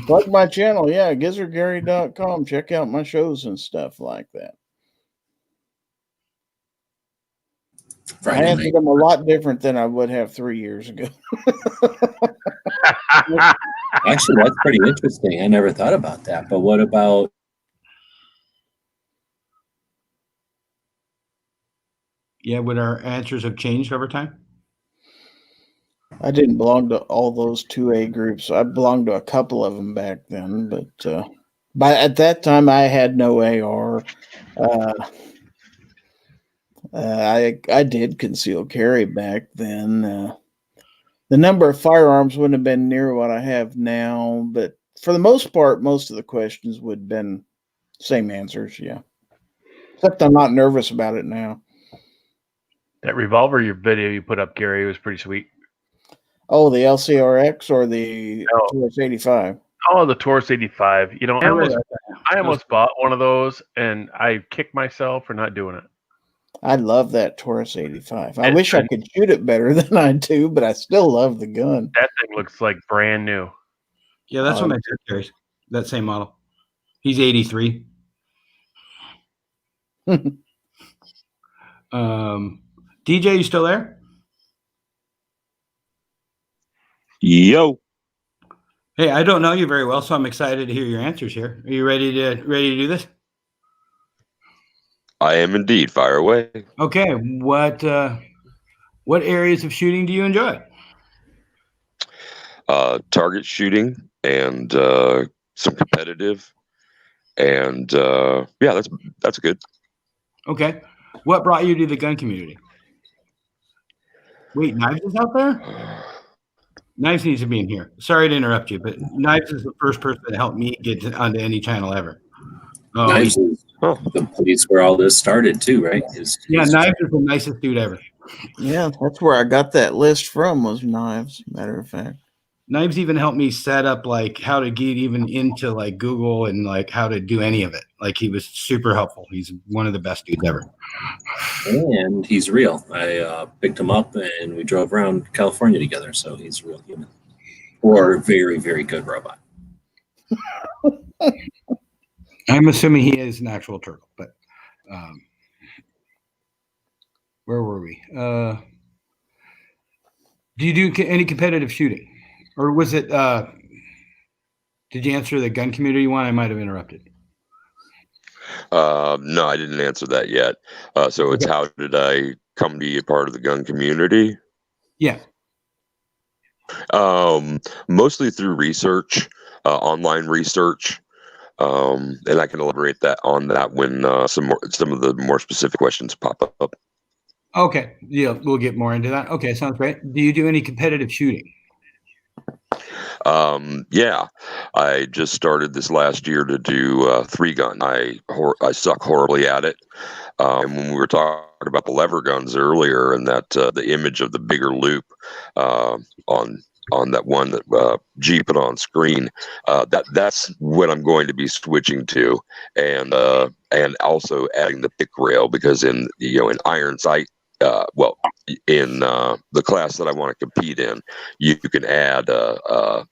Plug my channel, yeah, gizzardgary.com. Check out my shows and stuff like that. I Friday answered night. them a lot different than I would have 3 years ago. Actually, that's pretty interesting. I never thought about that. But what about Yeah, would our answers have changed over time? I didn't belong to all those 2A groups. I belonged to a couple of them back then, but at that time I had no AR. I did conceal carry back then. The number of firearms wouldn't have been near what I have now, but for the most part, most of the questions would have been same answers. Yeah, except I'm not nervous about it now. That revolver your video you put up, Gary, was pretty sweet. Oh, the LCRX or the No. Taurus 85? Oh, the Taurus 85. You know, Yeah, I almost bought one of those, and I kicked myself for not doing it. I love that Taurus 85. I It's wish I been- could shoot it better than I do, but I still love the gun. That thing looks like brand new. Yeah, that's what my dad carries. That same model. He's 83. DJ, you still there? Yo. Hey, I don't know you very well, so I'm excited to hear your answers here. Are you ready to do this? I am indeed. Fire away. Okay. What areas of shooting do you enjoy? Target shooting and some competitive, and yeah, that's good. Okay. What brought you to the gun community? Wait, Knives is out there? Knives needs to be in here. Sorry to interrupt you, but Knives is the first person that helped me get onto any channel ever. Knives is the place where all this started too, right? Yeah, Knives is the nicest dude ever. Yeah, that's where I got that list from, was Knives, matter of fact. Knives even helped me set up like how to get even into like Google and like how to do any of it. Like he was super helpful. He's one of the best dudes ever. And he's real. I picked him up and we drove around California together, so he's a real human. Or a very, very good robot. I'm assuming he is an actual turtle, but where were we? Do you do any competitive shooting? Or was it, did you answer the gun community one? I might have interrupted. No, I didn't answer that yet. So it's how did I come to be a part of the gun community? Yeah. Mostly through research, online research. And I can elaborate on that when some of the more specific questions pop up. Okay. Yeah, we'll get more into that. Okay, sounds great. Do you do any competitive shooting? Yeah, I just started this last year to do 3-gun. I suck horribly at it. And when we were talking about the lever guns earlier, and that the image of the bigger loop on that one that G put on screen, that's what I'm going to be switching to, and also adding the pick rail, because in iron sight. In the class that I want to compete in, you can add a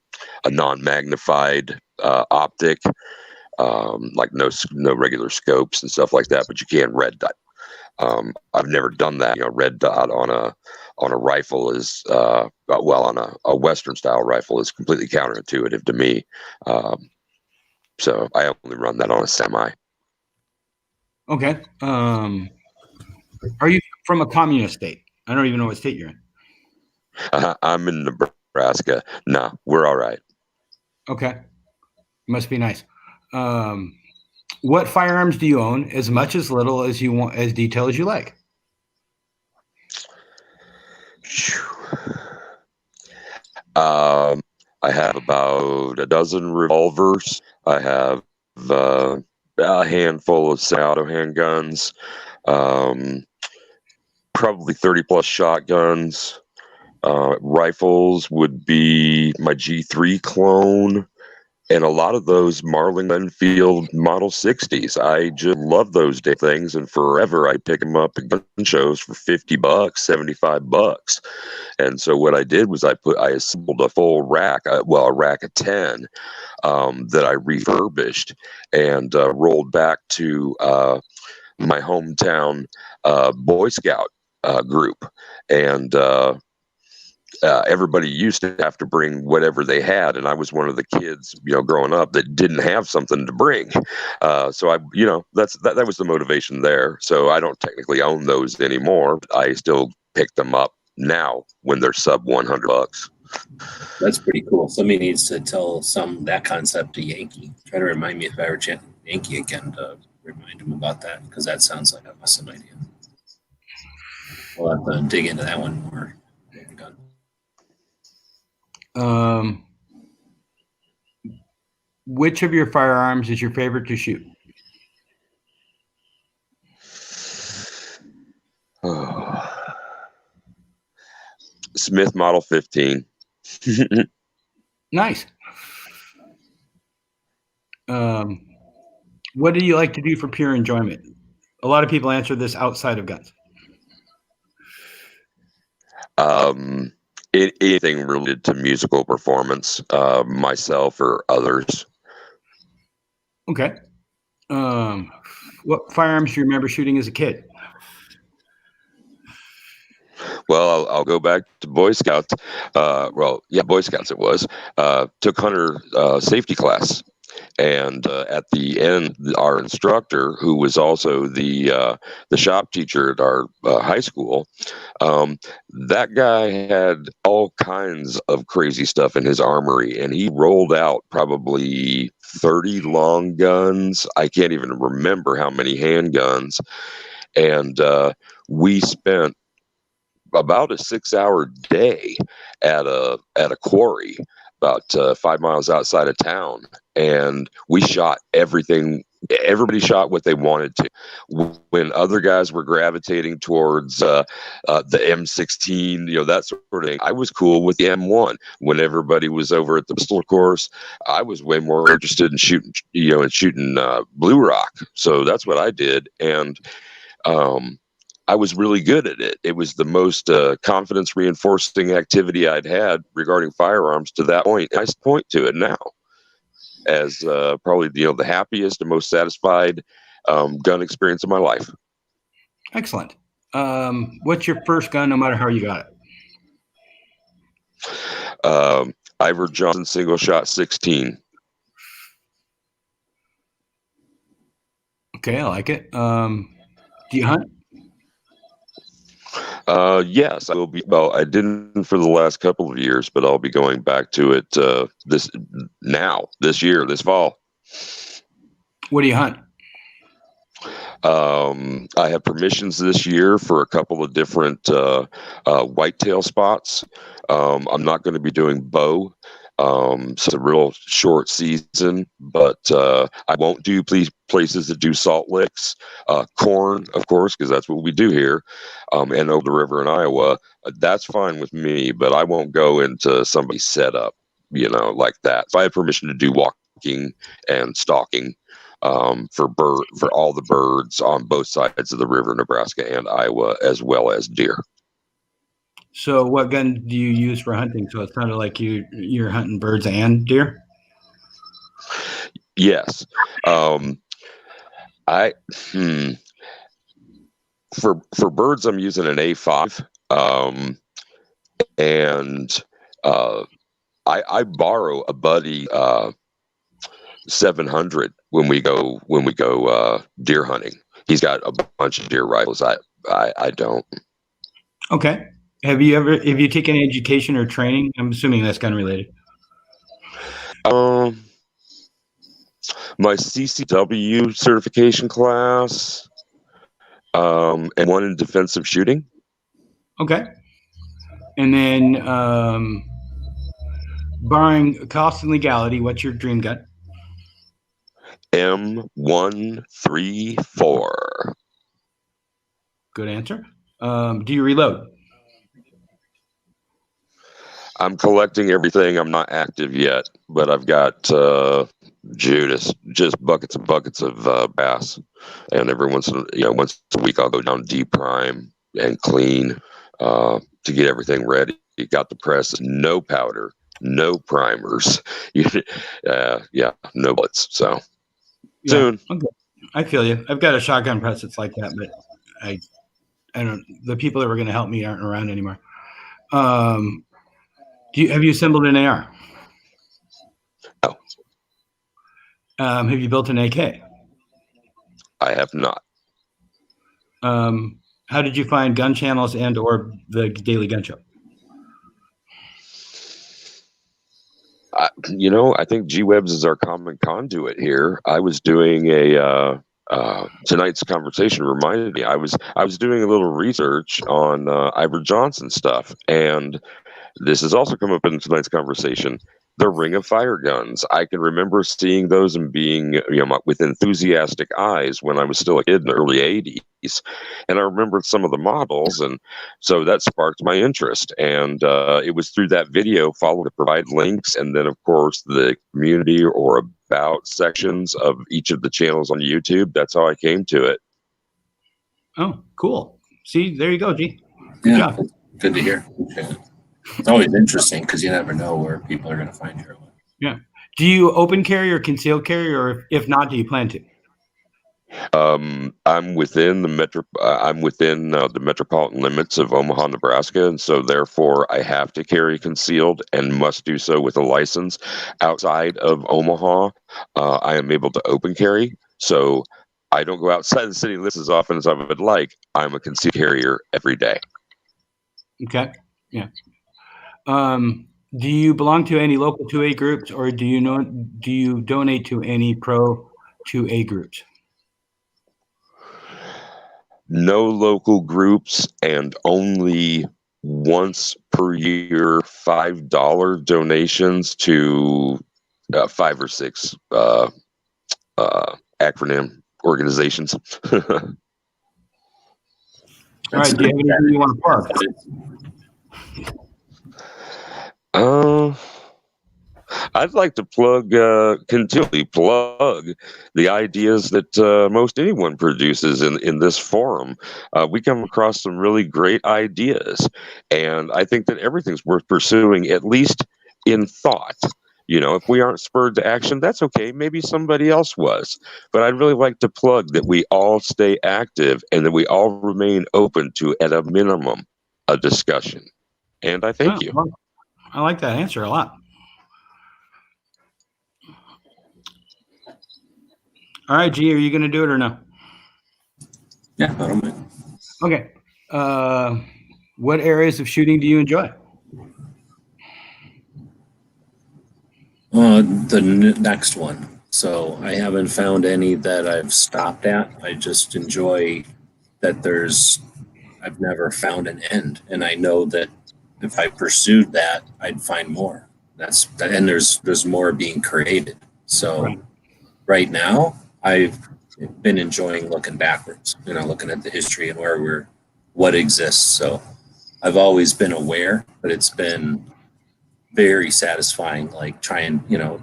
non-magnified optic, like no regular scopes and stuff like that, but you can red dot. I've never done that. Red dot on a rifle is on a Western style rifle is completely counterintuitive to me. So I only run that on a semi. Okay. Are you from a communist state? I don't even know what state you're in. I'm in Nebraska. Nah, we're all right. Okay. Must be nice. What firearms do you own? As much, as little as you want, as detailed as you like. I have about a dozen revolvers. I have a handful of semi-auto handguns, probably 30 plus shotguns. Rifles would be my G3 clone, and a lot of those Marlin Enfield Model 60s. I just love those things, and forever I pick them up at gun shows for $50, $75. And so what I did was I assembled a full rack, a rack of 10 that I refurbished and rolled back to my hometown Boy Scout group, and everybody used to have to bring whatever they had, and I was one of the kids, growing up that didn't have something to bring. So that was the motivation there. So I don't technically own those anymore. But I still pick them up now when they're sub $100. That's pretty cool. Somebody needs to tell that concept to Yankee. Try to remind me if I ever chat Yankee again to remind him about that, because that sounds like an awesome idea. We'll have to dig into that one more. Which of your firearms is your favorite to shoot? Smith Model 15. Nice. What do you like to do for pure enjoyment? A lot of people answer this outside of guns. Anything related to musical performance, myself or others. Okay. What firearms do you remember shooting as a kid? Well, I'll go back to Boy Scouts. Boy Scouts it was. Took hunter safety class. And at the end, our instructor, who was also the shop teacher at our high school, that guy had all kinds of crazy stuff in his armory, and he rolled out probably 30 long guns. I can't even remember how many handguns. And we spent about a 6-hour day at a quarry about 5 miles outside of town, and we shot everything. Everybody shot what they wanted to. When other guys were gravitating towards the M16, that sort of thing, I was cool with the M1. When everybody was over at the pistol course, I was way more interested in shooting, Blue Rock. So that's what I did, and I was really good at it. It was the most confidence reinforcing activity I'd had regarding firearms to that point. I point to it now as probably the happiest and most satisfied gun experience of my life. Excellent. What's your first gun, no matter how you got it? Iver Johnson single shot 16. Okay, I like it. Do you hunt? Yes, I will be. Well, I didn't for the last couple of years, but I'll be going back to it this fall. What do you hunt? I have permissions this year for a couple of different whitetail spots. I'm not going to be doing bow. So it's a real short season, but I won't do places that do salt licks, corn, of course, because that's what we do here, and over the river in Iowa. That's fine with me, but I won't go into somebody's setup, like that. So I have permission to do walking and stalking for all the birds on both sides of the river, Nebraska and Iowa, as well as deer. So what gun do you use for hunting? So it sounded like you're hunting birds and deer? Yes. For birds, I'm using an A5. And I borrow a buddy 700 when we go deer hunting. He's got a bunch of deer rifles. I don't. Okay. Have you taken education or training? I'm assuming that's gun related. My CCW certification class, and one in defensive shooting. Okay. And then, barring cost and legality, what's your dream gun? M134. Good answer. Do you reload? I'm collecting everything. I'm not active yet, but I've got Judas, just buckets and buckets of bass, and every once a week I'll go down D prime and clean to get everything ready. You got the press, no powder, no primers, no bullets. So soon. Okay. I feel you. I've got a shotgun press that's like that, but I don't. The people that were going to help me aren't around anymore. Have you assembled an AR? No. Have you built an AK? I have not. How did you find gun channels and or the Daily Gun Show? I think G-Webs is our common conduit here. I was doing tonight's conversation reminded me. I was doing a little research on Ivor Johnson stuff, and this has also come up in tonight's conversation. The Ring of Fire guns. I can remember seeing those and being, with enthusiastic eyes when I was still a kid in the early 80s. And I remembered some of the models. And so that sparked my interest. And it was through that video followed to provide links. And then, of course, the community or about sections of each of the channels on YouTube. That's how I came to it. Oh, cool. See, there you go, G. Good job. Good to hear. It's always interesting because you never know where people are going to find your way. Yeah. Do you open carry or concealed carry, or if not, do you plan to? I'm within the metropolitan limits of Omaha, Nebraska, and so therefore I have to carry concealed and must do so with a license. Outside of Omaha, I am able to open carry, so I don't go outside the city limits as often as I would like. I'm a concealed carrier every day. Okay. Yeah. Do you belong to any local 2A groups, or do you donate to any pro 2A groups? No local groups, and only once per year $5 donations to 5 or 6 acronym organizations. All right. Do you have anything you want to plug? I'd like to continually plug the ideas that most anyone produces in this forum. We come across some really great ideas, and I think that everything's worth pursuing, at least in thought. If we aren't spurred to action, that's okay. Maybe somebody else was. But I'd really like to plug that we all stay active and that we all remain open to, at a minimum, a discussion. And I thank you. Well, I like that answer a lot. All right, G, are you going to do it or no? Yeah, I don't mind. Okay. What areas of shooting do you enjoy? The next one. So I haven't found any that I've stopped at. I just enjoy that I've never found an end. And I know that if I pursued that, I'd find more. And there's more being created. So right now, I've been enjoying looking backwards, looking at the history and what exists. So I've always been aware, but it's been very satisfying, like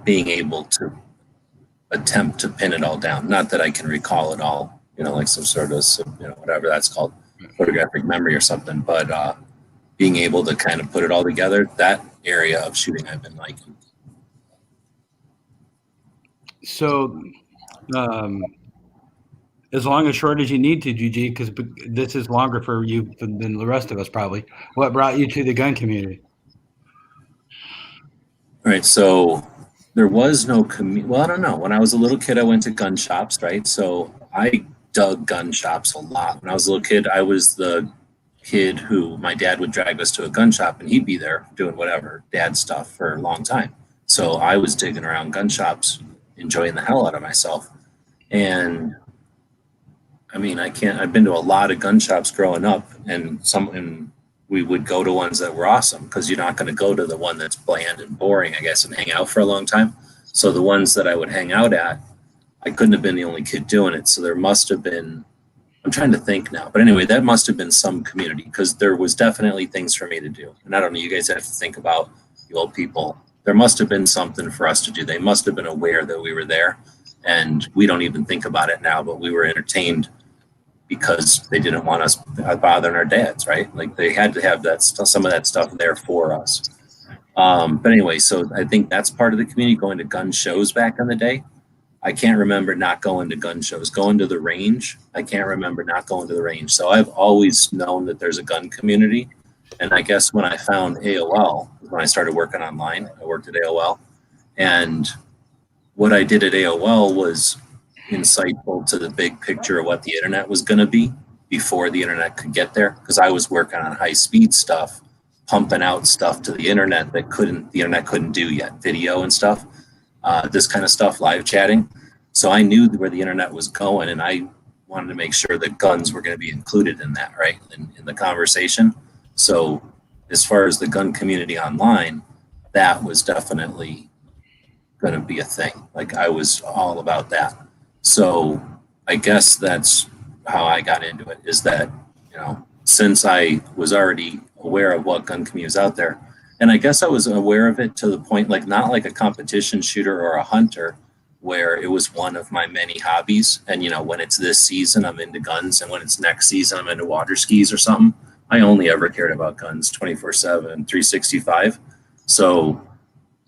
being able to attempt to pin it all down. Not that I can recall it all, like some sort of, whatever that's called, photographic memory or something, but being able to kind of put it all together, that area of shooting I've been liking. So, as long as short as you need to, GG, because this is longer for you than the rest of us probably. What brought you to the gun community? All right, so there was no well, I don't know. When I was a little kid, I went to gun shops, right? So I dug gun shops a lot. When I was a little kid, I was the kid who my dad would drag us to a gun shop, and he'd be there doing whatever dad stuff for a long time. So I was digging around gun shops, enjoying the hell out of myself. And I mean, I've been to a lot of gun shops growing up, and we would go to ones that were awesome, because you're not going to go to the one that's bland and boring, I guess, and hang out for a long time. So the ones that I would hang out at, I couldn't have been the only kid doing it. So there must have been, I'm trying to think now, but anyway, that must have been some community because there was definitely things for me to do. And I don't know, you guys have to think about you old people. There must have been something for us to do. They must have been aware that we were there, and we don't even think about it now, but we were entertained because they didn't want us bothering our dads, right? Like they had to have that some of that stuff there for us. But anyway, so I think that's part of the community, going to gun shows back in the day. I can't remember not going to gun shows, going to the range. I can't remember not going to the range. So I've always known that there's a gun community. And I guess when I found AOL, when I started working online, I worked at AOL. And what I did at AOL was insightful to the big picture of what the internet was going to be before the internet could get there. Because I was working on high speed stuff, pumping out stuff to the internet that the internet couldn't do yet, video and stuff. This kind of stuff, live chatting. So I knew where the internet was going, and I wanted to make sure that guns were going to be included in that, right, in the conversation. So as far as the gun community online, that was definitely going to be a thing. Like I was all about that. So I guess that's how I got into it, is that, you know, since I was already aware of what gun community is out there, and I guess I was aware of it to the point, like not like a competition shooter or a hunter, where it was one of my many hobbies. And, you know, when it's this season, I'm into guns. And when it's next season, I'm into water skis or something. I only ever cared about guns 24/7, 365. So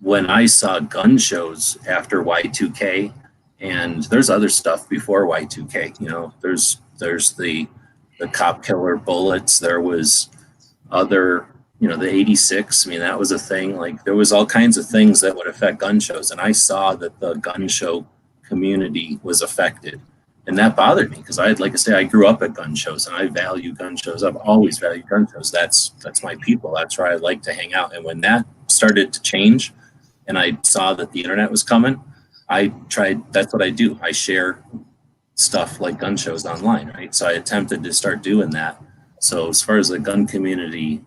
when I saw gun shows after Y2K, and there's other stuff before Y2K, you know, there's the cop killer bullets. There was other, you know, the 86, I mean, that was a thing. Like there was all kinds of things that would affect gun shows. And I saw that the gun show community was affected. And that bothered me because like I say, I grew up at gun shows and I value gun shows. I've always valued gun shows. That's my people. That's where I like to hang out. And when that started to change and I saw that the internet was coming, that's what I do. I share stuff like gun shows online, right? So I attempted to start doing that. So as far as the gun community,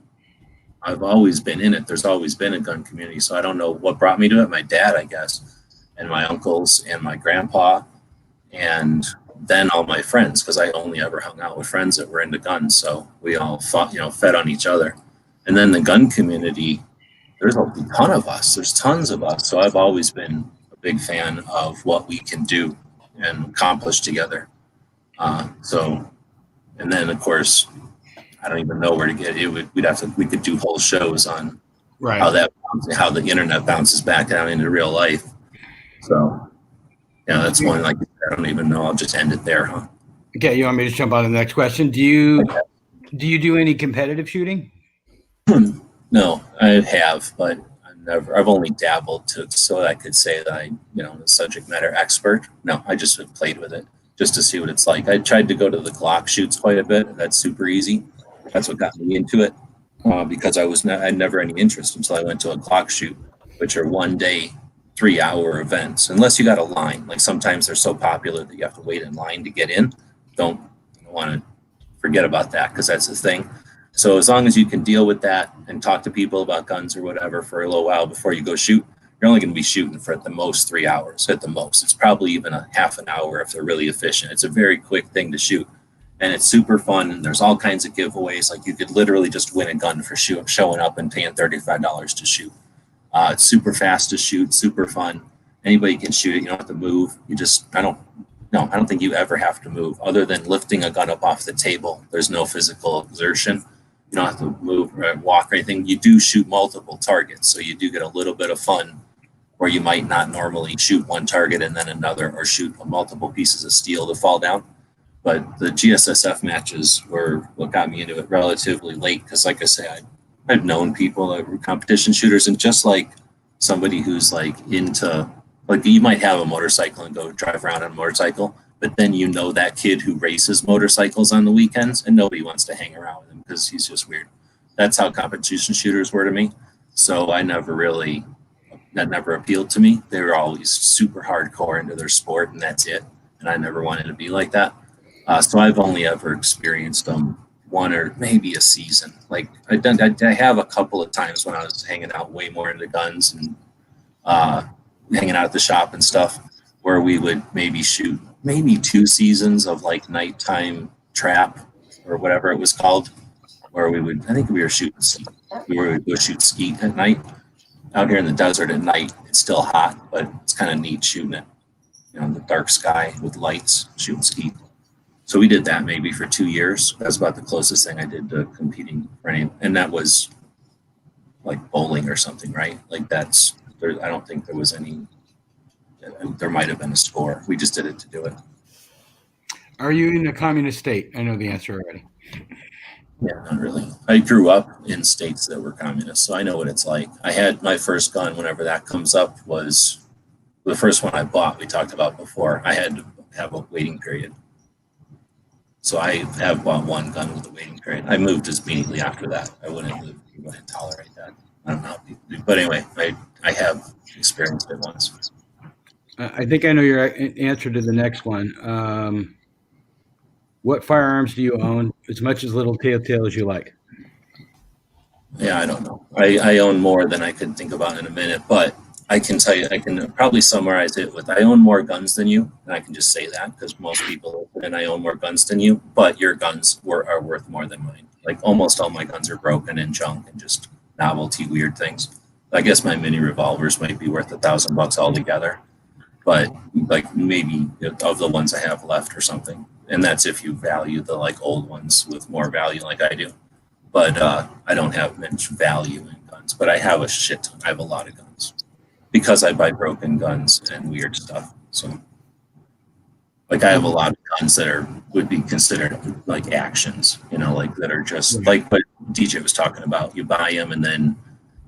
I've always been in it. There's always been a gun community. So I don't know what brought me to it. My dad, I guess, and my uncles and my grandpa, and then all my friends, because I only ever hung out with friends that were into guns. So we all fought, you know, fed on each other. And then the gun community, there's a ton of us. There's tons of us. So I've always been a big fan of what we can do and accomplish together. And then of course, I don't even know where to get it. We could do whole shows on Right. how the internet bounces back down into real life. So yeah, that's one, like I don't even know. I'll just end it there, huh? Okay, you want me to jump on to the next question? Do you do any competitive shooting? No, I have, but I've only dabbled so I could say that I'm a subject matter expert. No, I just have played with it just to see what it's like. I tried to go to the Glock shoots quite a bit. That's super easy. That's what got me into it, because I had never any interest until I went to a Glock shoot, which are 1 day, 3-hour events. Unless you got a line, like sometimes they're so popular that you have to wait in line to get in. Don't want to forget about that, because that's the thing. So as long as you can deal with that and talk to people about guns or whatever for a little while before you go shoot, you're only going to be shooting for at the most 3 hours. At the most, it's probably even a half an hour if they're really efficient. It's a very quick thing to shoot, and it's super fun. And there's all kinds of giveaways. Like you could literally just win a gun for showing up and paying $35 to shoot. It's super fast to shoot, super fun. Anybody can shoot it. You don't have to move. I don't think you ever have to move other than lifting a gun up off the table. There's no physical exertion. You don't have to move or walk or anything. You do shoot multiple targets. So you do get a little bit of fun where you might not normally shoot one target and then another, or shoot multiple pieces of steel to fall down. But the GSSF matches were what got me into it relatively late, because like I say, I've known people that were competition shooters, and just like somebody who's like into, like you might have a motorcycle and go drive around on a motorcycle, but then that kid who races motorcycles on the weekends, and nobody wants to hang around with him because he's just weird. That's how competition shooters were to me. So that never appealed to me. They were always super hardcore into their sport, and that's it. And I never wanted to be like that. So I've only ever experienced them one or maybe a season. Like I have a couple of times when I was hanging out way more into guns and hanging out at the shop and stuff, where we would maybe shoot maybe 2 seasons of like nighttime trap or whatever it was called, where we would, I think we would go shoot skeet at night. Out here in the desert at night, it's still hot, but it's kind of neat shooting it, in the dark sky with lights, shooting skeet. So we did that maybe for 2 years. That's about the closest thing I did to competing for any, and that was like bowling or something, right? Like I don't think there was any, there might have been a score. We just did it to do it. Are you in a communist state? I know the answer already. Yeah, not really. I grew up in states that were communist, so I know what it's like. I had my first gun, whenever that comes up, was the first one I bought, we talked about before. I had to have a waiting period. So I have bought one gun with a waiting period. I moved just immediately after that. I wouldn't tolerate that. I don't know how people do. But anyway, I have experienced it once. I think I know your answer to the next one. What firearms do you own? As much as little telltale as you like. Yeah, I don't know. I own more than I could think about in a minute, but I can tell you, I can probably summarize it with I own more guns than you, and I can just say that because most people, and I own more guns than you, but your guns are worth more than mine. Like almost all my guns are broken and junk and just novelty weird things. I guess my mini revolvers might be worth $1,000 altogether, but like maybe of the ones I have left or something. And that's if you value the like old ones with more value like I do. But I don't have much value in guns, but I have a shit ton. I have a lot of guns because I buy broken guns and weird stuff. So like I have a lot of guns that would be considered like actions, like that are just like what DJ was talking about. You buy them and then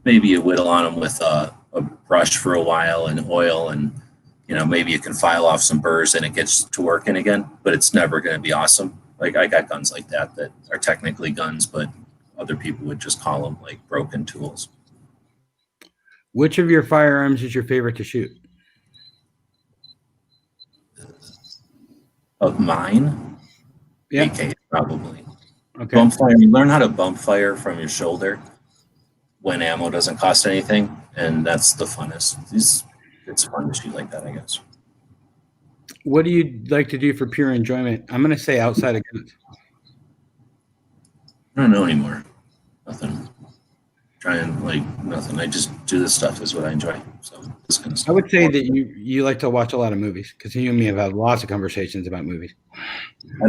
maybe you whittle on them with a brush for a while and oil, and maybe you can file off some burrs and it gets to working again, but it's never going to be awesome. Like I got guns like that are technically guns, but other people would just call them like broken tools. Which of your firearms is your favorite to shoot? Of mine? Yeah. AK, probably. Okay. Bump fire. You learn how to bump fire from your shoulder when ammo doesn't cost anything, and that's the funnest. It's fun to shoot like that, I guess. What do you like to do for pure enjoyment? I'm going to say outside of guns. I don't know anymore. Nothing. Trying like nothing. I just do this stuff is what I enjoy. So this kind of stuff. I would say that you like to watch a lot of movies because you and me have had lots of conversations about movies. I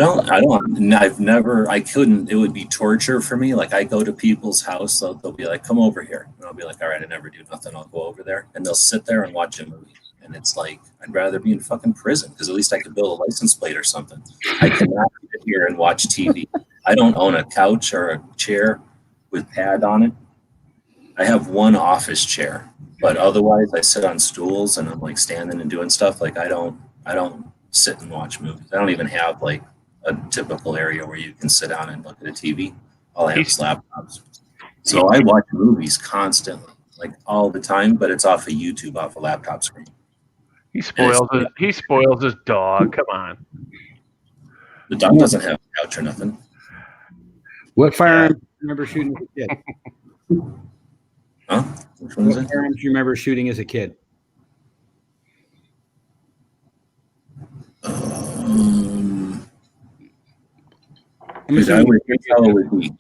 couldn't, it would be torture for me. Like I go to people's house, they'll be like, come over here. And I'll be like, all right, I never do nothing. I'll go over there and they'll sit there and watch a movie. And it's like, I'd rather be in fucking prison because at least I could build a license plate or something. I cannot sit here and watch TV. I don't own a couch or a chair with pad on it. I have one office chair, but otherwise I sit on stools and I'm like standing and doing stuff. Like I don't sit and watch movies. I don't even have like a typical area where you can sit down and look at a TV. All I have is laptops. So I watch movies constantly, like all the time, but it's off of YouTube, off a laptop screen. He spoils his dog. Come on. The dog doesn't have a couch or nothing. What firearms do you remember shooting as a kid? Huh? Which one is What it? firearms do you remember shooting as a kid?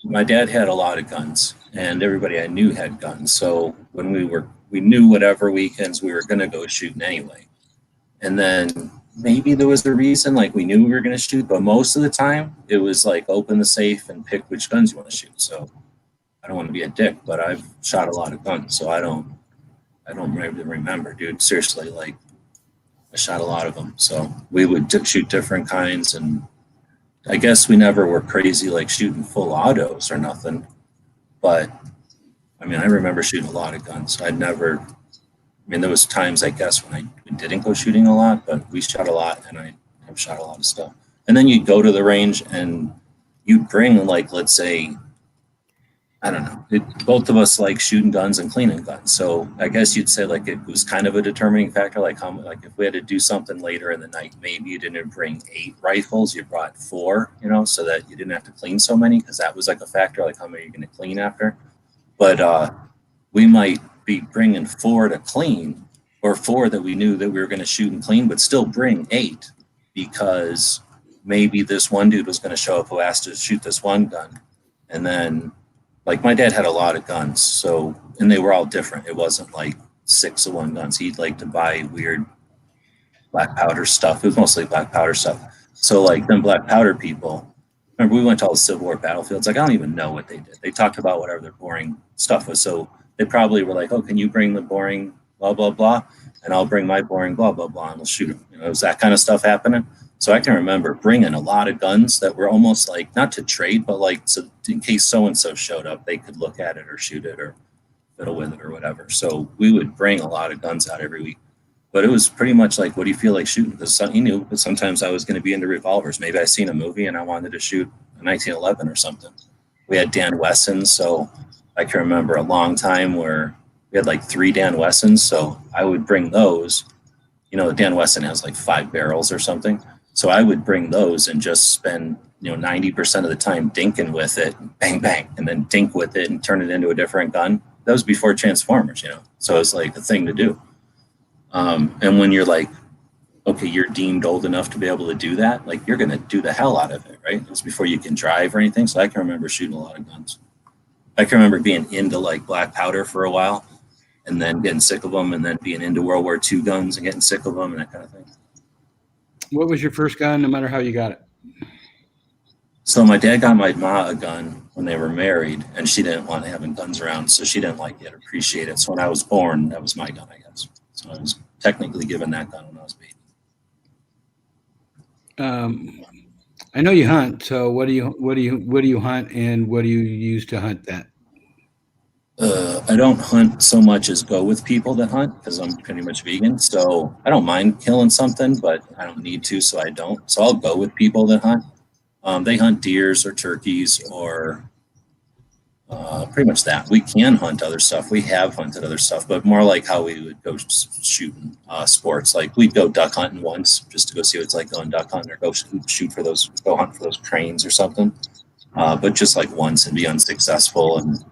My dad had a lot of guns, and everybody I knew had guns. So when we knew whatever weekends we were going to go shooting anyway. And then maybe there was a reason, like we knew we were going to shoot, but most of the time it was like open the safe and pick which guns you want to shoot. So I don't want to be a dick, but I've shot a lot of guns, so I don't really remember, dude. Seriously, like I shot a lot of them. So we would shoot different kinds, and I guess we never were crazy like shooting full autos or nothing. But I mean, I remember shooting a lot of guns. There was times I guess when we didn't go shooting a lot, but we shot a lot, and I have shot a lot of stuff. And then you'd go to the range and you'd bring like, let's say, I don't know. Both of us like shooting guns and cleaning guns. So I guess you'd say like it was kind of a determining factor. Like if we had to do something later in the night, maybe you didn't bring 8 rifles, you brought 4, so that you didn't have to clean so many, because that was like a factor, like how many you're going to clean after. But we might be bringing 4 to clean, or 4 that we knew that we were going to shoot and clean, but still bring 8 because maybe this one dude was going to show up who asked to shoot this one gun. And then, like, my dad had a lot of guns, so, and they were all different. It wasn't like 6 of one guns. He'd like to buy weird black powder stuff. It was mostly black powder stuff. So, like, them black powder people, remember we went to all the Civil War battlefields. Like, I don't even know what they did. They talked about whatever their boring stuff was. So they probably were like, oh, can you bring the boring blah, blah, blah? And I'll bring my boring blah, blah, blah, and we'll shoot them. You know, it was that kind of stuff happening. So I can remember bringing a lot of guns that were almost like, not to trade, but like, so in case so-and-so showed up, they could look at it or shoot it or fiddle with it or whatever. So we would bring a lot of guns out every week. But it was pretty much like, what do you feel like shooting? Because he knew that sometimes I was going to be into revolvers. Maybe I seen a movie and I wanted to shoot a 1911 or something. We had Dan Wessons, so I can remember a long time where we had like 3 Dan Wessons. So I would bring those. You know, Dan Wesson has like 5 barrels or something. So I would bring those and just spend, 90% of the time dinking with it, bang, bang, and then dink with it and turn it into a different gun. That was before Transformers, So it's like the thing to do. And when you're like, okay, you're deemed old enough to be able to do that, like you're going to do the hell out of it, right? It was before you can drive or anything. So I can remember shooting a lot of guns. I can remember being into like black powder for a while and then getting sick of them and then being into World War II guns and getting sick of them and that kind of thing. What was your first gun, no matter how you got it? So my dad got my ma a gun when they were married, and she didn't want having guns around, so she didn't like it, appreciate it. So when I was born, that was my gun, I guess. So I was technically given that gun when I was a baby. I know you hunt. So what do you hunt, and what do you use to hunt that? I don't hunt so much as go with people that hunt because I'm pretty much vegan. So I don't mind killing something, but I don't need to, so I don't. So I'll go with people that hunt. They hunt deers or turkeys or pretty much that. We can hunt other stuff. We have hunted other stuff, but more like how we would go shooting sports. Like we'd go duck hunting once just to go see what it's like going duck hunting or go hunt for those cranes or something. But just like once and be unsuccessful, and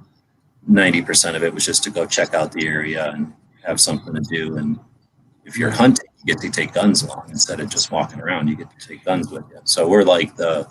90% of it was just to go check out the area and have something to do. And if you're hunting, you get to take guns along instead of just walking around. You get to take guns with you. So we're like the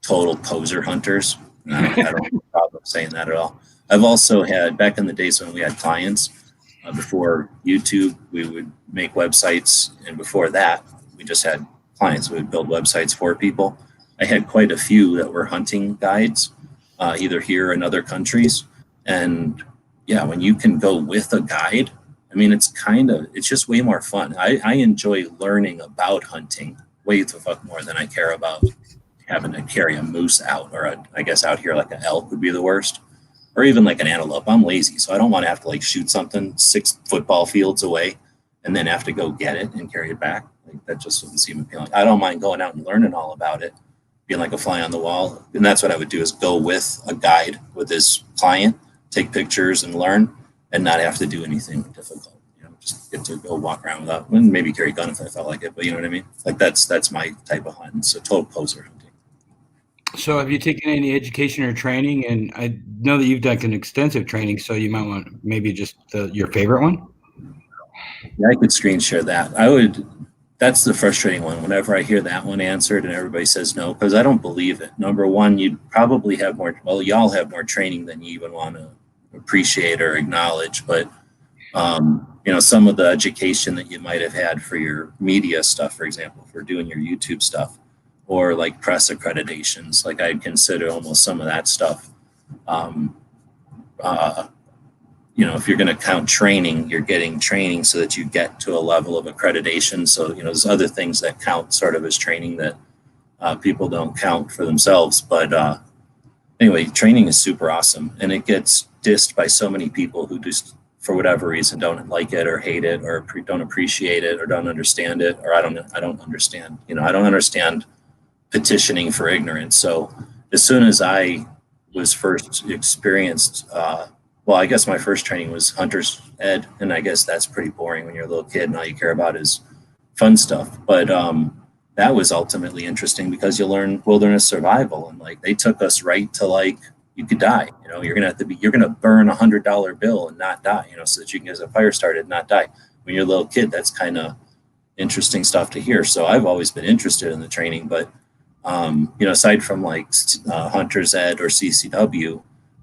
total poser hunters. I don't have a problem saying that at all. I've also had, back in the days when we had clients, before YouTube, we would make websites. And before that, we just had clients. We would build websites for people. I had quite a few that were hunting guides, either here or in other countries. And yeah, when you can go with a guide, I mean, it's just way more fun. I enjoy learning about hunting way the fuck more than I care about having to carry a moose out, or I guess out here like an elk would be the worst, or even like an antelope. I'm lazy, so I don't want to have to like shoot something 6 football fields away and then have to go get it and carry it back. Like that just doesn't seem appealing. I don't mind going out and learning all about it, being like a fly on the wall. And that's what I would do, is go with a guide with his client, take pictures and learn, and not have to do anything difficult. Just get to go walk around without, and maybe carry a gun if I felt like it, but you know what I mean? Like that's my type of hunt. It's a total poser hunting. So have you taken any education or training? And I know that you've done an extensive training, so you might want maybe just your favorite one. Yeah, I could screen share that. That's the frustrating one. Whenever I hear that one answered and everybody says no, because I don't believe it. Number one, you'd probably have more, well, y'all have more training than you even want to appreciate or acknowledge. But, some of the education that you might have had for your media stuff, for example, for doing your YouTube stuff, or like press accreditations, like I'd consider almost some of that stuff. If you're going to count training, you're getting training so that you get to a level of accreditation. So, there's other things that count sort of as training that people don't count for themselves. But anyway, training is super awesome. And it gets dissed by so many people who just, for whatever reason, don't like it or hate it or don't appreciate it or don't understand it. Or I don't understand, I don't understand petitioning for ignorance. So as soon as I was first experienced, well, I guess my first training was hunter's ed, and I guess that's pretty boring when you're a little kid and all you care about is fun stuff. But that was ultimately interesting because you learn wilderness survival, and like they took us right to like you could die. You're gonna burn $100 bill and not die. So that you can get a fire started and not die. when you're a little kid, that's kind of interesting stuff to hear. So I've always been interested in the training, but aside from like Hunter's Ed or CCW,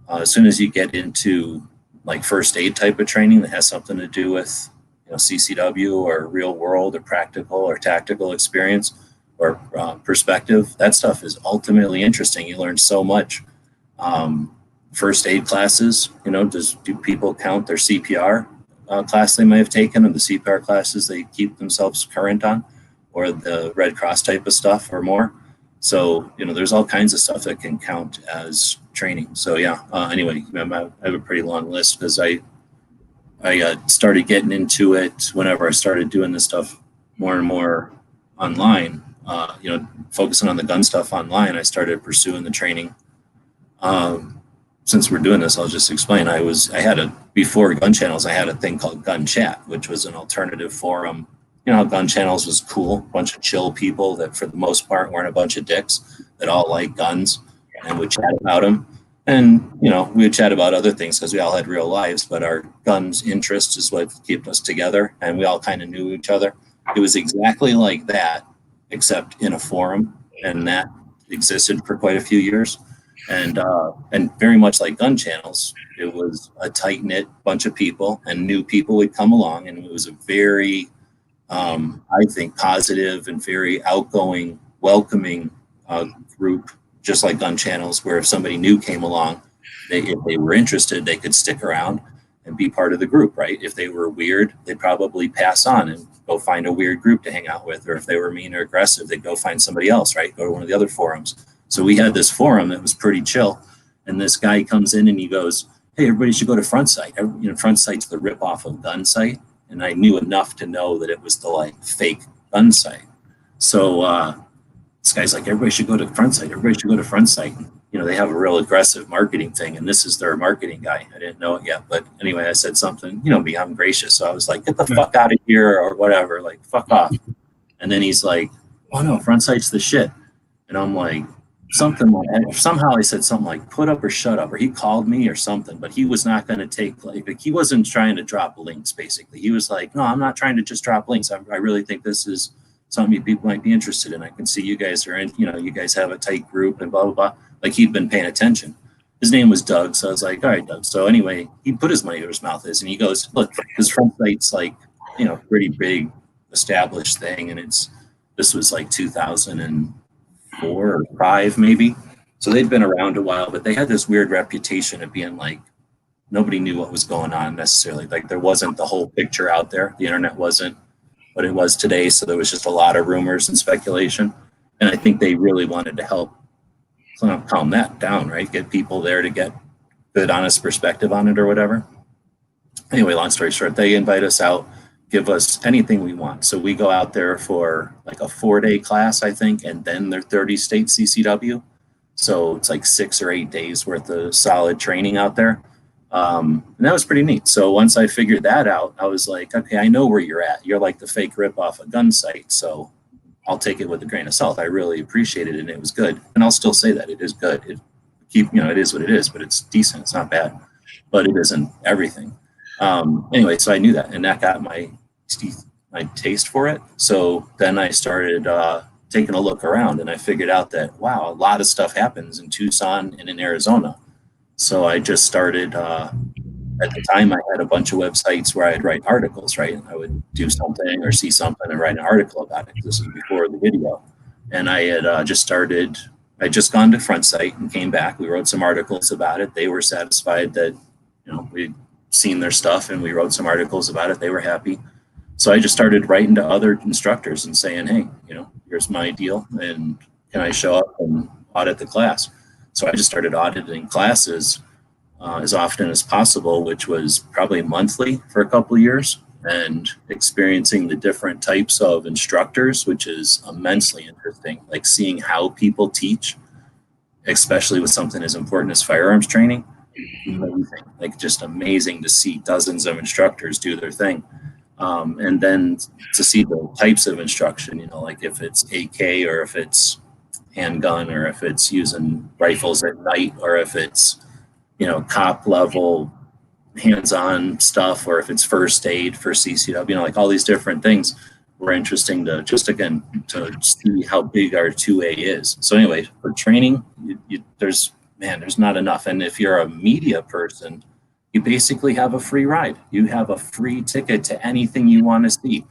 as soon as you get into like first aid type of training that has something to do with CCW or real world or practical or tactical experience or perspective, that stuff is ultimately interesting. You learn so much. First aid classes, do people count their CPR class they may have taken, or the CPR classes they keep themselves current on, or the Red Cross type of stuff or more? So, there's all kinds of stuff that can count as training. So anyway, I have a pretty long list because I started getting into it whenever I started doing this stuff more and more online, focusing on the gun stuff online. I started pursuing the training. Since we're doing this, I'll just explain. Before Gun Channels, I had a thing called Gun Chat, which was an alternative forum. Gun Channels was cool, bunch of chill people that for the most part weren't a bunch of dicks that all like guns and would chat about them. And, we would chat about other things because we all had real lives, but our guns interest is what kept us together. And we all kind of knew each other. It was exactly like that, except in a forum. And that existed for quite a few years. And very much like Gun Channels, it was a tight-knit bunch of people, and new people would come along. And it was a very, I think, positive and very outgoing, welcoming group, just like Gun Channels, where if somebody new came along, if they were interested, they could stick around and be part of the group, right? If they were weird, they'd probably pass on and go find a weird group to hang out with. Or if they were mean or aggressive, they'd go find somebody else, right? Go to one of the other forums. So we had this forum that was pretty chill. And this guy comes in and he goes, hey, everybody should go to Front Sight. Front Sight's the ripoff of Gun Sight. And I knew enough to know that it was the fake Gun Sight. So this guy's like, everybody should go to Front Sight. Everybody should go to Front Sight. They have a real aggressive marketing thing, and this is their marketing guy. I didn't know it yet, but anyway, I said something, me, I'm gracious. So I was like, get the fuck out of here or whatever, fuck off. And then he's like, oh no, Front Sight's the shit. And I'm like, somehow I said something like put up or shut up, or he called me or something, but he was not going to take, he wasn't trying to drop links, basically. He was like, no, I'm not trying to just drop links. I really think this is something people might be interested in. I can see you guys are in, you guys have a tight group and blah, blah, blah. He'd been paying attention. His name was Doug. So I was like, all right, Doug. So anyway, he put his money where his mouth is, and he goes, look, his Front Sight's pretty big established thing. And this was 2004 or 5 maybe. So they'd been around a while, but they had this weird reputation of being nobody knew what was going on necessarily. There wasn't the whole picture out there. The internet wasn't what it was today. So there was just a lot of rumors and speculation. And I think they really wanted to help calm that down, right? Get people there to get good, honest perspective on it or whatever. Anyway, long story short, they invite us out, give us anything we want. So we go out there for a 4-day class, I think, and then their 30-state CCW. So it's 6 or 8 days worth of solid training out there. And that was pretty neat. So once I figured that out, I was like, okay, I know where you're at. You're the fake ripoff of Gun Sight. So I'll take it with a grain of salt. I really appreciated it, and it was good. And I'll still say that it is good. It is what it is, but it's decent. It's not bad, but it isn't everything. Anyway, so I knew that, and that got my taste for it. So then I started taking a look around, and I figured out that, wow, a lot of stuff happens in Tucson and in Arizona. So I just started, at the time I had a bunch of websites where I'd write articles, right? I would do something or see something and write an article about it. This was before the video. And I had I'd just gone to Front Sight and came back. We wrote some articles about it. They were satisfied that, we'd seen their stuff, and we wrote some articles about it. They were happy. So I just started writing to other instructors and saying, hey, here's my deal, and can I show up and audit the class? So I just started auditing classes as often as possible, which was probably monthly for a couple of years, and experiencing the different types of instructors, which is immensely interesting, seeing how people teach, especially with something as important as firearms training. Amazing, just amazing to see dozens of instructors do their thing. And then to see the types of instruction, if it's AK or if it's handgun or if it's using rifles at night or if it's, cop level hands-on stuff, or if it's first aid for CCW, you know, like all these different things were interesting to just, again, to see how big our 2A is. So anyway, for training, there's not enough. And if you're a media person, you basically have a free ride. You have a free ticket to anything you want to see.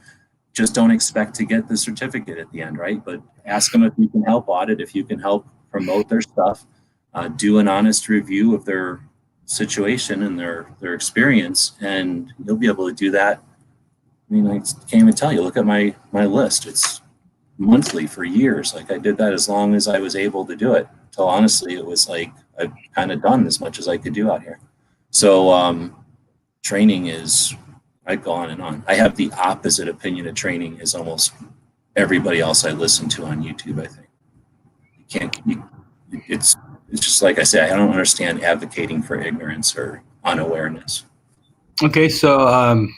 Just don't expect to get the certificate at the end, right? But ask them if you can help audit, if you can help promote their stuff, do an honest review of their situation and their experience, and you'll be able to do that. I mean, I can't even tell you. Look at my list. It's monthly for years. Like, I did that as long as I was able to do it. Till honestly, it was like I've kind of done as much as I could do out here. So training is, I go on and on. I have the opposite opinion of training as almost everybody else I listen to on YouTube. I think it's just like I say, I don't understand advocating for ignorance or unawareness. Okay, so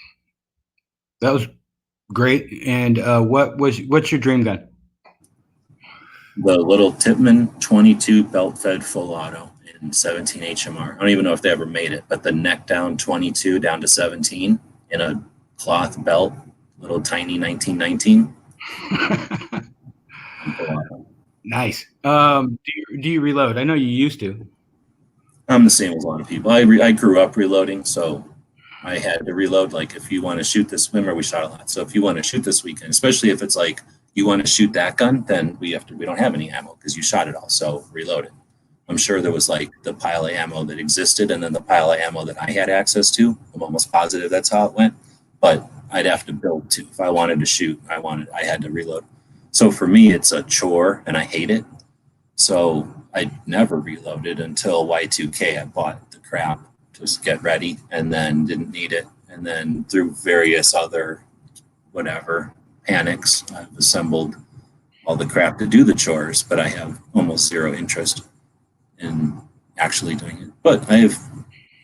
that was great. And what's your dream gun? The little Tippmann 22 belt-fed full auto in 17 HMR. I don't even know if they ever made it, but the neck down 22 down to 17 in a cloth belt, little tiny 1919. Nice. Do you reload? I know you used to. I'm the same as a lot of people. I grew up reloading, so I had to reload. Like, if you want to shoot this, remember we shot a lot. So if you want to shoot this weekend, especially if it's like you want to shoot that gun, then we don't have any ammo because you shot it all. So reload it. I'm sure there was like the pile of ammo that existed and then the pile of ammo that I had access to. I'm almost positive that's how it went. But I'd have to build too. If I wanted to shoot, I had to reload. So for me, it's a chore and I hate it. So I never reloaded until Y2K. I bought the crap to get ready and then didn't need it. And then through various other panics, I've assembled all the crap to do the chores, but I have almost zero interest in actually doing it. But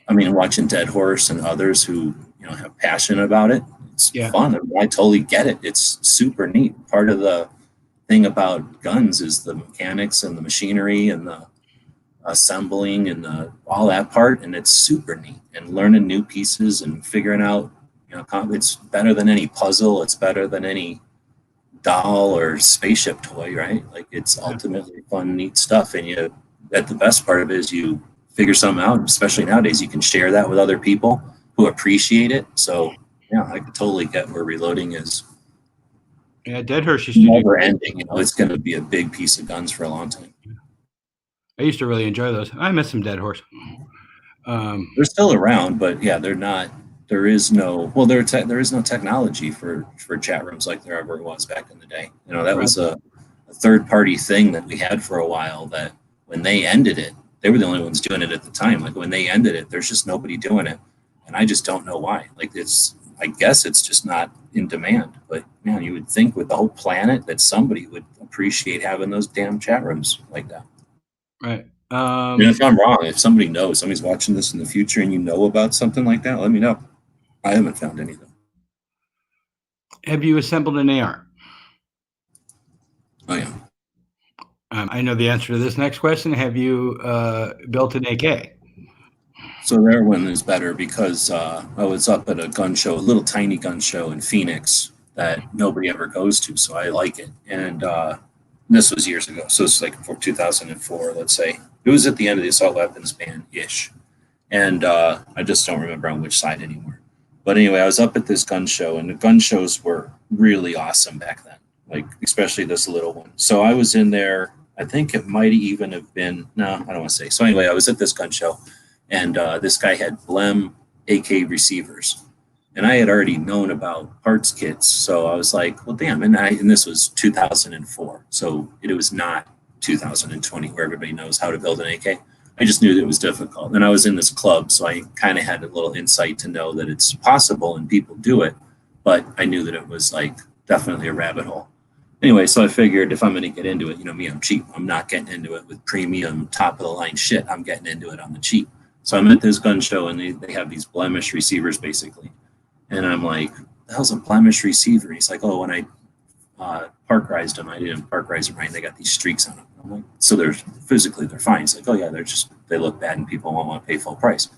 watching Dead Horse and others who, have passion about it, it's fun. I totally get it. It's super neat. Part of the thing about guns is the mechanics and the machinery and the assembling and all that part, and it's super neat. And learning new pieces and figuring out, it's better than any puzzle. It's better than any doll or spaceship toy, right? Like, it's ultimately fun, neat stuff. And the best part of it is you figure something out, especially nowadays, you can share that with other people who appreciate it. So I could totally get where reloading is. Yeah, Dead Horse used to never ending. It's going to be a big piece of guns for a long time. I used to really enjoy those. I miss some Dead Horse. They're still around, but they're not. There is no technology for chat rooms like there ever was back in the day. That was a third-party thing that we had for a while. That when they ended it, they were the only ones doing it at the time. Like, when they ended it, there's just nobody doing it, and I just don't know why. Like, I guess it's just not in demand. But man, you would think with the whole planet that somebody would appreciate having those damn chat rooms like that. Right. And if I'm wrong, if somebody knows, somebody's watching this in the future and you know about something like that, let me know. I haven't found anything. Have you assembled an AR? Oh, yeah. I know the answer to this next question. Have you built an AK? So their one is better because I was up at a gun show, a little tiny gun show in Phoenix that nobody ever goes to, so I like it. And this was years ago, so it's like for 2004, let's say. It was at the end of the assault weapons ban-ish. And I just don't remember on which side anymore. But anyway, I was up at this gun show, and the gun shows were really awesome back then, like especially this little one. So I was in there, I think it might even have been, no, I don't want to say. So anyway, I was at this gun show, and this guy had Blem AK receivers. And I had already known about parts kits, so I was like, well, damn. And this was 2004, so it was not 2020 where everybody knows how to build an AK. I just knew that it was difficult. And I was in this club, so I kind of had a little insight to know that it's possible and people do it, but I knew that it was like definitely a rabbit hole. Anyway, so I figured if I'm going to get into it, me, I'm cheap. I'm not getting into it with premium, top of the line shit. I'm getting into it on the cheap. So I'm at this gun show, and they have these blemish receivers, basically. And I'm like, the hell's a blemish receiver? And he's like, oh, when I parkerized them, I didn't parkerize them right, and they got these streaks on them. I'm like, so they're fine. He's like, oh yeah, they look bad and people won't want to pay full price.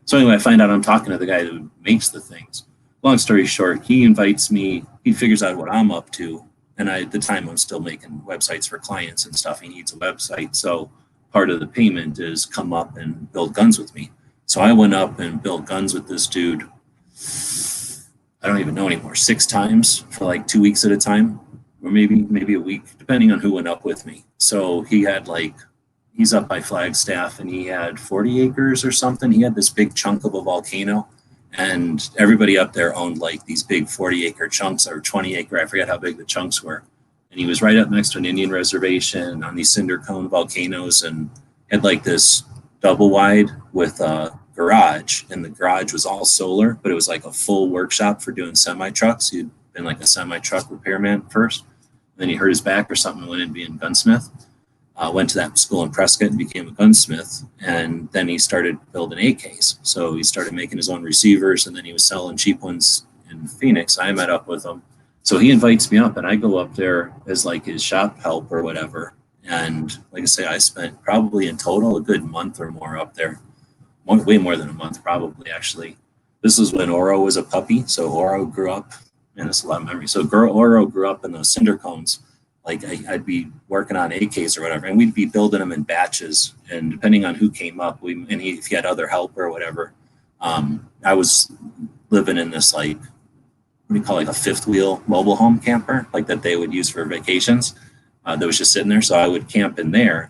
So anyway, I find out I'm talking to the guy who makes the things. Long story short, he invites me, he figures out what I'm up to. And at the time, I'm still making websites for clients and stuff. He needs a website. So part of the payment is come up and build guns with me. So I went up and built guns with this dude. I don't even know anymore, 6 times for like 2 weeks at a time, or maybe a week, depending on who went up with me. So he had he's up by Flagstaff, and he had 40 acres or something. He had this big chunk of a volcano, and everybody up there owned like these big 40-acre chunks or 20-acre. I forget how big the chunks were. And he was right up next to an Indian reservation on these cinder cone volcanoes, and had like this double wide with a garage, and the garage was all solar, but it was like a full workshop for doing semi trucks. He'd been like a semi truck repairman first, and then he hurt his back or something and went in being a gunsmith. Went to that school in Prescott and became a gunsmith, and then he started building AKs. So he started making his own receivers, and then he was selling cheap ones in Phoenix. I met up with him. So he invites me up, and I go up there as like his shop help or whatever. And like I say, I spent probably in total a good month or more up there. Way more than a month, probably, actually. This was when Oro was a puppy. So Oro grew up, and it's a lot of memory. So Oro grew up in those cinder cones. Like I'd be working on AKs or whatever, and we'd be building them in batches. And depending on who came up, if he had other help or whatever, I was living in this like, what do you call it, like a fifth wheel mobile home camper, like that they would use for vacations. That was just sitting there. So I would camp in there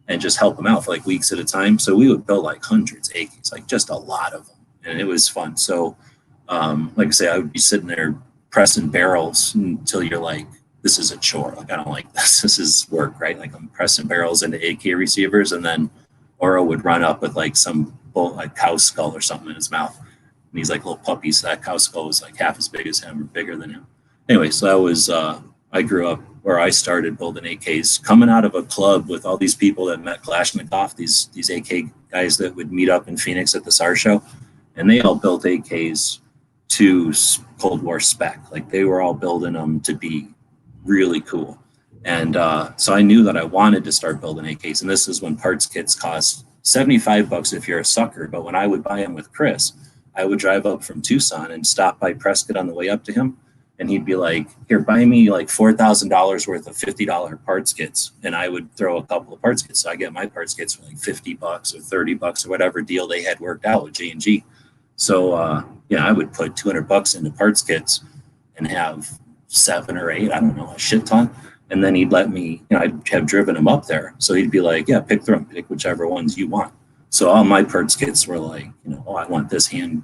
and just help them out for like weeks at a time. So we would build like hundreds of AKs, like just a lot of them. And it was fun. So like I say, I would be sitting there pressing barrels until you're like, this is a chore. Like, I don't like this. This is work, right? Like I'm pressing barrels into AK receivers, and then Oro would run up with like some like cow skull or something in his mouth. And he's like little puppies. So that cow skull was like half as big as him or bigger than him. Anyway, so that was, I grew up where I started building AKs, coming out of a club with all these people that met Kalashnikov, these AK guys that would meet up in Phoenix at the SAR show. And they all built AKs to Cold War spec. Like they were all building them to be really cool. And so I knew that I wanted to start building AKs. And this is when parts kits cost $75 if you're a sucker. But when I would buy them with Chris, I would drive up from Tucson and stop by Prescott on the way up to him. And he'd be like, here, buy me like $4,000 worth of $50 parts kits. And I would throw a couple of parts kits. So I get my parts kits for like $50 or $30 or whatever deal they had worked out with J&G. So I would put $200 into parts kits and have 7 or 8, I don't know, a shit ton. And then he'd let me, I'd have driven him up there. So he'd be like, yeah, pick through them, pick whichever ones you want. So all my parts kits were like, I want this hand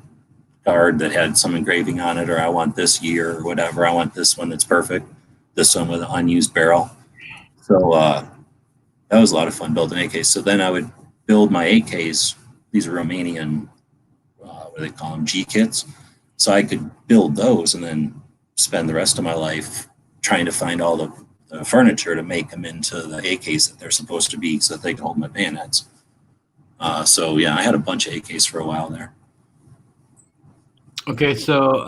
guard that had some engraving on it, or I want this year or whatever. I want this one that's perfect. This one with an unused barrel. So that was a lot of fun building AKs. So then I would build my AKs, these Romanian, what do they call them, G kits. So I could build those and then spend the rest of my life trying to find all the furniture to make them into the AKs that they're supposed to be so that they can hold my bayonets. So yeah, I had a bunch of AKs for a while there. Okay, so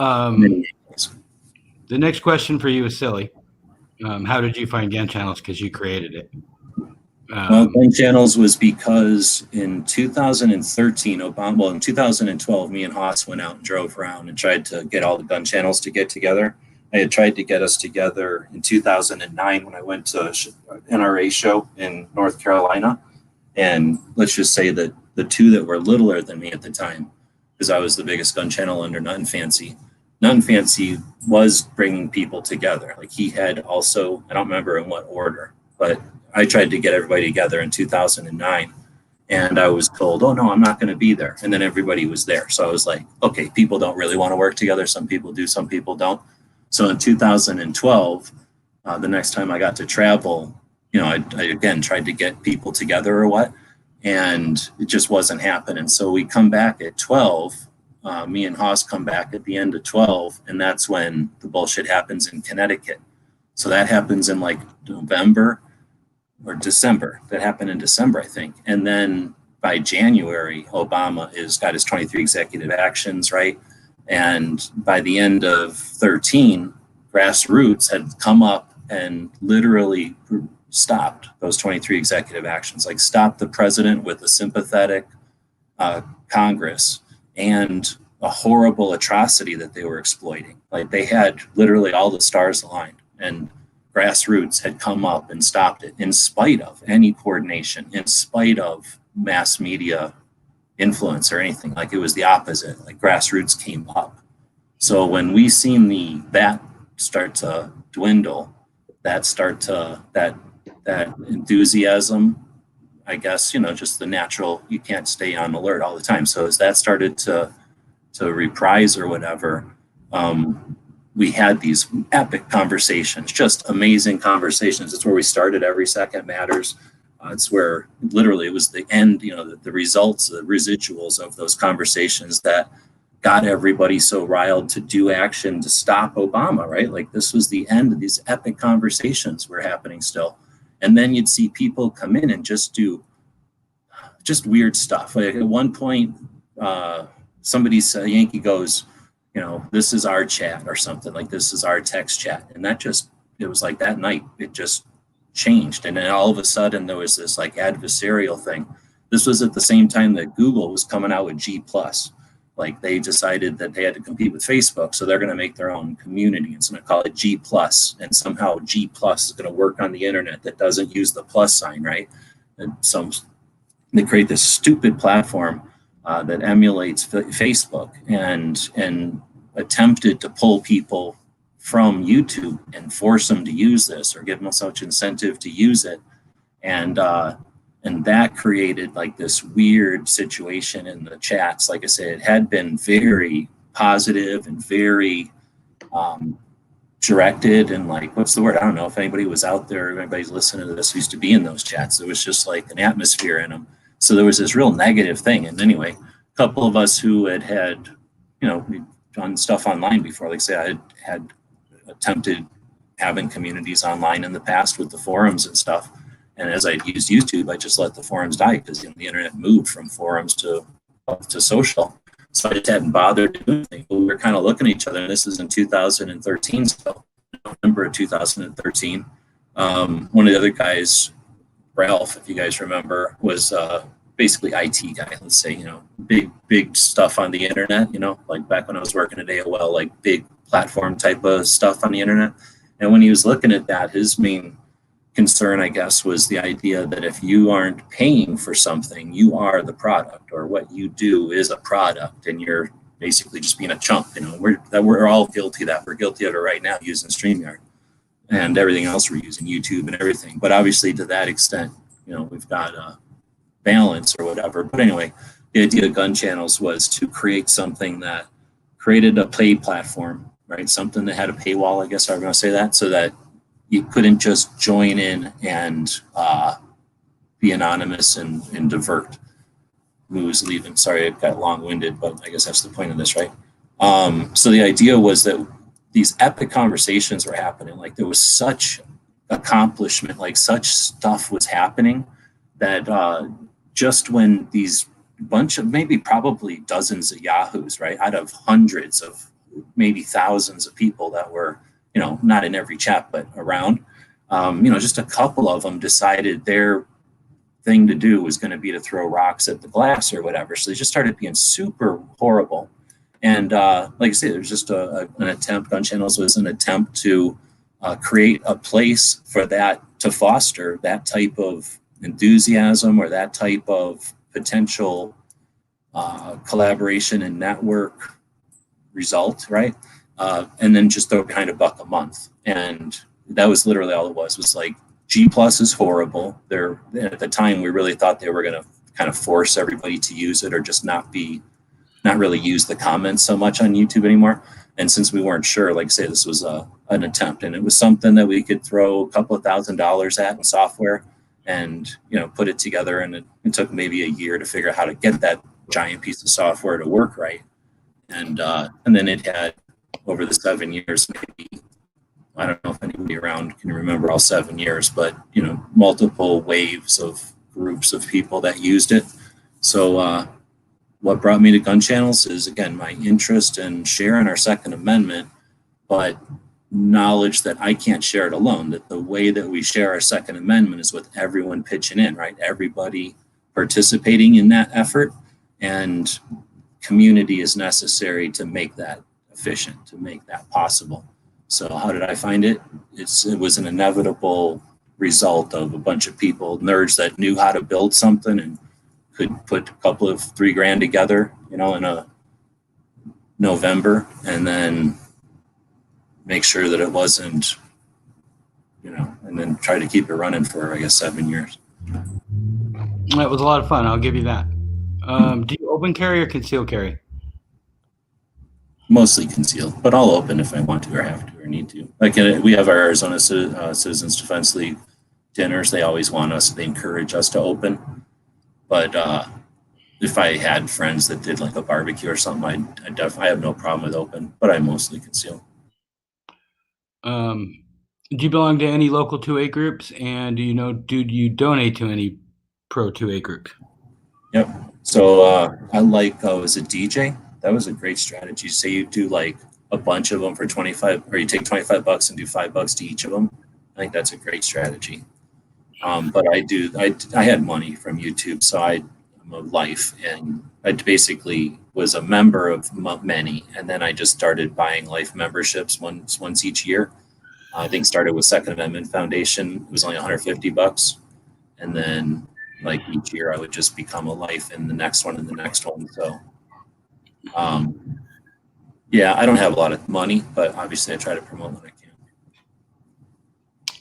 the next question for you is silly. How did you find Gun Channels? Because you created it. Well, Gun Channels was because in 2013, in 2012, me and Haas went out and drove around and tried to get all the gun channels to get together. I had tried to get us together in 2009 when I went to an NRA show in North Carolina. And let's just say that the two that were littler than me at the time, because I was the biggest gun channel under Nothing Fancy. Nothing Fancy was bringing people together. Like he had also, I don't remember in what order, but I tried to get everybody together in 2009. And I was told, oh, no, I'm not going to be there. And then everybody was there. So I was like, okay, people don't really want to work together. Some people do, some people don't. So in 2012, the next time I got to travel, I again tried to get people together or what, and it just wasn't happening. So we come back at 12, me and Haas come back at the end of 12, and that's when the bullshit happens in Connecticut. So that happens in like November or December. That happened in December, I think. And then by January, Obama got his 23 executive actions, right? And by the end of 13, Grassroots had come up and literally stopped those 23 executive actions, like stopped the president with a sympathetic Congress and a horrible atrocity that they were exploiting. Like they had literally all the stars aligned, and grassroots had come up and stopped it in spite of any coordination, in spite of mass media influence or anything. Like it was the opposite. Like grassroots came up. So when we seen that start to dwindle, that enthusiasm, I guess, just the natural, you can't stay on alert all the time. So as that started to reprise or whatever, we had these epic conversations, just amazing conversations. It's where we started Every Second Matters. It's where literally it was the end, the results, the residuals of those conversations that got everybody so riled to do action to stop Obama, right? Like this was the end of these epic conversations were happening still. And then you'd see people come in and just do just weird stuff. Like at one point, Yankee goes, this is our chat or something, like this is our text chat. And it was like that night, it just changed. And then all of a sudden there was this like adversarial thing. This was at the same time that Google was coming out with G+. Like they decided that they had to compete with Facebook. So they're going to make their own community. And so they call it G+. And somehow G+ is going to work on the internet that doesn't use the plus sign, right? And they create this stupid platform that emulates Facebook and attempted to pull people from YouTube and force them to use this or give them such incentive to use it. And that created like this weird situation in the chats. Like I said, it had been very positive and very directed and like, what's the word? I don't know if anybody was out there, if anybody's listening to this used to be in those chats. It was just like an atmosphere in them. So there was this real negative thing. And anyway, a couple of us who had we'd done stuff online before, like say I had attempted having communities online in the past with the forums and stuff. And as I used YouTube, I just let the forums die because the internet moved from forums to social. So I just hadn't bothered to do anything. But we were kind of looking at each other, and this is in 2013, so November of 2013. One of the other guys, Ralph, if you guys remember, was basically IT guy, let's say, big stuff on the internet, like back when I was working at AOL, like big platform type of stuff on the internet. And when he was looking at that, his main concern, I guess, was the idea that if you aren't paying for something, you are the product, or what you do is a product, and you're basically just being a chump. We're all guilty of that. We're guilty of it right now using StreamYard and everything else. We're using YouTube and everything. But obviously, to that extent, we've got a balance or whatever. But anyway, the idea of Gun Channels was to create something that created a paid platform, right? Something that had a paywall, I guess I'm going to say that, so that you couldn't just join in and be anonymous and divert who was leaving. Sorry, I got long-winded, but I guess that's the point of this, right? So the idea was that these epic conversations were happening. Like there was such accomplishment, like such stuff was happening that just when these bunch of maybe probably dozens of Yahoos, right, out of hundreds of maybe thousands of people that were, not in every chat, but around, just a couple of them decided their thing to do was going to be to throw rocks at the glass or whatever. So they just started being super horrible. And like I say, there's just an attempt, Gun Channels was an attempt to create a place for that, to foster that type of enthusiasm or that type of potential collaboration and network result, right? And then just throw kind of $1 a month. And that was literally all it was like, G+ is horrible. At the time, we really thought they were going to kind of force everybody to use it or just not really use the comments so much on YouTube anymore. And since we weren't sure, like I say, this was an attempt, and it was something that we could throw a couple of $1,000s at in software and, put it together. And it took maybe a year to figure out how to get that giant piece of software to work right. And then it had, over the 7 years, maybe, I don't know if anybody around can remember all 7 years, but, multiple waves of groups of people that used it. So what brought me to Gun Channels is, again, my interest in sharing our Second Amendment, but knowledge that I can't share it alone, that the way that we share our Second Amendment is with everyone pitching in, right? Everybody participating in that effort. And community is necessary to make that efficient, to make that possible. So how did I find it? It was an inevitable result of a bunch of people, nerds that knew how to build something and could put a couple of $3,000 together, in a November, and then make sure that it wasn't, and then try to keep it running for, I guess, 7 years. That was a lot of fun. I'll give you that. Do you open carry or conceal carry? Mostly concealed, but I'll open if I want to or have to or need to. Like we have our Arizona Citizens Defense League dinners. They always want us, they encourage us to open. But if I had friends that did like a barbecue or something, I definitely have no problem with open, but I mostly conceal. Do you belong to any local 2A groups? And do you donate to any pro 2A groups? Yep. So I was a DJ. That was a great strategy. Say you do like a bunch of them for 25, or you take $25 and do $5 to each of them. I think that's a great strategy. But I had money from YouTube, so I'm a life, and I basically was a member of many, and then I just started buying life memberships once each year. I think started with Second Amendment Foundation. It was only $150, and then like each year I would just become a life, and the next one and the next one. So, yeah, I don't have a lot of money, but obviously I try to promote what I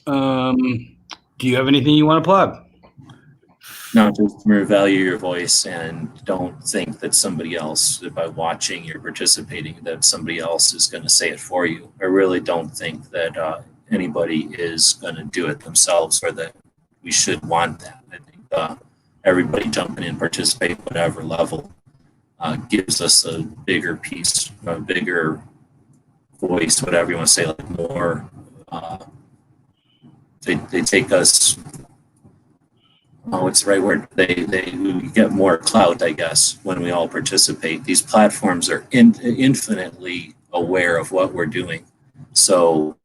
can. Do you have anything you want to plug? No, just value your voice, and don't think that somebody else, by watching you're participating, that somebody else is going to say it for you. I really don't think that anybody is going to do it themselves, or that we should want that. I think everybody jumping in, participate, whatever level, gives us a bigger piece, a bigger voice, whatever you want to say, like more. They take us. Oh, what's the right word? We get more clout, I guess, when we all participate. These platforms are infinitely aware of what we're doing. So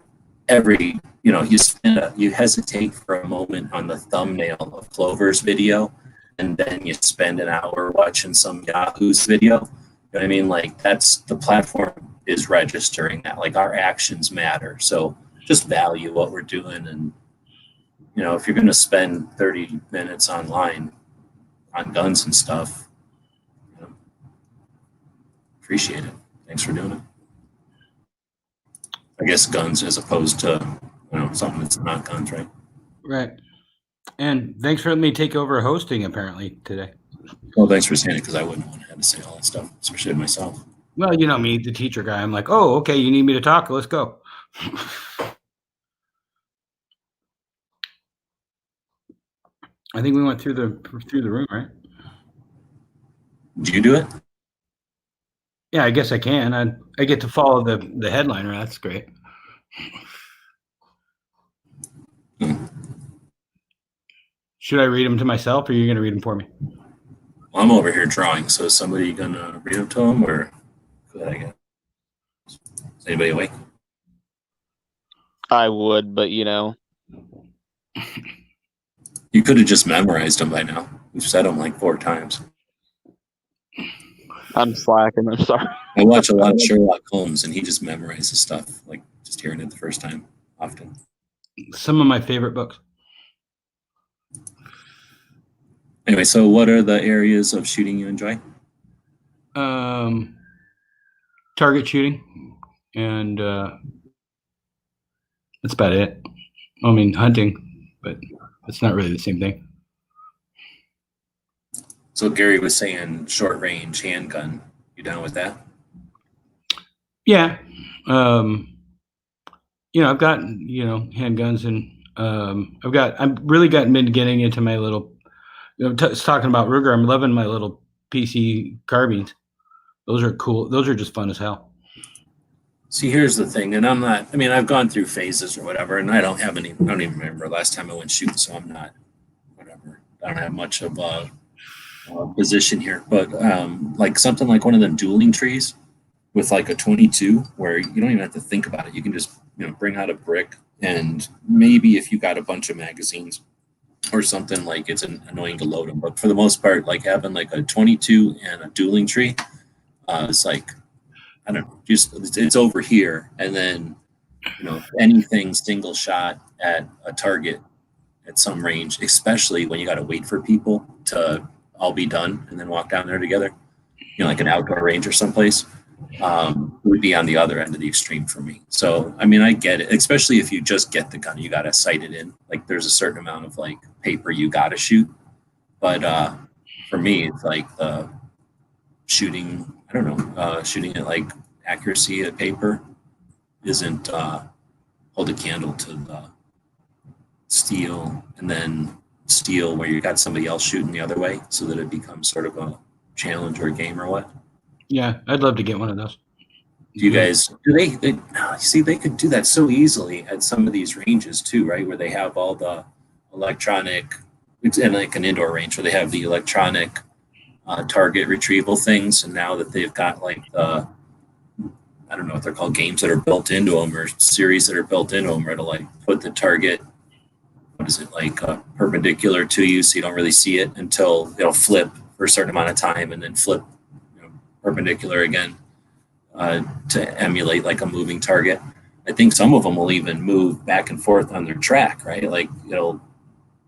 you hesitate for a moment on the thumbnail of Clover's video, and then you spend an hour watching some Yahoo's video. You know what I mean? Like, that's, the platform is registering that. Like, our actions matter. So just value what we're doing, and if you're going to spend 30 minutes online on guns and stuff, appreciate it. Thanks for doing it. I guess guns as opposed to, something that's not guns, right? Right. And thanks for letting me take over hosting apparently today. Well, thanks for saying it, because I wouldn't want to have to say all that stuff, especially myself. Well, you know me, the teacher guy. I'm like, oh, okay, you need me to talk? Let's go. I think we went through the room, right? Do you do it? Yeah, I guess I can. I get to follow the headliner. That's great. Should I read them to myself, or are you going to read them for me? Well, I'm over here drawing, so is somebody going to read them to them, or go ahead, I guess. Is anybody awake? I would, but You could have just memorized them by now. We've said them like 4 times. I'm slacking. I'm sorry. I watch a lot of Sherlock Holmes, and he just memorizes stuff, like just hearing it the first time often. Some of my favorite books. Anyway, so what are the areas of shooting you enjoy? Target shooting, and that's about it. I mean, hunting, but it's not really the same thing. So Gary was saying short range handgun. You down with that? Yeah. I've got, handguns, and I've really been getting into my little, talking about Ruger. I'm loving my little PC carbines. Those are cool. Those are just fun as hell. See, here's the thing, and I've gone through phases or whatever, and I don't even remember last time I went shooting, so I'm not, whatever. I don't have much of a position here, but like something like one of them dueling trees with like a 22, where you don't even have to think about it. You can just, bring out a brick, and maybe if you got a bunch of magazines or something, like, it's annoying to load them. But for the most part, like having like a 22 and a dueling tree It's like, I don't know, just it's over here, and then anything single shot at a target at some range, especially when you got to wait for people to all be done and then walk down there together, like an outdoor range or someplace, would be on the other end of the extreme for me. So, I mean, I get it, especially if you just get the gun, you got to sight it in. Like, there's a certain amount of like paper you got to shoot. But for me, it's like the shooting, I don't know, shooting at like accuracy at paper isn't hold a candle to the steel, and then steel where you got somebody else shooting the other way, so that it becomes sort of a challenge or a game or what. Yeah, I'd love to get one of those. Do you guys, they could do that so easily at some of these ranges too, right? Where they have all the electronic, and like an indoor range where they have the electronic target retrieval things. And now that they've got like the, I don't know what they're called, games that are built into them or series that are built into them, where to like put the target, what is it, like perpendicular to you, so you don't really see it until it'll flip for a certain amount of time and then flip perpendicular again to emulate like a moving target. I think some of them will even move back and forth on their track, right? Like it'll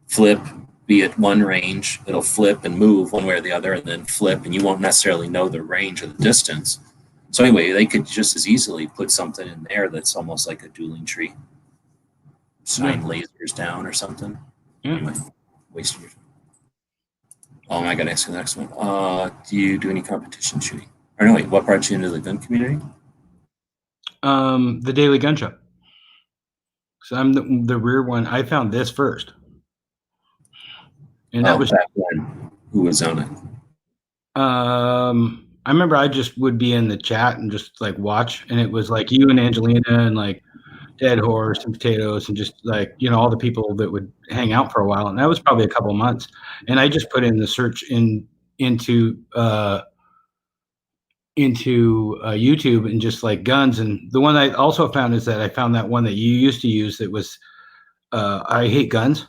flip, be at one range, it'll flip and move one way or the other, and then flip, and you won't necessarily know the range or the distance. So anyway, they could just as easily put something in there that's almost like a dueling tree. Shine lasers down or something. Anyway, wasting your time. Oh, I got to ask you the next one. Do you do any competition shooting? Or no, wait, what brought you into the gun community? The Daily Gun Show. So I'm the rear one. I found this first. And that was back when. Who was on it? I remember I just would be in the chat and just like watch, and it was like you and Angelina and like Dead Horse and Potatoes and just like, all the people that would hang out for a while. And that was probably a couple of months. And I just put in the search into YouTube and just like guns. And the one I also found is that I found that one that you used to use that was I Hate Guns.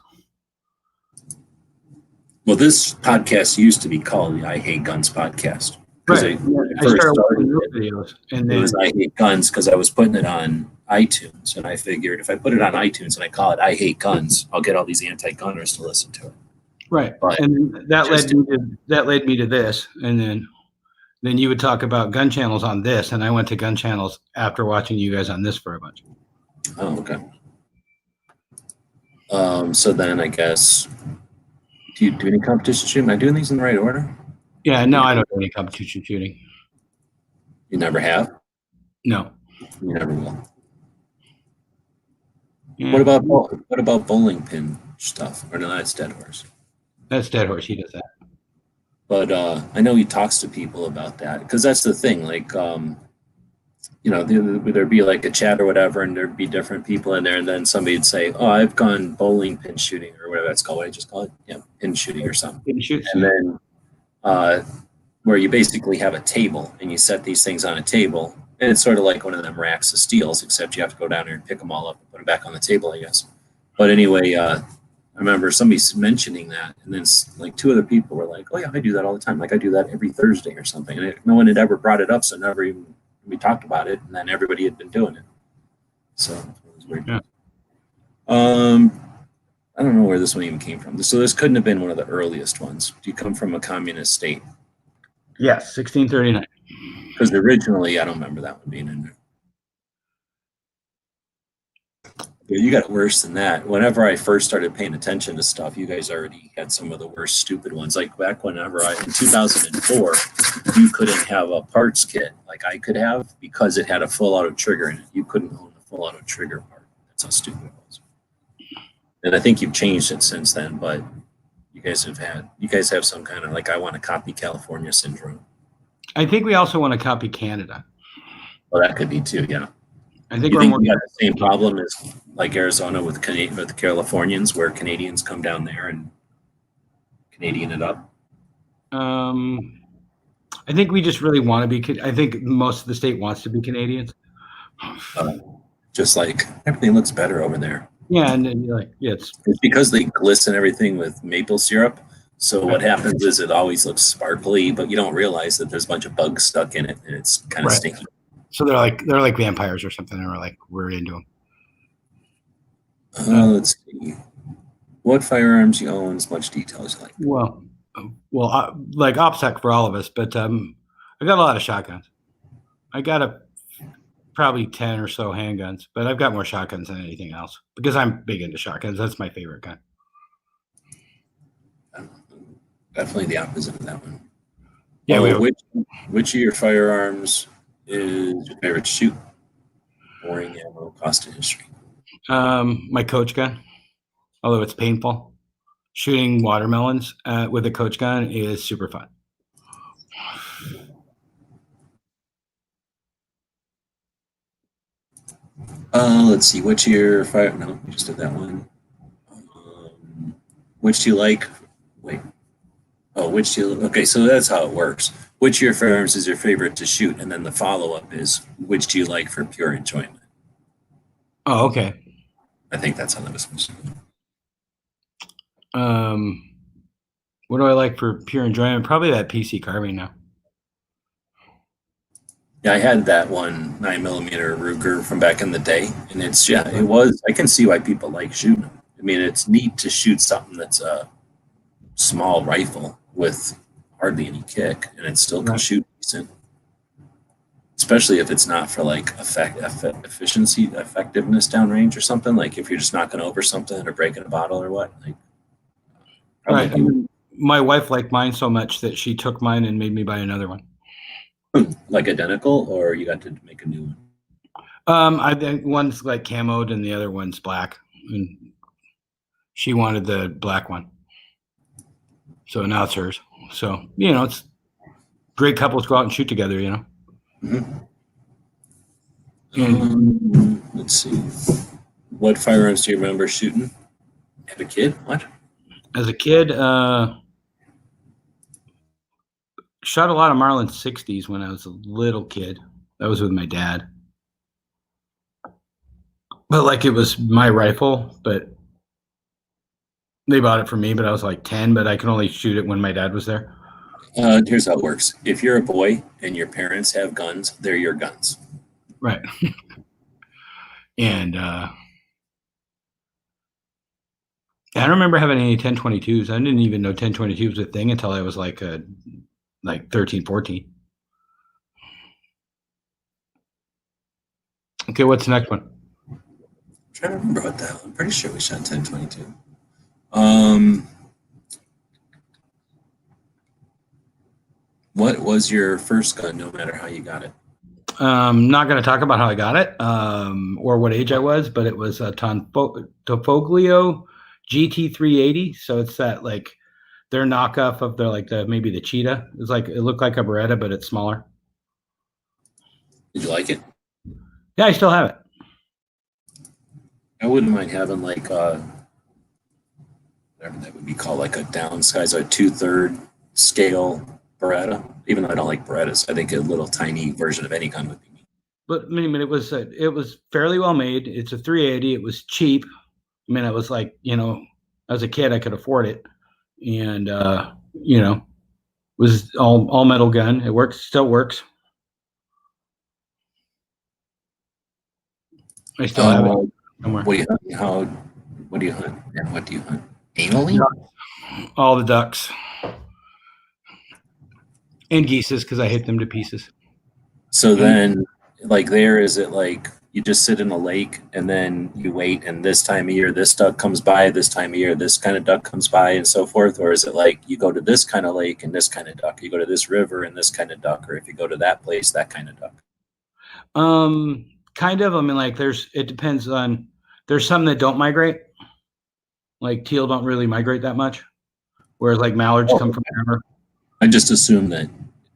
Well, this podcast used to be called the I Hate Guns podcast. Right. I started watching those videos, and then it was I Hate Guns because I was putting it on iTunes, and I figured if I put it on iTunes and I call it I Hate Guns, I'll get all these anti-gunners to listen to it. Right, But and that led me to this, and then you would talk about gun channels on this, and I went to gun channels after watching you guys on this for a bunch. Oh, okay. So then I guess, do you do any competition shooting? Am I doing these in the right order? Yeah, no, I don't do any competition shooting. You never have? No. You never will. Yeah. What about bowling pin stuff? Or no, that's Dead Horse. That's Dead Horse. He does that. But I know he talks to people about that, because that's the thing. Like, there'd be like a chat or whatever, and there'd be different people in there, and then somebody would say, "Oh, I've gone bowling pin shooting," or whatever that's called. What I just call it, pin shooting or something. Pin shoots. And then where you basically have a table and you set these things on a table, and it's sort of like one of them racks of steels, except you have to go down there and pick them all up and put them back on the table, I guess. But anyway, I remember somebody mentioning that, and then like two other people were like, "Oh yeah, I do that all the time. Like I do that every Thursday or something." And no one had ever brought it up, so never even we talked about it, and then everybody had been doing it. So it was weird. Yeah. I don't know where this one even came from. So this couldn't have been one of the earliest ones. Do you come from a communist state? Yes, 1639. Because originally, I don't remember that one being in there. Yeah, you got it worse than that. Whenever I first started paying attention to stuff, you guys already had some of the worst stupid ones. Like back whenever in 2004, you couldn't have a parts kit like I could have because it had a full auto trigger in it. You couldn't own the full auto trigger part. That's how stupid it was. And I think you've changed it since then, but you guys have some kind of like, I want to copy California syndrome. I think we also want to copy Canada. Well, that could be too, yeah. I think You we're think more. we got the same problem as like Arizona with the Californians, where Canadians come down there and Canadian it up? I think we just really want to be. I think most of the state wants to be Canadians. Just like everything looks better over there. Yeah, and then you're like, yeah, It's because they glisten everything with maple syrup So what happens is it always looks sparkly, but you don't realize that there's a bunch of bugs stuck in it, and it's kind of Right. stinky. So they're like vampires or something, and we're into them. Let's see. What firearms you own, as much detail as you like. Well, like OPSEC for all of us, but I got a lot of shotguns. I got probably 10 or so handguns, but I've got more shotguns than anything else because I'm big into shotguns. That's my favorite gun. Definitely the opposite of that one. Yeah, which of your firearms is your favorite to shoot? Boring, ammo, cost, and history. My coach gun, although it's painful. Shooting watermelons with a coach gun is super fun. Let's see. What's your fire? No, we just did that one. Which do you like? Wait. Oh, which do you? Okay, so that's how it works. Which of your firearms is your favorite to shoot? And then the follow-up is, which do you like for pure enjoyment? Oh, okay. I think that's how that was supposed to go. What do I like for pure enjoyment? Probably that PC carbine now. Yeah, I had that one 9mm Ruger from back in the day, and it was. I can see why people like shooting them. I mean, it's neat to shoot something that's a small rifle with hardly any kick, and it still can shoot decent. Especially if it's not for like effectiveness downrange or something. Like if you're just knocking over something or breaking a bottle or what. Like, right. I mean, my wife liked mine so much that she took mine and made me buy another one. Like identical, or you got to make a new one? I think one's like camoed and the other one's black, and she wanted the black one, so now it's hers. So it's great couples go out and shoot together. Mm-hmm. Let's see. What firearms do you remember shooting? As a kid? What? As a kid, shot a lot of Marlin 60s when I was a little kid. That was with my dad. But like it was my rifle, but they bought it for me, but I was like 10, but I could only shoot it when my dad was there. Here's how it works. If you're a boy and your parents have guns, they're your guns. Right. And I don't remember having any 1022s. I didn't even know 1022 was a thing until I was like 13, 14. Okay, what's the next one? I'm trying to remember what the hell. I'm pretty sure we shot 1022. What was your first gun, no matter how you got it? Not going to talk about how I got it or what age I was, but it was a Tofoglio GT380. So it's that like their knockoff of maybe the Cheetah. It's like it looked like a Beretta, but it's smaller. Did you like it? Yeah, I still have it. I wouldn't mind having like whatever that would be called, like a downsize, a 2/3 scale Beretta. Even though I don't like Berettas, I think a little tiny version of any gun would be neat. But I mean, it was fairly well made. It's a 380. It was cheap. I mean, it was like as a kid I could afford it, and was all metal gun. It works, still works. I still have it somewhere. What do you hunt? What do you hunt? And what do you hunt? Anally? All the ducks. And geeses, because I hate them to pieces. So then, like there, is it like you just sit in a lake and then you wait and this time of year this duck comes by, this time of year this kind of duck comes by and so forth? Or is it like you go to this kind of lake and this kind of duck, you go to this river and this kind of duck, or if you go to that place, that kind of duck? Kind of. I mean, like it depends on, there's some that don't migrate. Like teal don't really migrate that much. Whereas like mallards come from the river. I just assumed that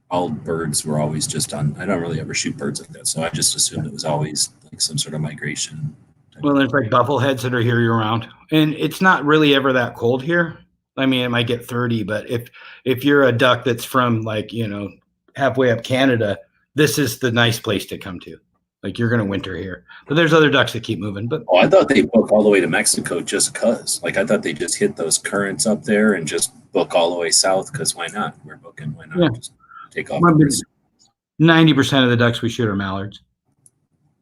all birds were always just on. I don't really ever shoot birds like that, so I just assumed it was always like some sort of migration. Well, there's like buffleheads that are here year round, and it's not really ever that cold here. I mean, it might get 30, but if you're a duck that's from like halfway up Canada, this is the nice place to come to. Like you're going to winter here, but there's other ducks that keep moving. But Oh, I thought they book all the way to Mexico just cause. Like I thought they just hit those currents up there and just book all the way south because why not? We're booking. Why not Yeah. just take off? 90% of the ducks we shoot are mallards.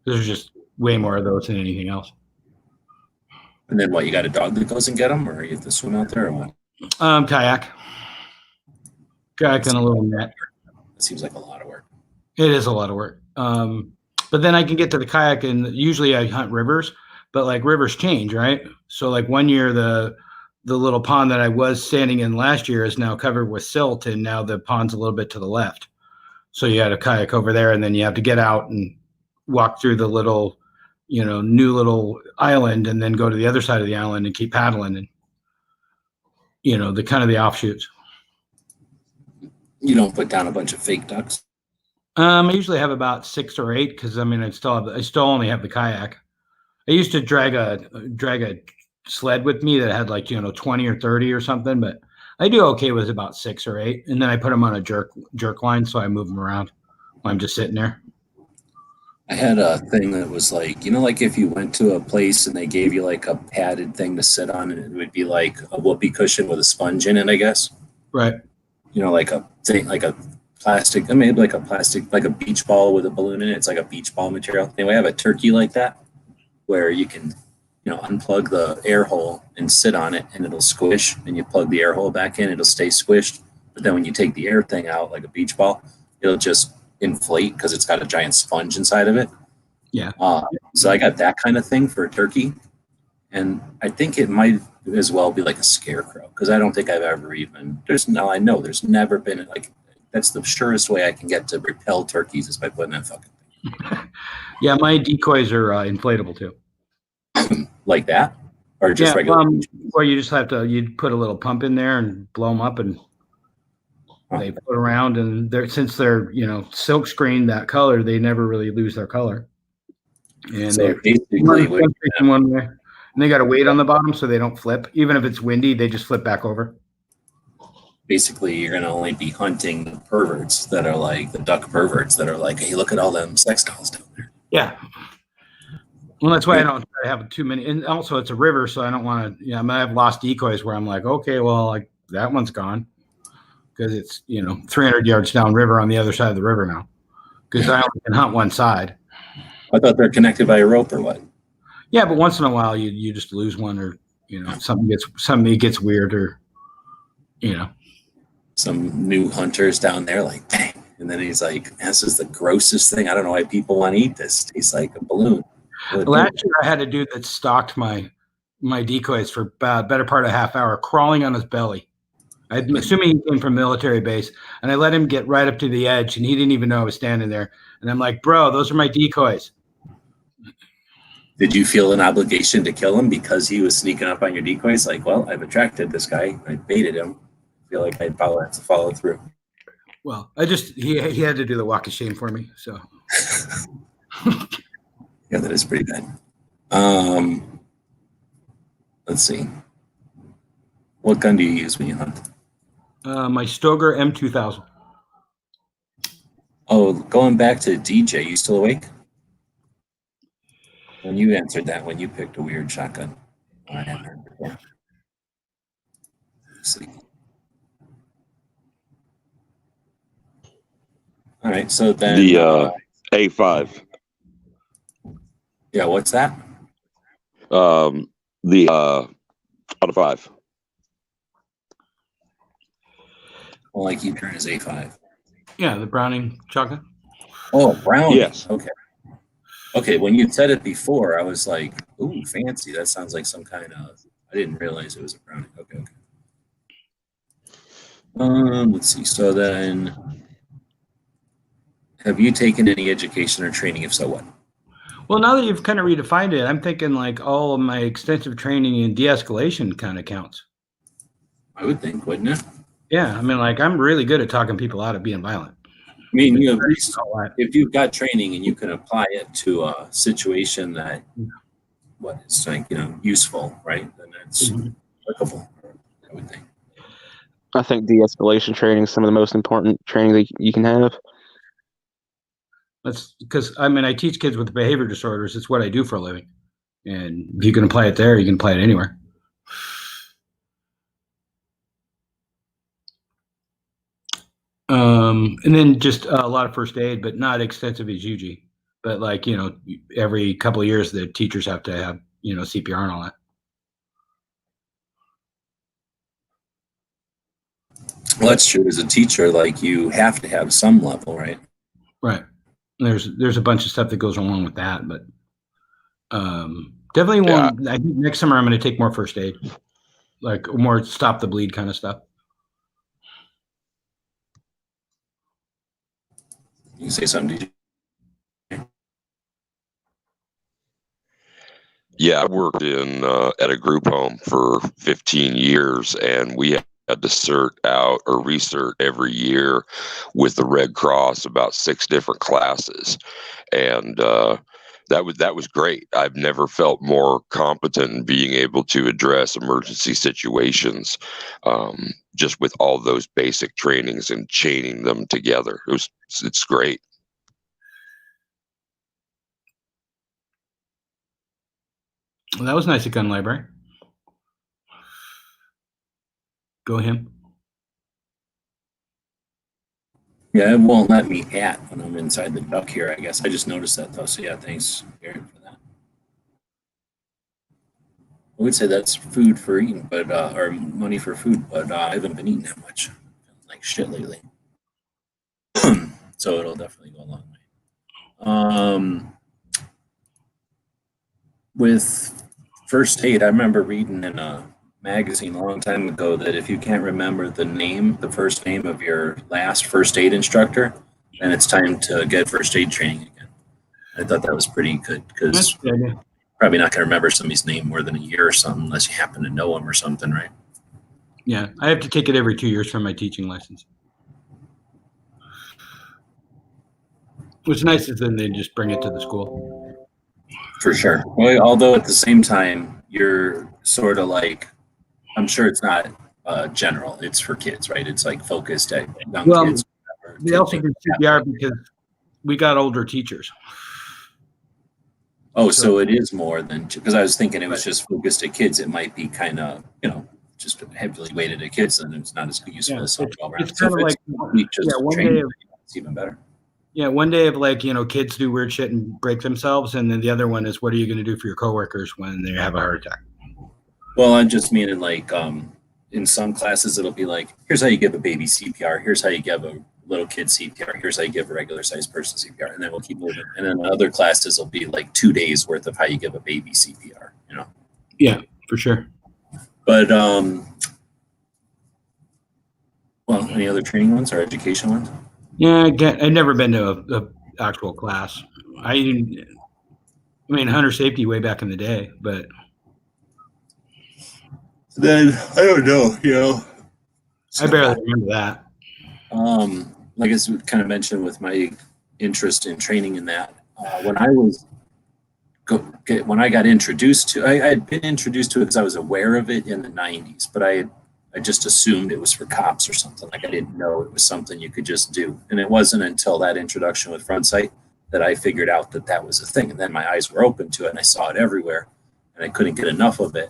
There's just way more of those than anything else. And then what? You got a dog that goes and get them, or you have to swim out there, or what? Kayak and a little net. It seems like a lot of work. It is a lot of work. But then I can get to the kayak, and usually I hunt rivers, but like rivers change, right? So like one year, the little pond that I was standing in last year is now covered with silt, and now the pond's a little bit to the left. So you had a kayak over there, and then you have to get out and walk through the little, new little island, and then go to the other side of the island and keep paddling, and the kind of the offshoots. You don't put down a bunch of fake ducks. I usually have about 6 or 8 because I still only have the kayak. I used to drag a sled with me that had like 20 or 30 or something, but I do okay with about 6 or 8, and then I put them on a jerk line, so I move them around while I'm just sitting there. I had a thing that was like, like if you went to a place and they gave you like a padded thing to sit on, and it would be like a whoopee cushion with a sponge in it, I guess. Right. Like a thing, like a plastic, maybe like a plastic, like a beach ball with a balloon in it. It's like a beach ball material. Anyway, I have a turkey like that where you can, unplug the air hole and sit on it and it'll squish, and you plug the air hole back in, it'll stay squished. But then when you take the air thing out, like a beach ball, it'll just inflate because it's got a giant sponge inside of it. Yeah. So I got that kind of thing for a turkey. And I think it might as well be like a scarecrow because I don't think I've ever there's never been like, that's the surest way I can get to repel turkeys is by putting that fucking thing. Yeah, my decoys are inflatable too. Like that? Or just regular? Or you just have to, you'd put a little pump in there and blow them up, and they float around, and since they're, silk screen that color, they never really lose their color. And so they got a weight on the bottom so they don't flip. Even if it's windy, they just flip back over. Basically, you're going to only be hunting the perverts that are like the duck perverts that are like, hey, look at all them sex dolls down there. Yeah. Well, that's why I don't have too many. And also, it's a river, so I don't want to, I've lost decoys where I'm like, okay, well, like that one's gone because it's, 300 yards downriver on the other side of the river now because I only can hunt one side. I thought they're connected by a rope or what? Yeah, but once in a while, you just lose one, or something gets weird, or some new hunters down there like, bang. And then he's like, this is the grossest thing. I don't know why people want to eat this. It tastes like a balloon. Last year, I had a dude that stalked my decoys for about better part of a half hour, crawling on his belly. I'm assuming he came from military base, and I let him get right up to the edge, and he didn't even know I was standing there. And I'm like, bro, those are my decoys. Did you feel an obligation to kill him because he was sneaking up on your decoys? Like, well, I've attracted this guy. I baited him. I feel like I'd have to follow through. Well, he had to do the walk of shame for me. So, yeah, that is pretty bad. Let's see. What gun do you use when you hunt? My Stoeger M2000. Oh, going back to DJ, you still awake? When you answered that, when you picked a weird shotgun, I hadn't heard before. Let's see. All right, so then The A5. Yeah, what's that? The Auto 5. Well, I keep hearing is A5. Yeah, the Browning shotgun. Oh, Brown. Yes. Okay, when you said it before, I was like, ooh, fancy. That sounds like some kind of, I didn't realize it was a Browning. Okay. Let's see. So then, have you taken any education or training? If so, what? Well, now that you've kind of redefined it, I'm thinking like all of my extensive training in de-escalation kind of counts. I would think, wouldn't it? Yeah, I mean, like I'm really good at talking people out of being violent. I mean, if you've got training and you can apply it to a situation that, it's like, useful, right? Then it's applicable, I would think. I think de-escalation training is some of the most important training that you can have. That's because I teach kids with behavior disorders. It's what I do for a living, and if you can apply it there, you can apply it anywhere. And then just a lot of first aid, but not extensive as UG. But like, every couple of years, the teachers have to have, CPR and all that. Well, that's true. As a teacher, like you have to have some level, right? Right. There's a bunch of stuff that goes along with that, but definitely one. I think next summer I'm going to take more first aid, like more stop the bleed kind of stuff. You can say something, DJ. Yeah, I worked in at a group home for 15 years, and we had to cert out or recert every year with the Red Cross about 6 different classes, and that was great. I've never felt more competent in being able to address emergency situations, just with all those basic trainings and chaining them together. It's great. Well, that was nice at Gun Library. Go him. Yeah, it won't let me at when I'm inside the duck here, I guess. I just noticed that though. So yeah, thanks, Aaron, for that. I would say that's food for eating, but or money for food, but I haven't been eating that much. Feeling like shit lately. So it'll definitely go a long way. With first aid, I remember reading in a magazine a long time ago that if you can't remember the first name of your last first aid instructor, then it's time to get first aid training again. I thought that was pretty good because probably not going to remember somebody's name more than a year or something unless you happen to know them or something, right? Yeah, I have to take it every 2 years for my teaching license. What's nice is then they just bring it to the school. For sure. Well, although at the same time, you're sort of like, I'm sure it's not general. It's for kids, right? It's like focused at young kids. We also do CPR because we got older teachers. Oh, so it is more than, because I was thinking it was just focused at kids. It might be kind of, just heavily weighted at kids, and it's not as useful as something all around. It's kind of like one day it's even better. Yeah, one day of like, kids do weird shit and break themselves, and then the other one is what are you going to do for your coworkers when they have a heart attack? Well, I'm just meaning like in some classes it'll be like, here's how you give a baby CPR, here's how you give a little kid CPR, here's how you give a regular sized person CPR, and then we'll keep moving. And then other classes will be like 2 days worth of how you give a baby CPR, Yeah, for sure. But well, any other training ones or education ones? Yeah, I've never been to a actual class. I mean, hunter safety way back in the day, but then I don't know, I barely remember that. Like I kind of mentioned with my interest in training in that, when I got introduced to, I had been introduced to it because I was aware of it in the 90s, but I just assumed it was for cops or something. Like I didn't know it was something you could just do. And it wasn't until that introduction with Front Sight that I figured out that that was a thing. And then my eyes were open to it and I saw it everywhere and I couldn't get enough of it.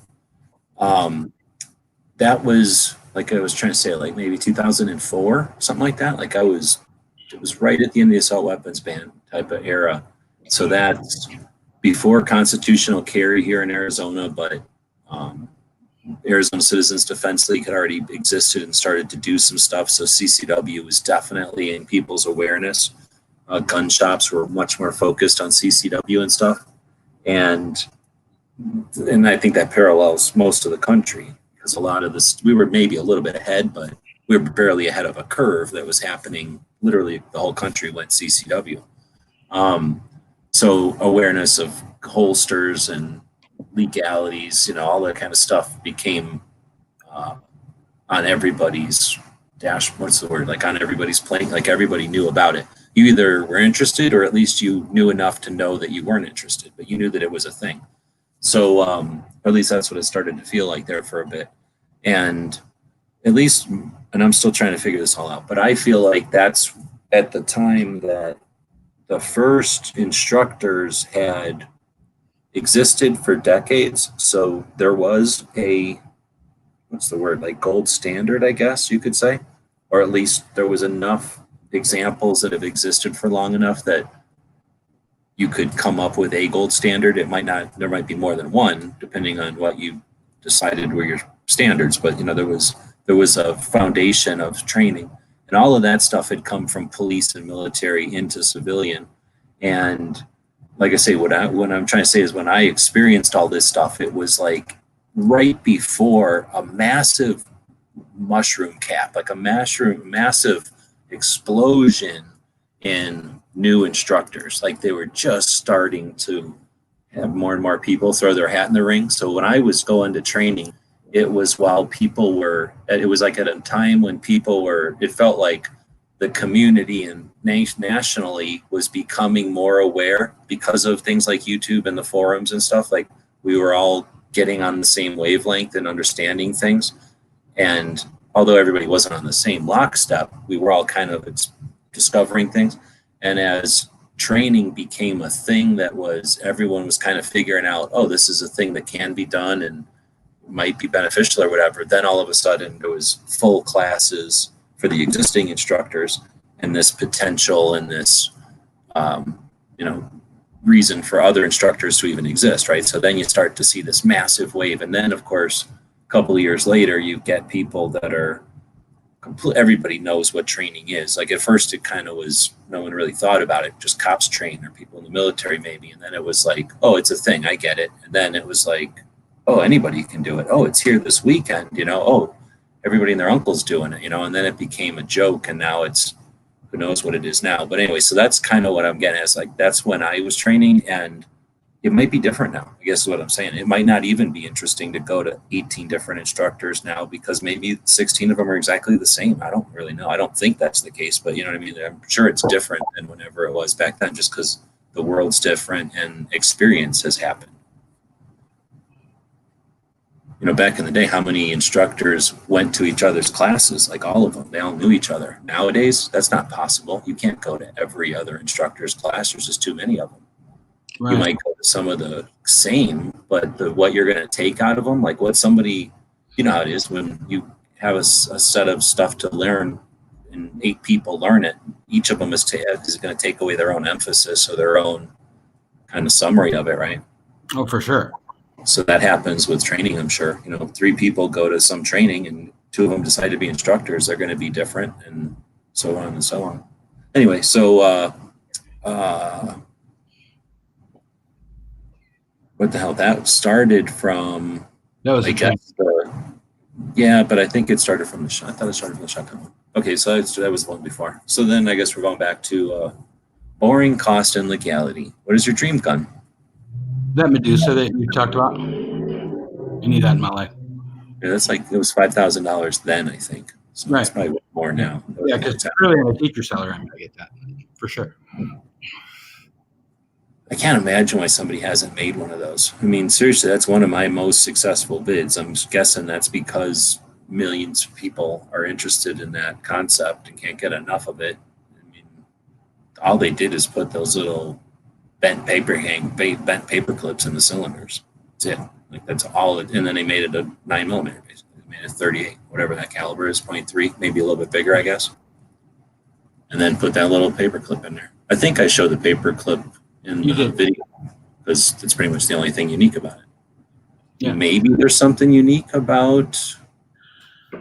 That was, like I was trying to say, like maybe 2004, something like that. Like it was right at the end of the assault weapons ban type of era. So that's before constitutional carry here in Arizona, but Arizona Citizens Defense League had already existed and started to do some stuff. So CCW was definitely in people's awareness. Gun shops were much more focused on CCW and stuff. And I think that parallels most of the country because a lot of this, we were maybe a little bit ahead, but we were barely ahead of a curve that was happening. Literally the whole country went CCW. So awareness of holsters and legalities, all that kind of stuff became on everybody's like on everybody's plate, like everybody knew about it. You either were interested or at least you knew enough to know that you weren't interested, but you knew that it was a thing. So or at least that's what it started to feel like there for a bit. And at least, and I'm still trying to figure this all out, but I feel like that's at the time that the first instructors had existed for decades. So there was a, what's the word, like gold standard, I guess you could say, or at least there was enough examples that have existed for long enough that you could come up with a gold standard. It might not, there might be more than one, depending on what you decided were your standards, but you know, there was a foundation of training, and all of that stuff had come from police and military into civilian. And like I say, what I'm trying to say is when I experienced all this stuff, it was like right before a massive mushroom cap, like a massive explosion in new instructors. Like they were just starting to have more and more people throw their hat in the ring. So when I was going to training, it was while people were, it was like at a time when people were, it felt like the community and nationally was becoming more aware because of things like YouTube and the forums and stuff. Like we were all getting on the same wavelength and understanding things. And although everybody wasn't on the same lockstep, we were all kind of discovering things. And as training became a thing that was, everyone was kind of figuring out, oh, this is a thing that can be done and might be beneficial or whatever. Then all of a sudden there was full classes for the existing instructors and this potential and this, reason for other instructors to even exist, right? So then you start to see this massive wave. And then of course, a couple of years later, you get people that are everybody knows what training is. Like at first it kind of was, no one really thought about it, just cops train or people in the military maybe. And then it was like, oh, it's a thing, I get it. And then it was like, oh, anybody can do it. Oh, it's here this weekend, oh, everybody and their uncle's doing it, and then it became a joke, and now it's, who knows what it is now. But anyway, so that's kind of what I'm getting at. It's like, that's when I was training, and it might be different now, I guess is what I'm saying. It might not even be interesting to go to 18 different instructors now because maybe 16 of them are exactly the same. I don't really know. I don't think that's the case, but you know what I mean? I'm sure it's different than whenever it was back then, just because the world's different and experience has happened. Back in the day, how many instructors went to each other's classes? Like all of them, they all knew each other. Nowadays, that's not possible. You can't go to every other instructor's class. There's just too many of them. Right. You might go to some of the same, but what you're going to take out of them, like what somebody, how it is when you have a set of stuff to learn and 8 people learn it, each of them is going to take away their own emphasis or their own kind of summary of it, right? Oh, for sure. So that happens with training, I'm sure. 3 people go to some training and 2 of them decide to be instructors. They're going to be different and so on and so on. Anyway, so what the hell? That started from, that was I guess, yeah, but I think it started from I thought it started from the shotgun one. Okay, so that was the one before. So then I guess we're going back to boring, cost, and legality. What is your dream gun? That Medusa that you talked about. I need that in my life. Yeah, that's like, it was $5,000 then, I think. So right. It's probably more now. Yeah, because it's early in the teacher salary, I'm going to get that for sure. I can't imagine why somebody hasn't made one of those. I mean, seriously, that's one of my most successful bids. I'm guessing that's because millions of people are interested in that concept and can't get enough of it. I mean, all they did is put those little bent paper clips in the cylinders. That's it. Like that's all it, and then they made it a 9mm basically. They made it 38, whatever that caliber is, 0.3, maybe a little bit bigger, I guess. And then put that little paper clip in there. I think I showed the paper clip in the video because it's pretty much the only thing unique about it. Yeah. Maybe there's something unique about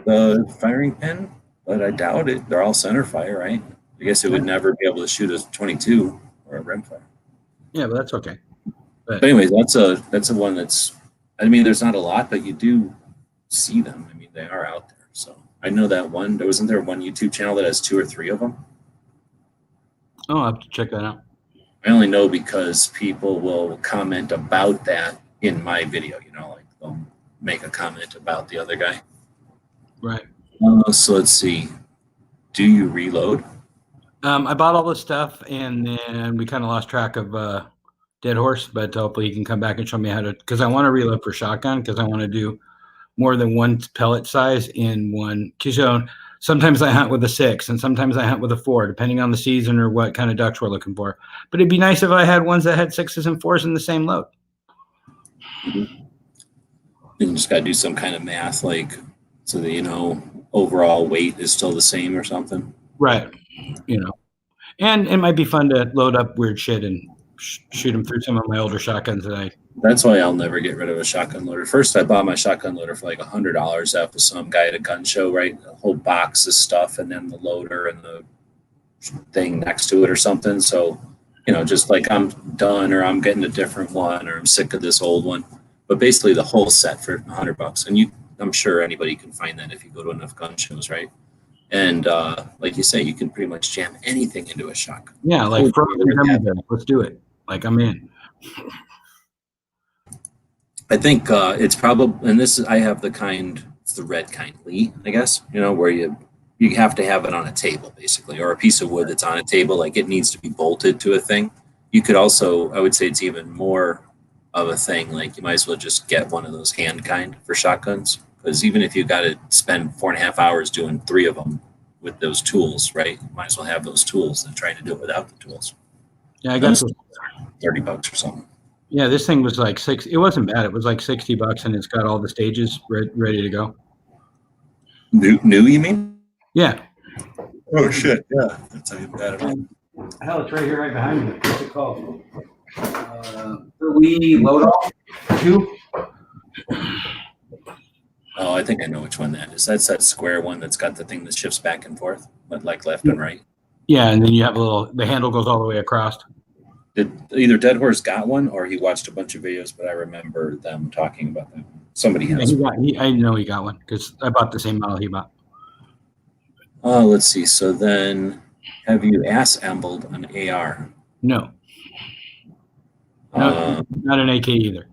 the firing pin, but I doubt it. They're all center fire, right? I guess it would never be able to shoot a 22 or a rimfire. Yeah, but that's okay. But anyways, that's a one that's, I mean, there's not a lot, but you do see them. I mean, they are out there. So I know that one. Wasn't there one YouTube channel that has 2 or 3 of them? Oh, I'll have to check that out. I only know because people will comment about that in my video. Like they'll make a comment about the other guy. Right. So let's see. Do you reload? I bought all this stuff, and then we kind of lost track of Dead Horse, but hopefully he can come back and show me how to, because I want to reload for shotgun, because I want to do more than one pellet size in one. So Sometimes I hunt with a 6, and sometimes I hunt with a 4, depending on the season or what kind of ducks we're looking for. But it'd be nice if I had ones that had 6s and 4s in the same load. You just got to do some kind of math, like so that overall weight is still the same or something. Right. And it might be fun to load up weird shit and shoot them through some of my older shotguns that That's why I'll never get rid of a shotgun loader. First, I bought my shotgun loader for like $100 off of some guy at a gun show, right? A whole box of stuff, and then the loader and the thing next to it or something. So, just like I'm done, or I'm getting a different one, or I'm sick of this old one. But basically, the whole set for $100, and I'm sure anybody can find that if you go to enough gun shows, right? And like you say, you can pretty much jam anything into a shotgun. Yeah, like frozen gummy bears. Let's do it. Like, I'm in. I think it's probably, and this is, I have it's the red kind, Lee, I guess, where you have to have it on a table, basically, or a piece of wood that's on a table, like it needs to be bolted to a thing. You could also, I would say it's even more of a thing, like you might as well just get one of those hand kind for shotguns, because even if you got to spend 4.5 hours doing 3 of them with those tools, right, you might as well have those tools than trying to do it without the tools. Yeah, I guess $30 or something. Yeah, this thing was like it wasn't bad. It was like $60, and it's got all the stages ready to go. New, you mean? Yeah. Oh shit! Yeah, that's how you got it on. Hell, it's right here, right behind me. What's it called? We load all 2. Oh, I think I know which one that is. That's that square one that's got the thing that shifts back and forth, but like left and right. Yeah, and then you have the handle goes all the way across. Either Dead Horse got one or he watched a bunch of videos, but I remember them talking about that. Somebody has one. I know he got one because I bought the same model he bought. Let's see. So then, have you assembled an AR? No. Not an AK either.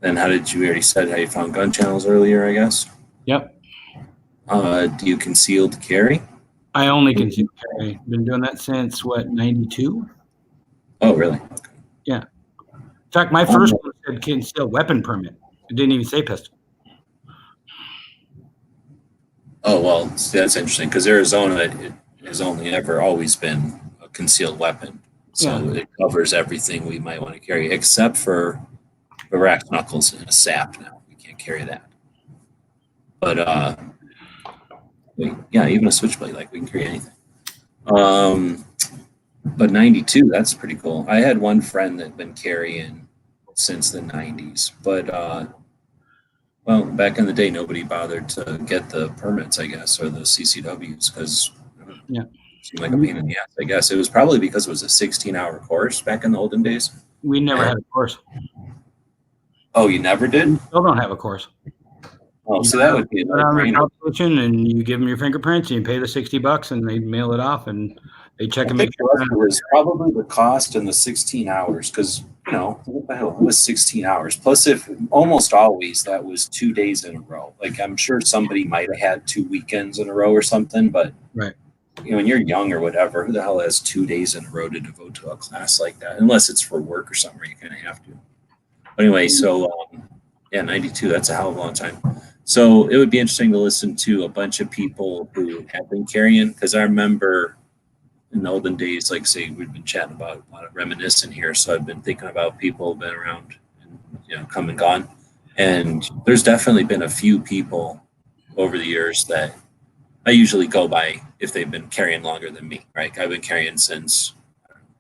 Then how did you already said how you found gun channels earlier, I guess? Yep. Do you concealed carry? I only concealed carry. Been doing that since, 92? Oh, really? Okay. Yeah. In fact, my first one said concealed weapon permit. It didn't even say pistol. Oh, well, that's interesting because Arizona it has only ever always been a concealed weapon. So It covers everything we might want to carry except for brass knuckles and a sap now. We can't carry that. But, yeah, even a switchblade, like we can carry anything. But 92, that's pretty cool. I had one friend that had been carrying since the 90s, but well, back in the day, nobody bothered to get the permits, I guess, or the CCWs because it seemed like a pain in the ass. I guess it was probably because it was a 16-hour course back in the olden days. We never had a course. Oh, you never did? We still don't have a course. Oh, so that would be and you give them your fingerprints and you pay the $60 and they mail it off and they check and make sure. It was probably the cost and the 16 hours because, what the hell, it was 16 hours. Plus, if almost always that was 2 days in a row. Like, I'm sure somebody might have had 2 weekends in a row or something, but, right. When you're young or whatever, who the hell has 2 days in a row to devote to a class like that? Unless it's for work or something where you kind of have to. But anyway, so, 92, that's a hell of a long time. So it would be interesting to listen to a bunch of people who have been carrying, because I remember in the olden days, like say we've been chatting about a lot of reminiscing here. So I've been thinking about people who've been around and come and gone. And there's definitely been a few people over the years that I usually go by if they've been carrying longer than me, right? I've been carrying since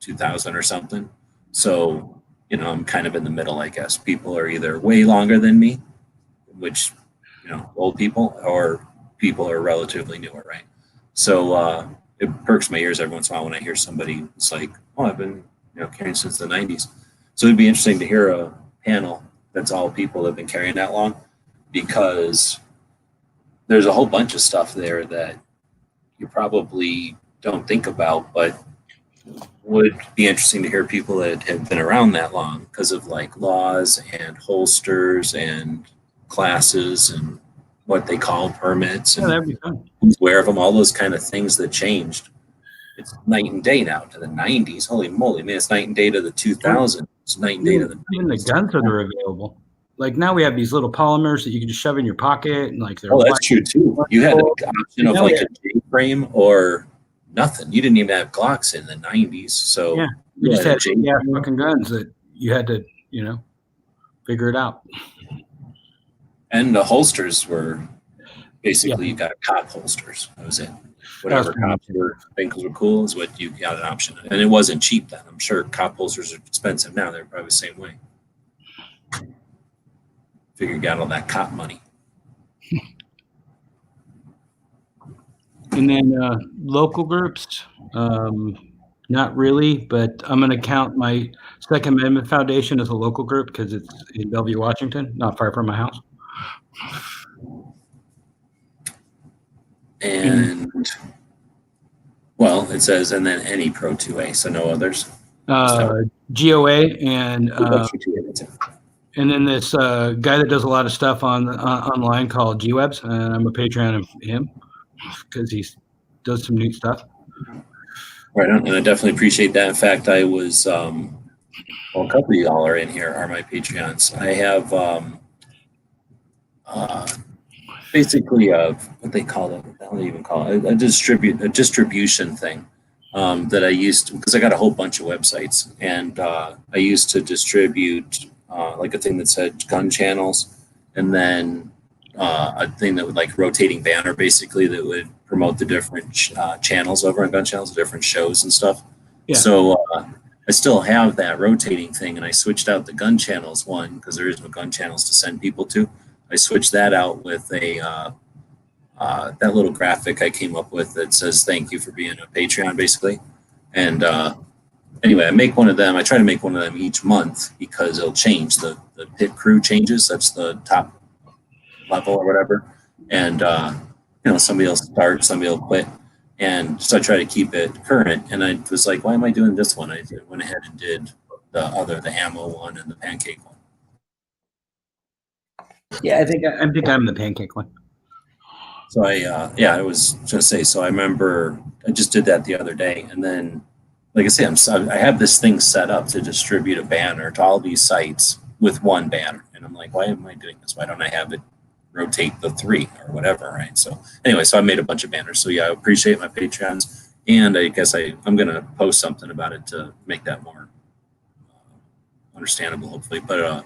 2000 or something. So, I'm kind of in the middle, I guess. People are either way longer than me, which, old people, or people are relatively newer, right? So it perks my ears every once in a while when I hear somebody it's like, oh, I've been carrying since the 90s. So it'd be interesting to hear a panel that's all people that have been carrying that long, because there's a whole bunch of stuff there that you probably don't think about, but would be interesting to hear people that have been around that long because of like laws and holsters and classes and what they call permits and who's aware of them, all those kind of things that changed. It's night and day now to the 90s. Holy moly, man, it's night and day to the 2000s. It's night and day to the 90s. Even the guns that are available. like now we have these little polymers that you can just shove in your pocket and like they're Oh, that's true too. You had an option of like a J-frame or nothing. You didn't even have Glocks in the 90s. So Yeah. We you just had a had J-frame. fucking guns that you had to, figure it out. And the holsters were basically you got cop holsters. That was it. Whatever cops ankles were cool is what you got an option. And it wasn't cheap then. I'm sure cop holsters are expensive now. They're probably the same way. Figure you got all that cop money. And then local groups, not really, but I'm going to count my Second Amendment Foundation as a local group because it's in Bellevue, Washington, not far from my house. And well, it says, and then any Pro 2A, so no others. GOA and then this guy that does a lot of stuff on online called GWebs, and I'm a Patreon of him because he does some neat stuff. Right on, and I definitely appreciate that. In fact, I was, well, a couple of y'all are in here are my Patreons. I have basically what they call it, I don't even call it, a distribution thing that I used because I got a whole bunch of websites, and I used to distribute like a thing that said gun channels, and then a thing that would like rotating banner basically that would promote the different channels over on gun channels, different shows and stuff. Yeah. So I still have that rotating thing, and I switched out the gun channels one because there is no gun channels to send people to. I switched that out with a that little graphic I came up with that says "Thank you for being a Patreon," basically. And anyway, I make one of them. I try to make one of them each month because it'll change. The pit crew changes. That's the top level or whatever. And somebody will start, somebody will quit. And so I try to keep it current. And I was like, why am I doing this one? I went ahead and did the ammo one and the pancake one. Yeah, I think I'm the pancake one. So I was gonna say. So I remember I just did that the other day, and then, like I say, I have this thing set up to distribute a banner to all these sites with one banner, and I'm like, why am I doing this? Why don't I have it rotate the 3 or whatever, right? So anyway, so I made a bunch of banners. So yeah, I appreciate my Patreons, and I guess I'm gonna post something about it to make that more understandable, hopefully. But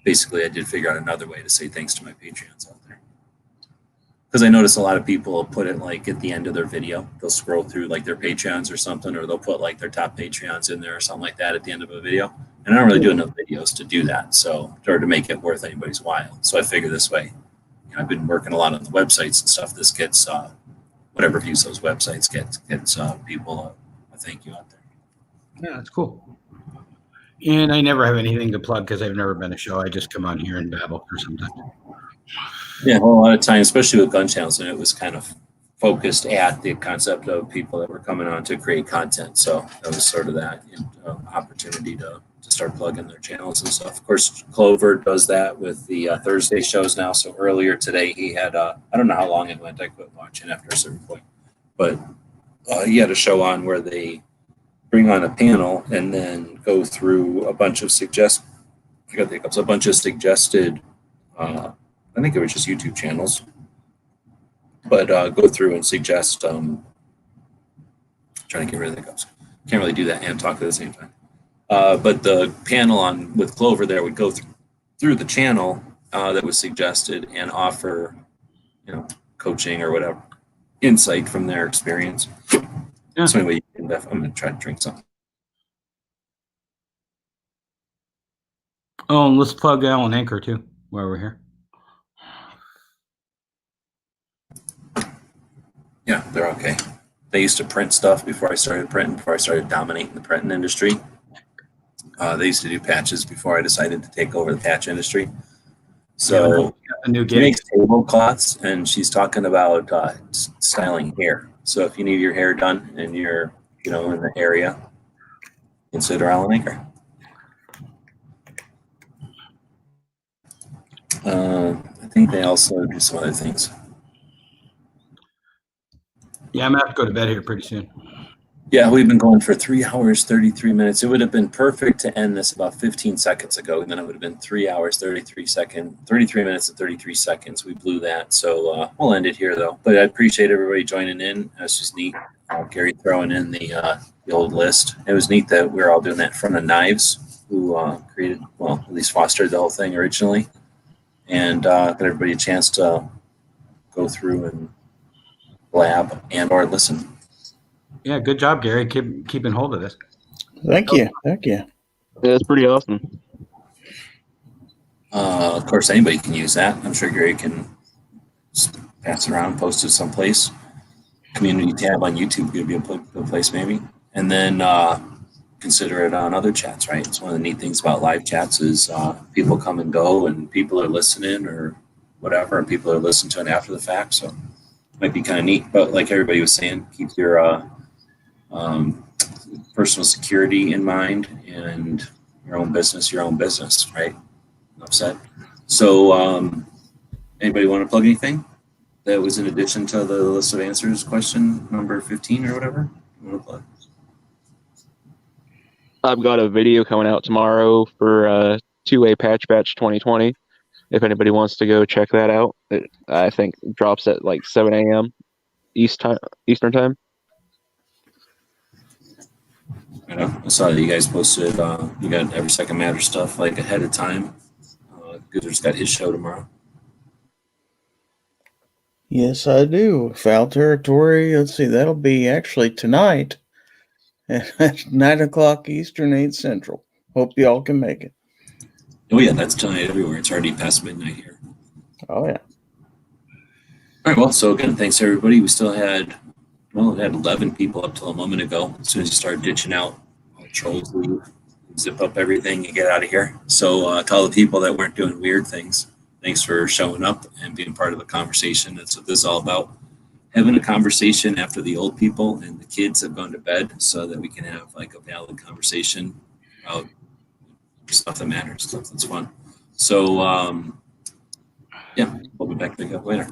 basically, I did figure out another way to say thanks to my Patreons out there. Because I notice a lot of people put it like at the end of their video. They'll scroll through like their Patreons or something, or they'll put like their top Patreons in there or something like that at the end of a video. And I don't really do enough videos to do that, so or to make it worth anybody's while. So I figure this way, I've been working a lot on the websites and stuff. This gets whatever views those websites gets people a thank you out there. Yeah, that's cool. And I never have anything to plug because I've never been a show. I just come on here and babble for some time. Yeah, well, a lot of times, especially with gun channels, and it was kind of focused at the concept of people that were coming on to create content. So that was sort of that opportunity to start plugging their channels and stuff. Of course, Clover does that with the Thursday shows now. So earlier today, he had, I don't know how long it went. I quit watching after a certain point. But he had a show on where they bring on a panel and then go through a bunch of suggested, I think it was just YouTube channels, but go through and suggest, trying to get rid of the hiccups. Can't really do that and talk at the same time. But the panel with Clover there would go through the channel that was suggested and offer, coaching or whatever, insight from their experience. Yeah. So anyway, I'm going to try to drink something. Oh, and let's plug Alan Anchor too while we're here. Yeah, they're okay. They used to print stuff before I started printing, before I started dominating the printing industry. They used to do patches before I decided to take over the patch industry. So she makes tablecloths, and she's talking about styling hair. So if you need your hair done and you're, in the area, consider Alan Anchor. I think they also do some other things. Yeah, I'm going to have to go to bed here pretty soon. Yeah, we've been going for 3 hours, 33 minutes. It would have been perfect to end this about 15 seconds ago, and then it would have been 3 hours, 33 minutes and 33 seconds. We blew that. So we'll end it here, though. But I appreciate everybody joining in. That's just neat. Gary throwing in the old list. It was neat that we were all doing that in front of Knives, who created, well, at least fostered the whole thing originally, and got everybody a chance to go through and blab and or listen. Yeah, good job, Gary. Keeping hold of this. Thank you. Thank you. Yeah, that's pretty awesome. Of course, anybody can use that. I'm sure Gary can just pass it around, post it someplace. Community tab on YouTube could be a good place, maybe. And then consider it on other chats, right? It's one of the neat things about live chats is people come and go, and people are listening or whatever, and people are listening to it after the fact. So it might be kind of neat. But like everybody was saying, keep your personal security in mind, and your own business, right? Enough said. So anybody want to plug anything that was in addition to the list of answers question number 15 or whatever you want to plug? I've got a video coming out tomorrow for 2A Patch Batch 2020. If anybody wants to go check that out, it, I think drops at like 7 a.m. Eastern time. I saw that you guys posted, you got Every Second Matter stuff like ahead of time. Goodr's got his show tomorrow. Yes, I do. Foul Territory. Let's see. That'll be actually tonight at 9 o'clock Eastern, 8 Central. Hope y'all can make it. Oh yeah, that's tonight everywhere. It's already past midnight here. Oh, yeah. All right, well, so again, thanks everybody. We still had, well, it had 11 people up till a moment ago. As soon as you start ditching out, all trolls leave, zip up everything, and get out of here. So to all the people that weren't doing weird things, thanks for showing up and being part of the conversation. That's what this is all about. Having a conversation after the old people and the kids have gone to bed so that we can have like a valid conversation about stuff that matters, stuff that's fun. So, yeah, we'll be back to pick up later.